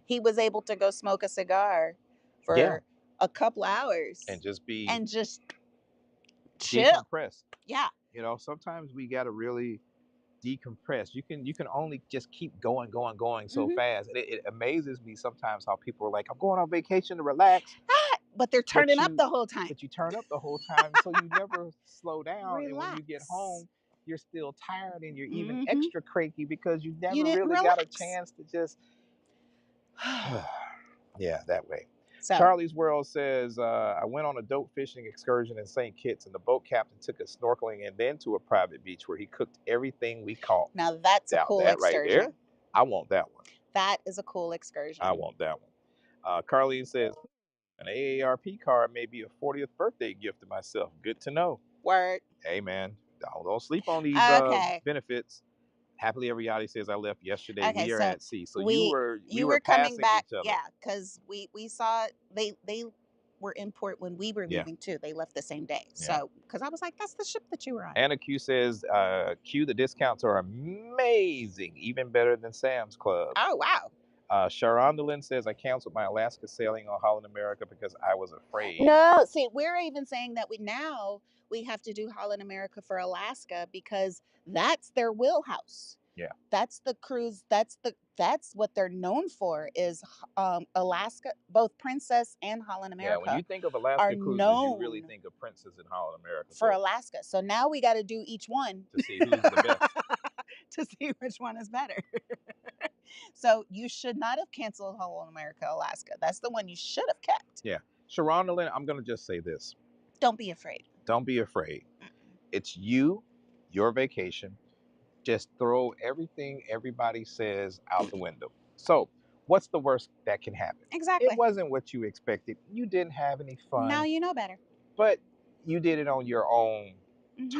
S2: He was able to go smoke a cigar
S1: Yeah,
S2: for a couple hours
S1: and just be
S2: and just chill.
S1: decompressed.
S2: Yeah.
S1: You know, sometimes we got to really decompress. You can only just keep going so
S2: Mhm.
S1: fast. And it amazes me sometimes how people are like, I'm going on vacation to relax,
S2: But they're
S1: but
S2: turning up
S1: you
S2: the whole time.
S1: but you turn up the whole time, so you never slow down. And when you get
S2: Relax.
S1: home, you're still tired and you're even
S2: Mhm.
S1: extra cranky because you
S2: You
S1: never
S2: didn't
S1: really got a
S2: relax.
S1: chance to just yeah, that way.
S2: So
S1: Charlie's World says, I went on a dope fishing excursion in St. Kitts, and the boat captain took us snorkeling and then to a private beach where he cooked everything we caught.
S2: now that's a
S1: Now,
S2: cool
S1: that right there,
S2: excursion.
S1: I want that one.
S2: That is a cool excursion.
S1: I want that one. Carlene says, an AARP card may be a 40th birthday gift to myself. Good to know.
S2: Word.
S1: Hey, man, don't sleep on these
S2: Okay.
S1: benefits. Happily Ever Yachty says, I left yesterday.
S2: Okay.
S1: We are
S2: So
S1: at sea. So we were
S2: coming
S1: passing
S2: back.
S1: each other.
S2: Yeah, because we saw they were in port when we were
S1: Yeah.
S2: leaving too. They left the same day.
S1: Yeah.
S2: So because I was like, that's the ship that you were on.
S1: Anna Q says, Q, the discounts are amazing, even better than Sam's Club.
S2: Oh wow.
S1: Sharondelin says, I canceled my Alaska sailing on Holland America because I was afraid.
S2: No, see, we're even saying that we have to do Holland America for Alaska because that's their wheelhouse.
S1: Yeah.
S2: That's the cruise. That's what they're known for is Alaska. Both Princess and Holland
S1: Yeah,
S2: America
S1: when you think of
S2: are
S1: Alaska cruises, you
S2: known
S1: really think of Princess and Holland America.
S2: for
S1: So
S2: Alaska. So now we got to do each one
S1: to see who's the best.
S2: to see which one is better. So you should not have canceled Holland America Alaska. That's the one you should have kept.
S1: Yeah. Sharondelin, I'm going to just say this.
S2: Don't be afraid.
S1: Don't be afraid. It's you, your vacation. Just throw everything everybody says out the window. So, what's the worst that can happen?
S2: Exactly.
S1: It wasn't what you expected. You didn't have any fun.
S2: Now you know better.
S1: But you did it on your own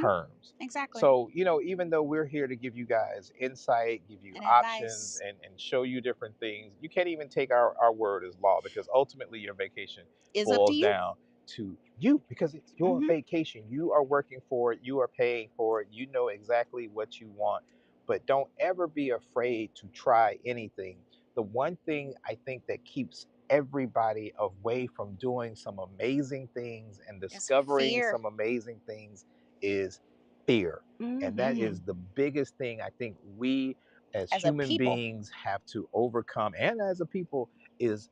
S1: terms.
S2: Exactly.
S1: So, even though we're here to give you guys insight, give you
S2: And
S1: options,
S2: advice.
S1: and show you different things, you can't even take our word as law because ultimately your vacation
S2: Is up to
S1: boils
S2: you.
S1: down to you because it's your vacation. You are working for it. You are paying for it. You know exactly what you want. But don't ever be afraid to try anything. The one thing I think that keeps everybody away from doing some amazing things and discovering
S2: fear.
S1: some amazing things is fear. And that is the biggest thing I think we as
S2: As a
S1: human
S2: people.
S1: beings have to overcome, and as a people, is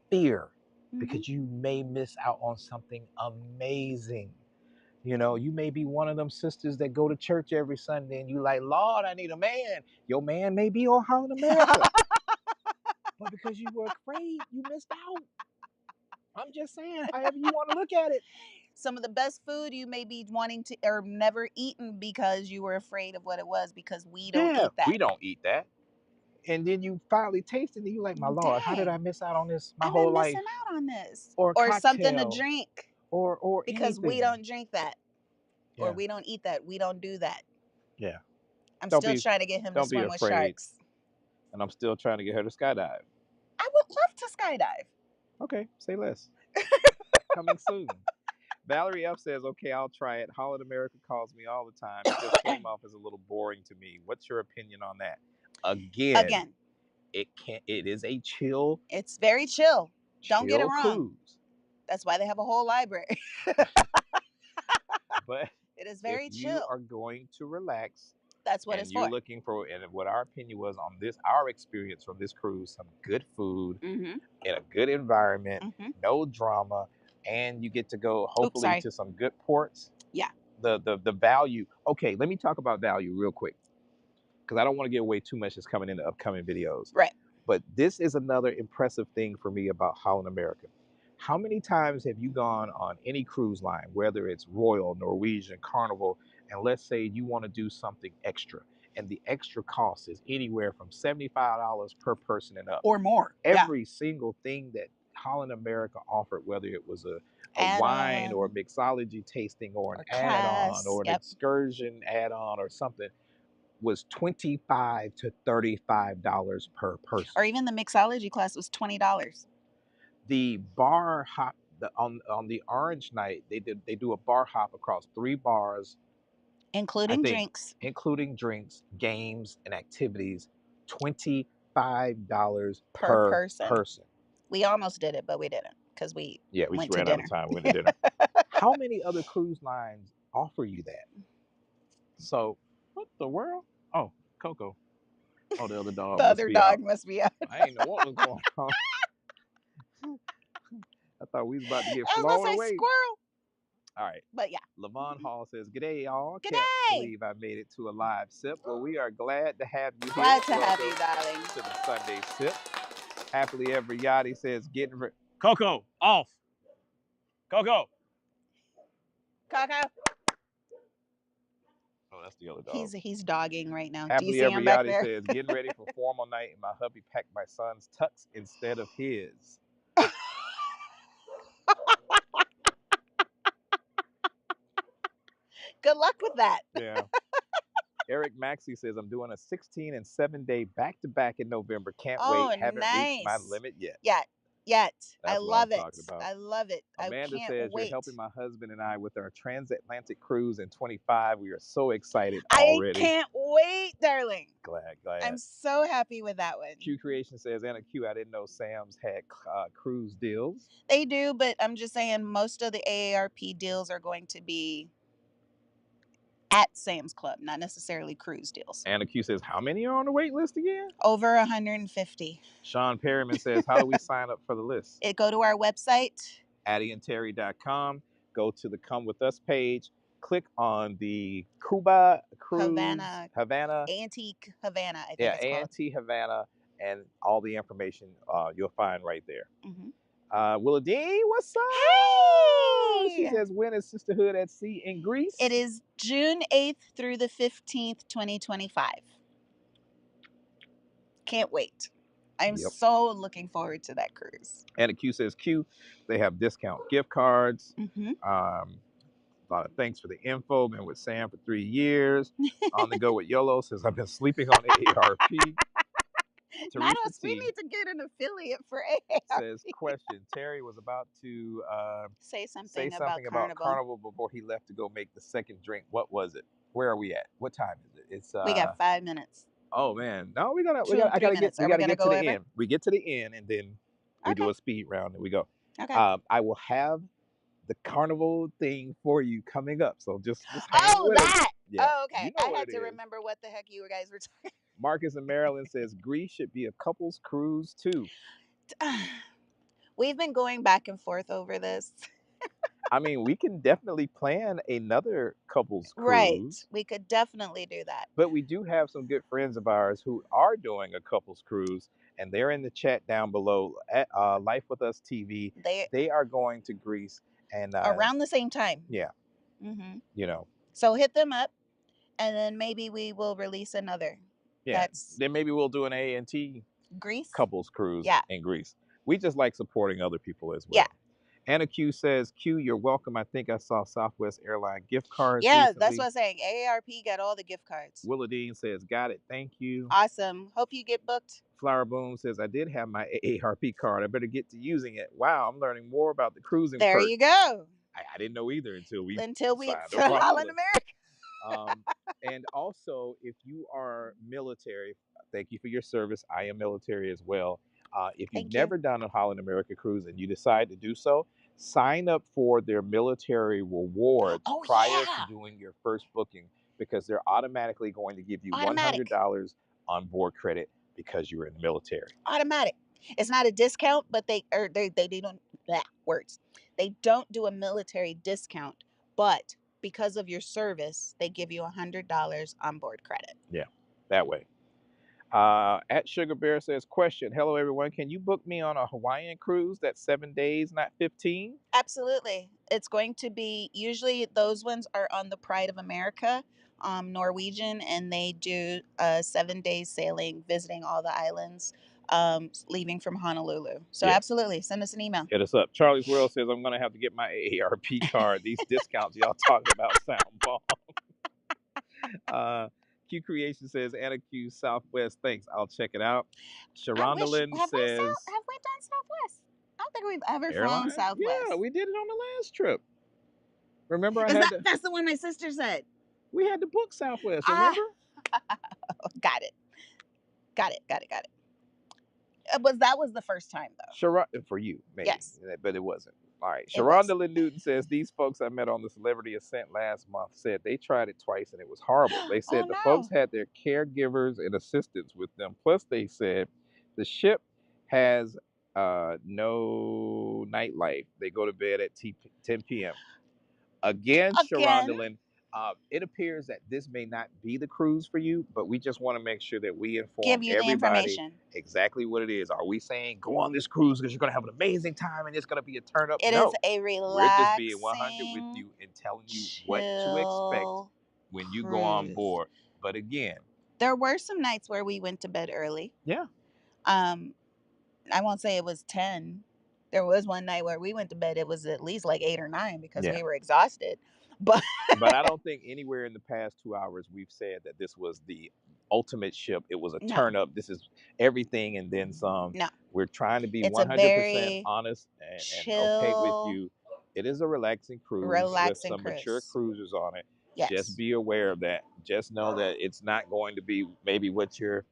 S1: fear. Because you may miss out on something amazing. You may be one of them sisters that go to church every Sunday and you like, Lord, I need a man. Your man may be on Holland America. But because you were afraid, you missed out. I'm just saying, however you want to look at it.
S2: Some of the best food you may be wanting to or never eaten because you were afraid of what it was because we don't eat that.
S1: We don't eat that. And then you finally taste it and you like, my Lord, how did I miss out on this my whole life?
S2: I've been missing out on this.
S1: Or
S2: something to
S1: cocktail.
S2: drink.
S1: Or
S2: because
S1: anything.
S2: we don't drink that.
S1: Yeah.
S2: Or we don't eat that. We don't do that.
S1: Yeah.
S2: I'm still trying to get him to swim with sharks.
S1: And I'm still trying to get her to skydive.
S2: I would love to skydive.
S1: Okay, say less. Coming soon. Valerie F says, okay, I'll try it. Holland America calls me all the time. It just came off as a little boring to me. What's your opinion on that? Again. It is a chill.
S2: It's very chill. Don't get it wrong.
S1: Cruise.
S2: That's why they have a whole library.
S1: But
S2: it is very
S1: if
S2: chill.
S1: You are going to relax.
S2: That's what
S1: and
S2: it's
S1: you're
S2: for.
S1: looking for, and what our opinion was on this, our experience from this cruise, some good food
S2: Mm-hmm.
S1: in a good environment,
S2: Mm-hmm.
S1: no drama, and you get to go hopefully
S2: sorry.
S1: to some good ports.
S2: Yeah.
S1: The value. Okay, let me talk about value real quick because I don't want to give away too much that's coming in the upcoming videos.
S2: Right.
S1: But this is another impressive thing for me about Holland America. How many times have you gone on any cruise line, whether it's Royal, Norwegian, Carnival, and let's say you want to do something extra, and the extra cost is anywhere from $75 per person and up,
S2: or more.
S1: every single thing that Holland America offered, whether it was a wine or a mixology tasting or an add-on or an excursion add-on or something, was $25 to $35 per person.
S2: Or even the mixology class was $20.
S1: The bar hop on the Orange Night, they do a bar hop across 3 bars,
S2: including drinks,
S1: games, and activities. $25
S2: per
S1: person.
S2: We almost did it, but we didn't because we
S1: just
S2: went
S1: ran
S2: to
S1: out
S2: dinner.
S1: of time. We went to dinner. How many other cruise lines offer you that? So, what the world? Oh, Coco. Oh, the other dog.
S2: The other dog must be out.
S1: I ain't know what was going on. I thought we was about to get flown away.
S2: Squirrel.
S1: All right.
S2: But yeah.
S1: Levon Hall says, "G'day, y'all.
S2: G'day.
S1: Can't believe I made it to a live sip. Well, we are glad to have you here.
S2: Glad to have you, darling.
S1: To the Sunday sip. Happily Ever Yachty says, getting Coco, off. Coco. Oh, that's the other dog.
S2: He's dogging right now.
S1: Happily
S2: Do you see
S1: Ever
S2: him back
S1: Yachty
S2: there?
S1: says, getting ready for formal night, and my hubby packed my son's tux instead of his.
S2: Good luck with that.
S1: Yeah. Eric Maxey says, I'm doing a 16 and 7-day back-to-back in November. Can't wait. Haven't reached my limit yet.
S2: I love it. I love it.
S1: Amanda says, you're helping my husband and I with our transatlantic cruise in 25. We are so excited already.
S2: I can't wait, darling.
S1: Glad.
S2: I'm so happy with that one.
S1: Q Creation says, Anna Q, I didn't know Sam's had cruise deals.
S2: They do, but I'm just saying most of the AARP deals are going to be at Sam's Club, not necessarily cruise deals.
S1: Anna Q says, how many are on the wait list again?
S2: Over 150.
S1: Sean Perryman says, how do we sign up for the list?
S2: Go to our website,
S1: addyandterry.com. Go to the Come With Us page. Click on the Cuba Cruise Havana.
S2: Antique Havana, I think it's called.
S1: Antique Havana, and all the information you'll find right there.
S2: Mm-hmm.
S1: Willa Dean, what's up?
S2: Hey!
S1: She says, when is Sisterhood at Sea in Greece?
S2: It is June 8th through the 15th, 2025. Can't wait. I'm so looking forward to that cruise.
S1: And the Q says, Q, they have discount gift cards.
S2: Mm-hmm.
S1: A lot of thanks for the info. Been with Sam for 3 years. On the go with YOLO says, I've been sleeping on AARP.
S2: Not us. We need to get an affiliate for AARP.
S1: Says, question, Terry was about to
S2: say something about
S1: Carnival before he left to go make the second drink. What was it? Where are we at? What time is it? It's
S2: we got 5 minutes.
S1: Oh man, no, I gotta get to the end. We get to the end and then we do a speed round and we go.
S2: Okay.
S1: I will have the Carnival thing for you coming up, so just hang with us.
S2: Yeah. Oh, okay. I had to remember what the heck you guys were talking.
S1: Marcus in Maryland says Greece should be a couples cruise too.
S2: We've been going back and forth over this.
S1: I mean, we can definitely plan another couples cruise.
S2: Right. We could definitely do that.
S1: But we do have some good friends of ours who are doing a couples cruise, and they're in the chat down below at Life With Us TV. They are going to Greece and
S2: around the same time.
S1: Yeah.
S2: Mm-hmm.
S1: You know.
S2: So hit them up, and then maybe we will release another.
S1: Yeah. Then maybe we'll do an A&T
S2: Greece
S1: couples cruise in Greece. We just like supporting other people as well.
S2: Yeah.
S1: Anna Q says, Q, you're welcome. I think I saw Southwest Airline gift cards.
S2: Yeah, recently. That's what I'm saying. AARP got all the gift cards.
S1: Willa Dean says, got it. Thank you.
S2: Awesome. Hope you get booked.
S1: Flower Boom says, I did have my AARP card. I better get to using it. Wow, I'm learning more about the cruising.
S2: There you go.
S1: I didn't know either until we
S2: Holland America.
S1: And also, if you are military, thank you for your service. I am military as well. If you've never done a Holland America cruise and you decide to do so, sign up for their military rewards prior to doing your first booking, because they're automatically going to give you
S2: Automatic.
S1: $100 on board credit because you were in the military.
S2: Automatic. It's not a discount, but they don't words. They don't do a military discount, but because of your service, they give you $100 on board credit.
S1: Yeah, that way. At Sugar Bear says, question, hello everyone, can you book me on a Hawaiian cruise that's 7 days, not 15?
S2: Absolutely. It's going to be, usually those ones are on the Pride of America, Norwegian, and they do 7 days sailing, visiting all the islands, leaving from Honolulu. So
S1: Yeah.
S2: absolutely, send us an email.
S1: Hit us up. Charlie's World says, I'm going to have to get my AARP card. These discounts y'all talking about sound bomb. Q Creation says, Anna Q Southwest, thanks. I'll check it out. Sharondalyn
S2: have we
S1: says,
S2: done Southwest? I don't think we've ever
S1: airline?
S2: flown Southwest.
S1: Yeah, we did it on the last trip. Remember,
S2: That's the one my sister said.
S1: We had to book Southwest, remember?
S2: Got it. That was the first time, though.
S1: For you, maybe.
S2: Yes.
S1: But it wasn't. All right. Sharondalyn Newton says, these folks I met on the Celebrity Ascent last month said they tried it twice and it was horrible. They said the folks had their caregivers and assistants with them. Plus, they said the ship has no nightlife. They go to bed at 10 p.m. Again. Sharondalyn, it appears that this may not be the cruise for you, but we just want to make sure that we inform everybody exactly what it is. Are we saying go on this cruise because you're going to have an amazing time and it's going to be a turn up?
S2: It is a relaxing,
S1: we're just being 100 with you and telling you what to expect when you go on board. But again,
S2: there were some nights where we went to bed early.
S1: Yeah.
S2: I won't say it was 10. There was one night where we went to bed, it was at least like 8 or 9 because we were exhausted. But
S1: I don't think anywhere in the past 2 hours we've said that this was the ultimate ship. It was a turn up. This is everything and then some.
S2: No.
S1: We're trying to be 100% honest and okay with you. It is a relaxing cruise with some mature cruisers on it. Yes. Just be aware of that. Just know that it's not going to be maybe what you're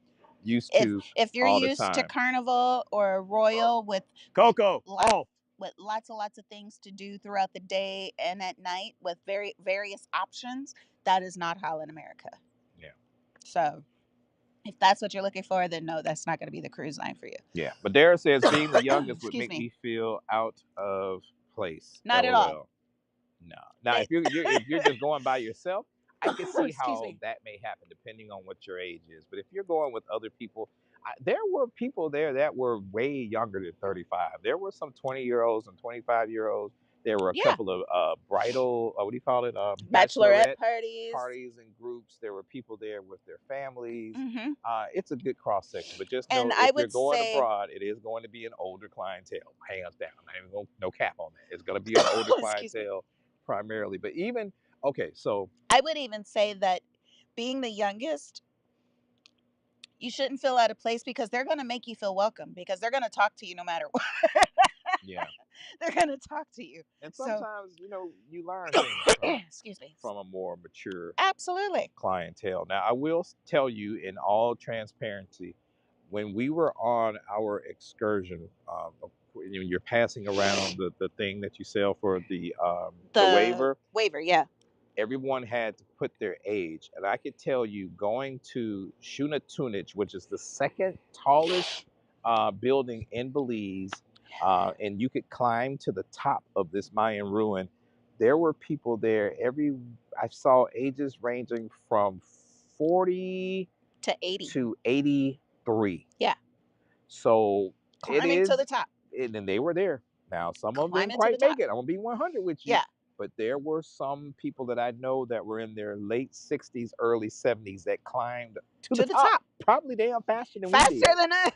S1: used to.
S2: If you're used to Carnival or Royal with
S1: Coco,
S2: with lots of things to do throughout the day and at night with various options, that is not Holland America.
S1: Yeah.
S2: So if that's what you're looking for, then no, that's not going to be the cruise line for you.
S1: Yeah. But Dara says being the youngest would make me feel out of place.
S2: Not at all.
S1: No. Now, if you're just going by yourself, I can see how that may happen depending on what your age is. But if you're going with other people, there were people there that were way younger than 35. There were some 20-year-olds and 25-year-olds. There were a couple of bridal, what do you call it?
S2: Bachelorette
S1: parties and groups. There were people there with their families. Mm-hmm. It's a good cross section. But just know if you're going abroad, it is going to be an older clientele. Hands down. I ain't going no cap on that. It's going to be an older clientele primarily. But even, okay, so
S2: I would even say that being the youngest, you shouldn't feel out of place because they're going to make you feel welcome because they're going to talk to you no matter what.
S1: Yeah.
S2: They're going to talk to you.
S1: And sometimes, you learn things from a more mature clientele. Now, I will tell you in all transparency, when we were on our excursion, you're passing around the thing that you sell for the waiver.
S2: Waiver, yeah.
S1: Everyone had to put their age. And I could tell you, going to Shunatunich, which is the second tallest building in Belize, and you could climb to the top of this Mayan ruin. There were people there. I saw ages ranging from 40
S2: to 80
S1: to 83.
S2: Yeah.
S1: So
S2: climbing to the top.
S1: And they were there. Now, some of them didn't quite make it. I'm going to be 100 with you.
S2: Yeah.
S1: But there were some people that I know that were in their late 60s, early 70s that climbed to the top. Probably damn faster than we did.
S2: Faster than us.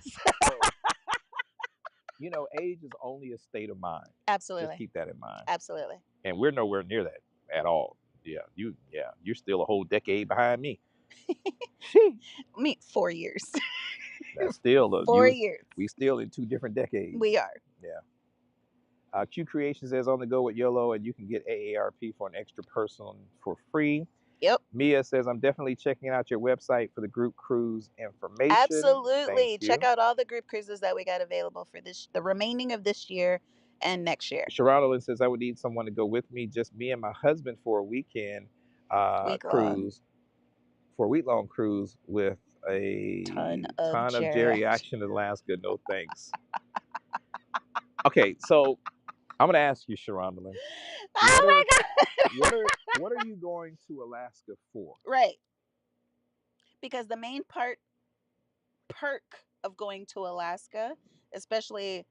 S1: So, age is only a state of mind.
S2: Absolutely.
S1: Just keep that in mind.
S2: Absolutely.
S1: And we're nowhere near that at all. Yeah, you're still a whole decade behind me.
S2: Me, 4 years.
S1: That's still
S2: 4 years.
S1: We still in 2 different decades.
S2: We are.
S1: Yeah. Q Creation says on the go with YOLO, and you can get AARP for an extra person for free.
S2: Yep.
S1: Mia says, I'm definitely checking out your website for the group cruise information.
S2: Absolutely. Check out all the group cruises that we got available for the remaining of this year and next year.
S1: Sharada says, I would need someone to go with me, just me and my husband for a weekend cruise. week-long cruise with a
S2: Ton of
S1: ton of
S2: Jerry
S1: Jerry action in Alaska. No thanks. Okay, so I'm gonna ask you, Sharonda,
S2: Oh my God!
S1: what are you going to Alaska for?
S2: Right. Because the main perk of going to Alaska, especially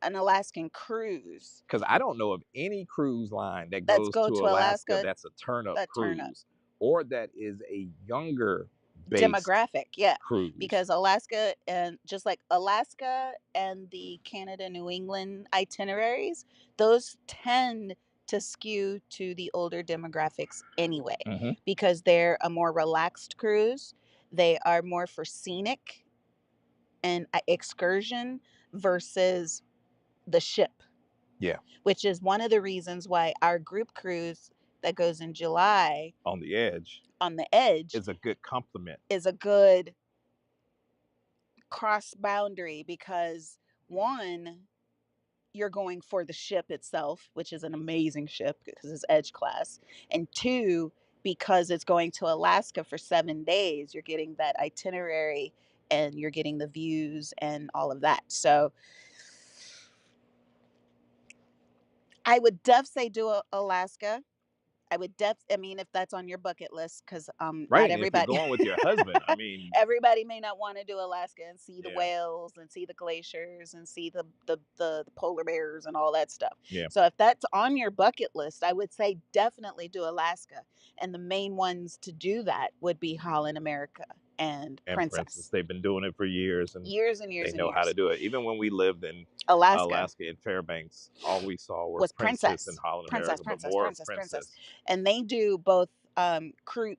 S2: an Alaskan cruise,
S1: Because I don't know of any cruise line that
S2: let's
S1: goes
S2: go
S1: to
S2: to
S1: Alaska
S2: Alaska,
S1: that's a turn-up
S2: that turn up
S1: cruise or that is a younger based
S2: demographic. Yeah.
S1: cruise.
S2: Because Alaska, and just like Alaska and the Canada New England itineraries, those tend to skew to the older demographics anyway,
S1: Mm-hmm.
S2: because they're a more relaxed cruise. They are more for scenic and excursion versus the ship.
S1: Yeah.
S2: Which is one of the reasons why our group cruise that goes in July,
S1: On the Edge,
S2: on the Edge,
S1: is a good compliment.
S2: is a good cross boundary, because one, you're going for the ship itself, which is an amazing ship because it's Edge class, and two, because it's going to Alaska for 7 days, you're getting that itinerary and you're getting the views and all of that. So I would say do Alaska. I mean, if that's on your bucket list, because
S1: Right.
S2: not
S1: And if you're
S2: everybody,
S1: going with your husband, I mean,
S2: everybody may not want to do Alaska and see the
S1: yeah,
S2: whales and see the glaciers and see the polar bears and all that stuff.
S1: yeah.
S2: So if that's on your bucket list, I would say definitely do Alaska. And the main ones to do that would be Holland America and
S1: And Princess,
S2: Princess.
S1: they've been doing it for years and
S2: Years and
S1: they
S2: years and
S1: know how to
S2: years.
S1: do it. Even when we lived in
S2: Alaska
S1: Alaska in Fairbanks, all we saw were
S2: was
S1: Princess and
S2: Princess,
S1: Holland
S2: Princess,
S1: America, but
S2: Princess,
S1: more of
S2: Princess, Princess,
S1: Princess.
S2: and they do both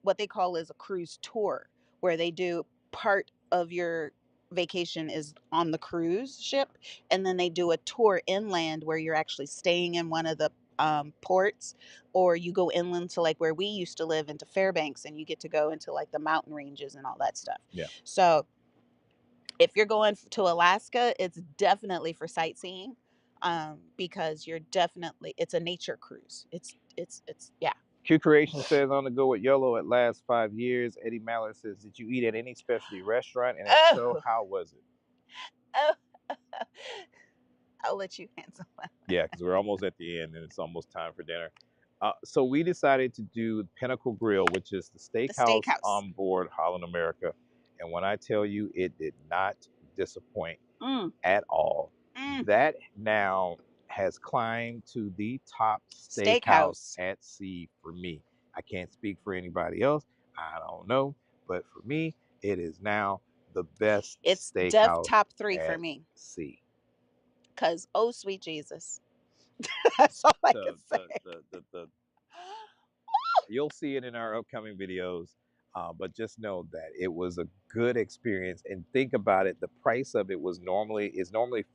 S2: what they call is a cruise tour, where they do part of your vacation is on the cruise ship, and then they do a tour inland where you're actually staying in one of the ports, or you go inland to like where we used to live into Fairbanks, and you get to go into like the mountain ranges and all that stuff.
S1: Yeah.
S2: So if you're going to Alaska, it's definitely for sightseeing, because it's a nature cruise. It's yeah.
S1: Q Creation says on the go with YOLO at last 5 years. Eddie Mallett says, did you eat at any specialty restaurant? And if so,
S2: Oh,
S1: how was it?
S2: oh. I'll let you answer that.
S1: Yeah, because we're almost at the end and it's almost time for dinner. So we decided to do Pinnacle Grill, which is the
S2: The
S1: steakhouse
S2: steakhouse.
S1: on board Holland America. And when I tell you, it did not disappoint at all. That now has climbed to the top steakhouse at sea for me. I can't speak for anybody else. I don't know. But for me, it is now the best
S2: It's
S1: steakhouse
S2: top 3 for
S1: at
S2: me.
S1: sea.
S2: Cause oh sweet Jesus, that's all I can say.
S1: You'll see it in our upcoming videos, but just know that it was a good experience. And think about it: the price of it is normally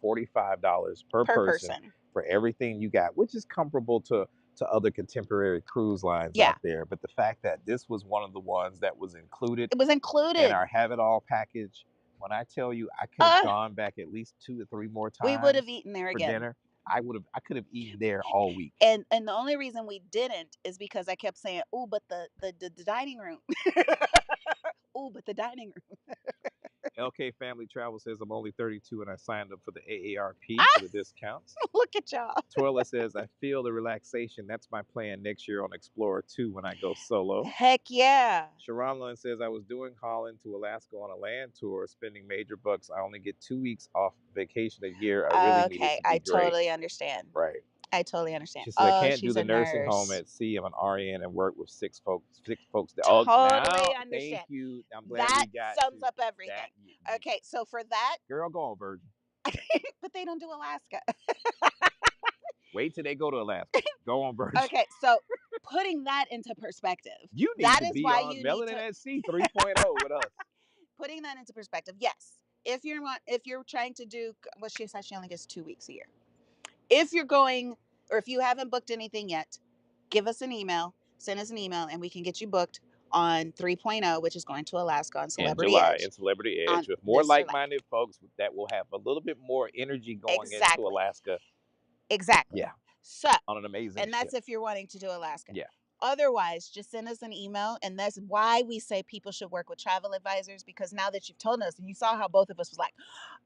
S1: $45 per person for everything you got, which is comparable to other contemporary cruise lines out there. But the fact that this was one of the ones that was included,
S2: it was included
S1: in our Have It All package. When I tell you, I could have gone back at least 2 or 3 more times.
S2: We would have eaten there
S1: for
S2: again.
S1: dinner. I could have eaten there all week.
S2: And the only reason we didn't is because I kept saying, "Oh, but the dining room." Oh, but the dining room.
S1: LK Family Travel says I'm only 32 and I signed up for the AARP for the discounts.
S2: Look at y'all.
S1: Toilet says I feel the relaxation. That's my plan next year on Explorer 2 when I go solo.
S2: Heck yeah.
S1: Sharon says I was doing Holland to Alaska on a land tour, spending major bucks. I only get 2 weeks off vacation a year. I really need it to be
S2: I
S1: great.
S2: totally understand.
S1: Right.
S2: I totally understand.
S1: She said, I can't do
S2: she's
S1: the
S2: a
S1: nursing
S2: nurse.
S1: home at sea. I'm an RN and work with 6 folks.
S2: Totally
S1: now,
S2: understand.
S1: thank you. I'm glad
S2: that
S1: we got
S2: sums
S1: to
S2: up everything.
S1: that.
S2: Okay, so for that,
S1: Girl, go on, Virgin.
S2: but they don't do Alaska.
S1: Wait till they go to Alaska. Go on, Virgin.
S2: Okay, so putting that into perspective,
S1: you need
S2: that
S1: to
S2: is
S1: be
S2: why
S1: on
S2: you
S1: Melanin
S2: need to
S1: at Sea 3.0 with us.
S2: Putting that into perspective, yes. If you're trying to do, well, she said she only gets 2 weeks a year. If you're going, or if you haven't booked anything yet, give us an email, send us an email, and we can get you booked on 3.0, which is going to Alaska on Celebrity Edge.
S1: In Celebrity Edge with more like-minded folks that will have a little bit more energy going into Alaska.
S2: Exactly.
S1: Yeah.
S2: So
S1: on an amazing
S2: and that's
S1: ship.
S2: if you're wanting to do Alaska.
S1: Yeah.
S2: Otherwise, just send us an email. And that's why we say people should work with travel advisors, because now that you've told us, and you saw how both of us was like,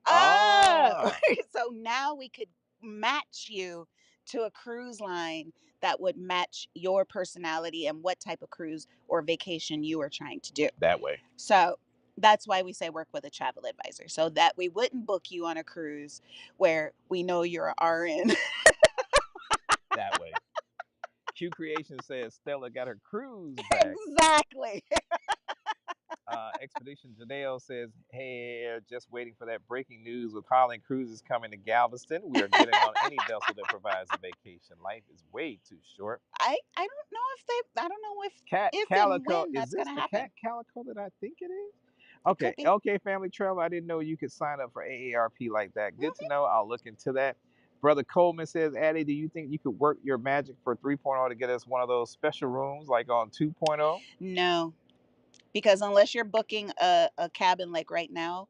S2: oh, so now we could match you to a cruise line that would match your personality and what type of cruise or vacation you are trying to do.
S1: That way.
S2: So that's why we say work with a travel advisor, so that we wouldn't book you on a cruise where we know you're a RN.
S1: That way. Q Creation says Stella got her cruise back.
S2: Exactly.
S1: Expedition Janelle says, hey, just waiting for that breaking news with Holland Cruises coming to Galveston. We are getting on any vessel that provides a vacation. Life is way too short.
S2: I don't know if I don't know if
S1: Cat
S2: if
S1: Calico,
S2: and when
S1: is
S2: that's
S1: this
S2: gonna
S1: the
S2: happen.
S1: Cat Calico that I think it is?
S2: Could
S1: Okay,
S2: be.
S1: LK Family Travel. I didn't know you could sign up for AARP like that. Good to know. I'll look into that. Brother Coleman says, Addy, do you think you could work your magic for 3.0 to get us one of those special rooms like on 2.0?
S2: No, because unless you're booking a cabin like right now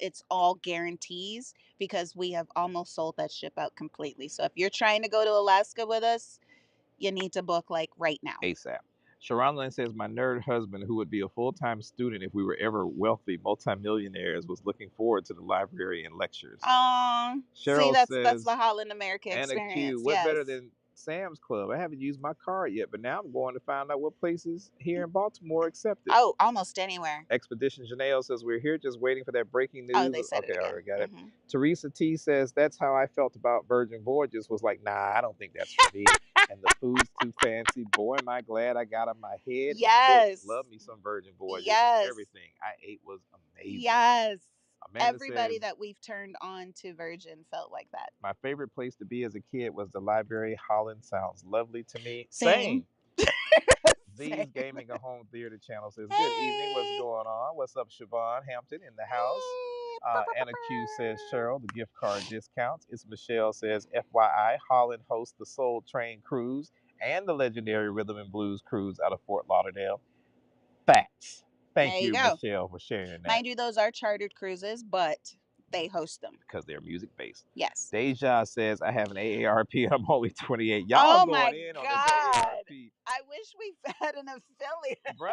S2: it's all guarantees, because we have almost sold that ship out completely. So if you're trying to go to Alaska with us, you need to book like right now.
S1: ASAP. Sharon Lynn says, my nerd husband, who would be a full-time student if we were ever wealthy multimillionaires, was looking forward to the library and lectures.
S2: See,
S1: Cheryl
S2: that's
S1: says,
S2: the Holland America
S1: Anna Q,
S2: experience.
S1: what
S2: Yes.
S1: better than Sam's Club? I haven't used my card yet, but now I'm going to find out what places here in Baltimore accept it.
S2: Oh, almost anywhere.
S1: Expedition Janelle says, we're here just waiting for that breaking news.
S2: Oh, they said
S1: okay,
S2: it again.
S1: I already got it. Teresa T says, that's how I felt about Virgin Voyages. Was like, nah, I don't think that's for me. And the food's too fancy. Boy, am I glad I got on my head.
S2: Yes.
S1: Love me some Virgin Voyages.
S2: Yes.
S1: Everything I ate was amazing.
S2: Yes.
S1: Amanda
S2: Everybody
S1: says,
S2: that we've turned on to Virgin felt like that.
S1: my favorite place to be as a kid was the library. Holland sounds lovely to me.
S2: Same.
S1: Z's Gaming, a home theater channel, says, good evening. What's going on? What's up, Siobhan Hampton in the house? Anna Q says, Cheryl, the gift card discounts. It's Michelle says, FYI, Holland hosts the Soul Train Cruise and the legendary Rhythm and Blues Cruise out of Fort Lauderdale. Facts. Thank you, Michelle, for sharing that.
S2: Mind you, those are chartered cruises, but they host them
S1: because they're music based.
S2: Yes.
S1: Deja says, I have an AARP. I'm only 28. Y'all going in on this AARP.
S2: I wish we had an affiliate.
S1: Bruh.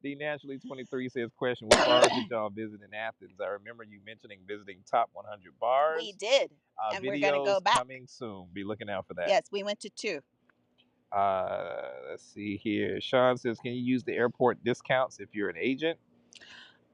S1: D Naturally 23 says, question, what bars did y'all visit in Athens? I remember you mentioning visiting top 100 bars.
S2: We did. And we're going to go back.
S1: Coming soon. Be looking out for that.
S2: Yes, we went to 2.
S1: Let's see here. Sean says, can you use the airport discounts if you're an agent?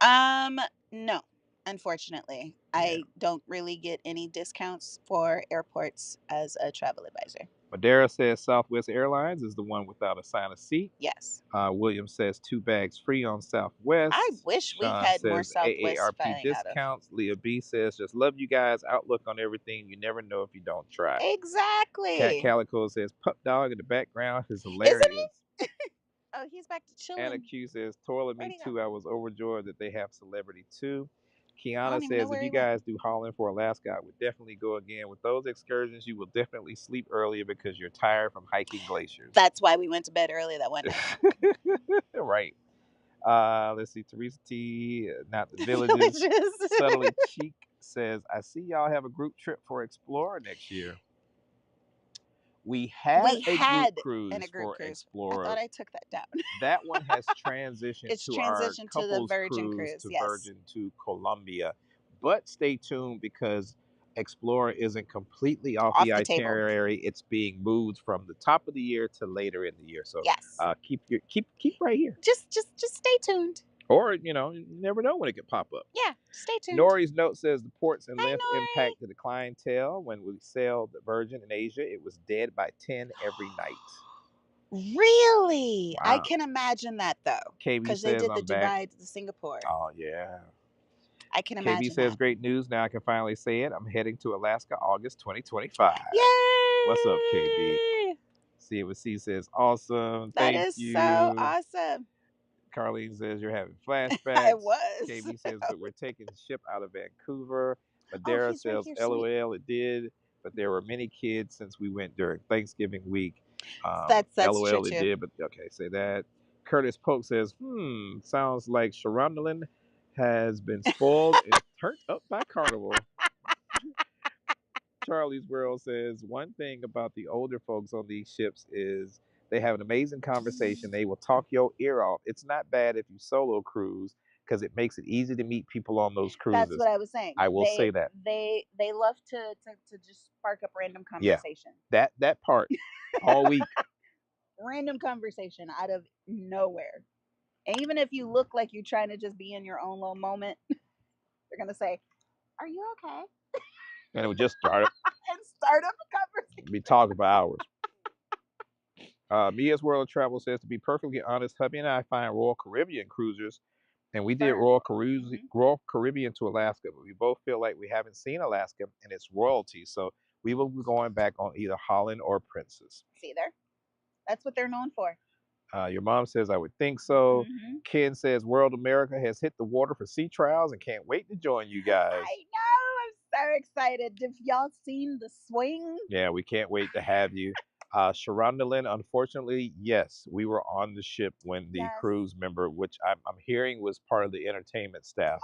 S2: No, unfortunately. Yeah. I don't really get any discounts for airports as a travel advisor.
S1: Madera says Southwest Airlines is the one without a assigned seat.
S2: Yes.
S1: William says 2 bags free on Southwest.
S2: I wish we had more Southwest
S1: AARP discounts. Leah B says, just love you guys. Outlook on everything. You never know if you don't try.
S2: Exactly.
S1: Cat Calico says Pup Dog in the background is hilarious.
S2: Isn't he? Oh, he's back to chilling.
S1: Anna Q says, Toilet Me Too. I was overjoyed that they have Celebrity too. Kiana says, if you guys do Holland for Alaska, I would definitely go again. With those excursions, you will definitely sleep earlier because you're tired from hiking glaciers.
S2: That's why we went to bed early that one night.
S1: Right. Let's see. Teresa T, not the Villages. Subtly Cheek says, I see y'all have a group trip for Explorer next year. We had a group cruise for Explorer.
S2: I thought I took that down.
S1: That one has transitioned to the Virgin cruise to
S2: yes.
S1: Virgin to Colombia. But stay tuned because Explorer isn't completely off the itinerary. Table. It's being moved from the top of the year to later in the year. So
S2: yes.
S1: Keep right here.
S2: Just stay tuned.
S1: Or, you never know when it could pop up.
S2: Yeah, stay tuned.
S1: Nori's note says the ports and lift impacted the clientele. When we sailed the Virgin in Asia, it was dead by 10 every night.
S2: Really? Wow. I can imagine that, though.
S1: Because
S2: they did the Dubai to Singapore.
S1: Oh, yeah.
S2: I can imagine
S1: KB says,
S2: that.
S1: great news. Now I can finally say it. I'm heading to Alaska August 2025.
S2: Yay!
S1: What's up, KB? See what C says, awesome. Thank you.
S2: That is so awesome.
S1: Carlene says you're having flashbacks.
S2: I was.
S1: KB says, but we're taking the ship out of Vancouver. Madera says, right here, LOL, it did. But there were many kids since we went during Thanksgiving week.
S2: That's
S1: LOL,
S2: true
S1: it
S2: too.
S1: did. But okay, say that. Curtis Polk says, sounds like Sharondelin has been spoiled and turned up by Carnival. Charlie's World says one thing about the older folks on these ships is they have an amazing conversation. They will talk your ear off. It's not bad if you solo cruise because it makes it easy to meet people on those cruises.
S2: That's what I was saying.
S1: I will say that.
S2: They love to just spark up random
S1: Yeah,
S2: conversation.
S1: that part all week.
S2: Random conversation out of nowhere. And even if you look like you're trying to just be in your own little moment, they're gonna say, "Are you okay?"
S1: And it would just start
S2: and start up a conversation.
S1: be talking for hours. Mia's World of Travel says, to be perfectly honest, hubby and I find Royal Caribbean cruisers, and we did Royal Caribbean to Alaska, but we both feel like we haven't seen Alaska and its royalty, so we will be going back on either Holland or Princess.
S2: See there? That's what they're known for.
S1: Your mom says, I would think so. Ken says, World America has hit the water for sea trials and can't wait to join you guys.
S2: I know. I'm so excited. Have y'all seen the swing?
S1: Yeah, we can't wait to have you. Sharonda, unfortunately, yes, we were on the ship when the cruise member, which I'm hearing was part of the entertainment staff,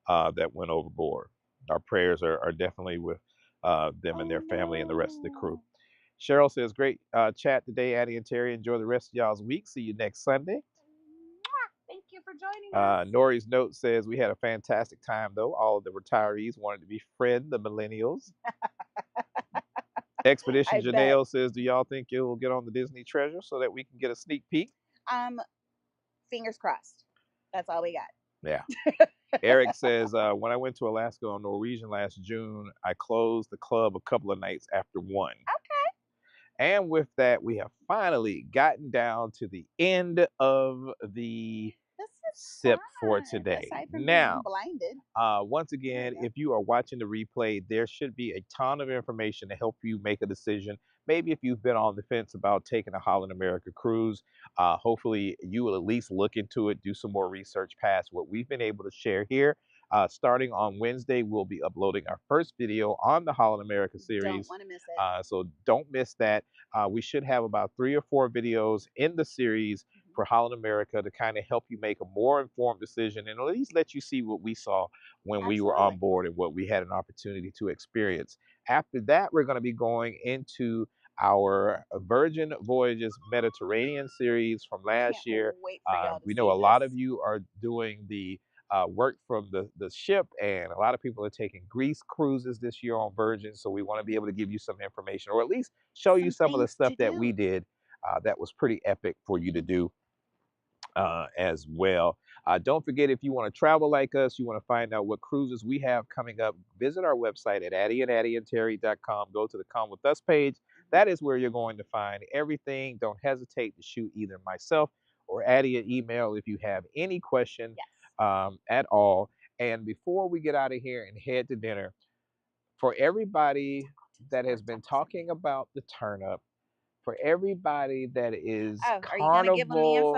S1: that went overboard. Our prayers are definitely with them and their family and the rest of the crew. Cheryl says, great chat today, Addy and Terry. Enjoy the rest of y'all's week. See you next Sunday.
S2: Thank you for joining us.
S1: Nori's note says, we had a fantastic time, though. All of the retirees wanted to befriend the millennials. Expedition Janelle says, do y'all think you'll get on the Disney Treasure so that we can get a sneak peek?
S2: Fingers crossed. That's all we got.
S1: Yeah. Eric says, when I went to Alaska on Norwegian last June, I closed the club a couple of nights after 1. Okay. And with that, we have finally gotten down to the end of the sip for today. Now, once again, if you are watching the replay, there should be a ton of information to help you make a decision. Maybe if you've been on the fence about taking a Holland America cruise, hopefully you will at least look into it, do some more research past what we've been able to share here. Starting on Wednesday, we'll be uploading our first video on the Holland America series.
S2: Don't want to miss it.
S1: So don't miss that. We should have about 3 or 4 videos in the series for Holland America to kind of help you make a more informed decision and at least let you see what we saw when we were on board and what we had an opportunity to experience. After that, we're going to be going into our Virgin Voyages Mediterranean series from last year. We know a lot of you are doing the work from the ship, and a lot of people are taking Greece cruises this year on Virgin, so we want to be able to give you some information or at least show you some of the stuff that we did that was pretty epic for you to do as well. Don't forget, if you want to travel like us, you want to find out what cruises we have coming up, visit our website at addyandterry.com. Go to the Come With Us page. That is where you're going to find everything. Don't hesitate to shoot either myself or Addy an email if you have any questions at all. And before we get out of here and head to dinner, for everybody that has been talking about the turn up, for everybody that is carnival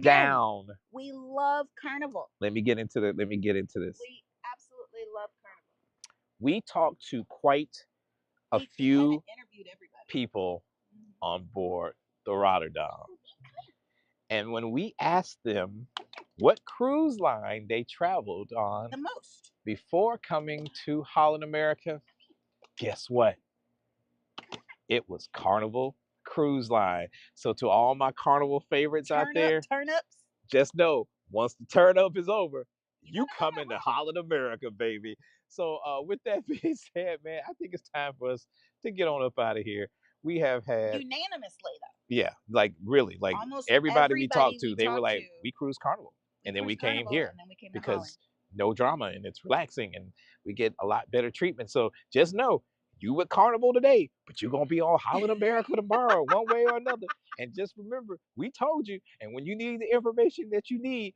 S1: down.
S2: We love Carnival.
S1: Let me get into this.
S2: We absolutely love Carnival.
S1: We talked to quite a few people on board the Rotterdam. And when we asked them what cruise line they traveled on
S2: the most
S1: before coming to Holland America, guess what? It was Carnival Cruise Line. So to all my Carnival favorites out there,
S2: turnips,
S1: just know once the turn up is over, you coming to Holland America, baby. So with that being said, man, I think it's time for us to get on up out of here. We have had
S2: unanimously though.
S1: Yeah, like really, like
S2: almost
S1: everybody we talked to, they were like, we cruise Carnival. And then we came here because no drama and it's relaxing and we get a lot better treatment. So just know you with Carnival today, but you're going to be on Holland America tomorrow, one way or another. And just remember, we told you. And when you need the information that you need,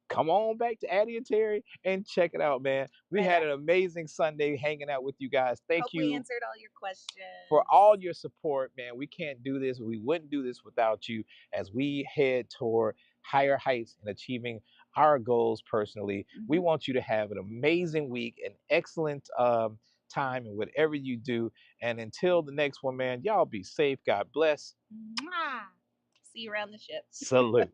S1: come on back to Addy and Terry and check it out, man. We had an amazing Sunday hanging out with you guys. Thank you.
S2: We answered all your questions.
S1: For all your support, man. We can't do this. We wouldn't do this without you as we head toward higher heights and achieving our goals personally. We want you to have an amazing week, an excellent time in whatever you do. And until the next one, man, y'all be safe. God bless.
S2: See you around the ship.
S1: Salute.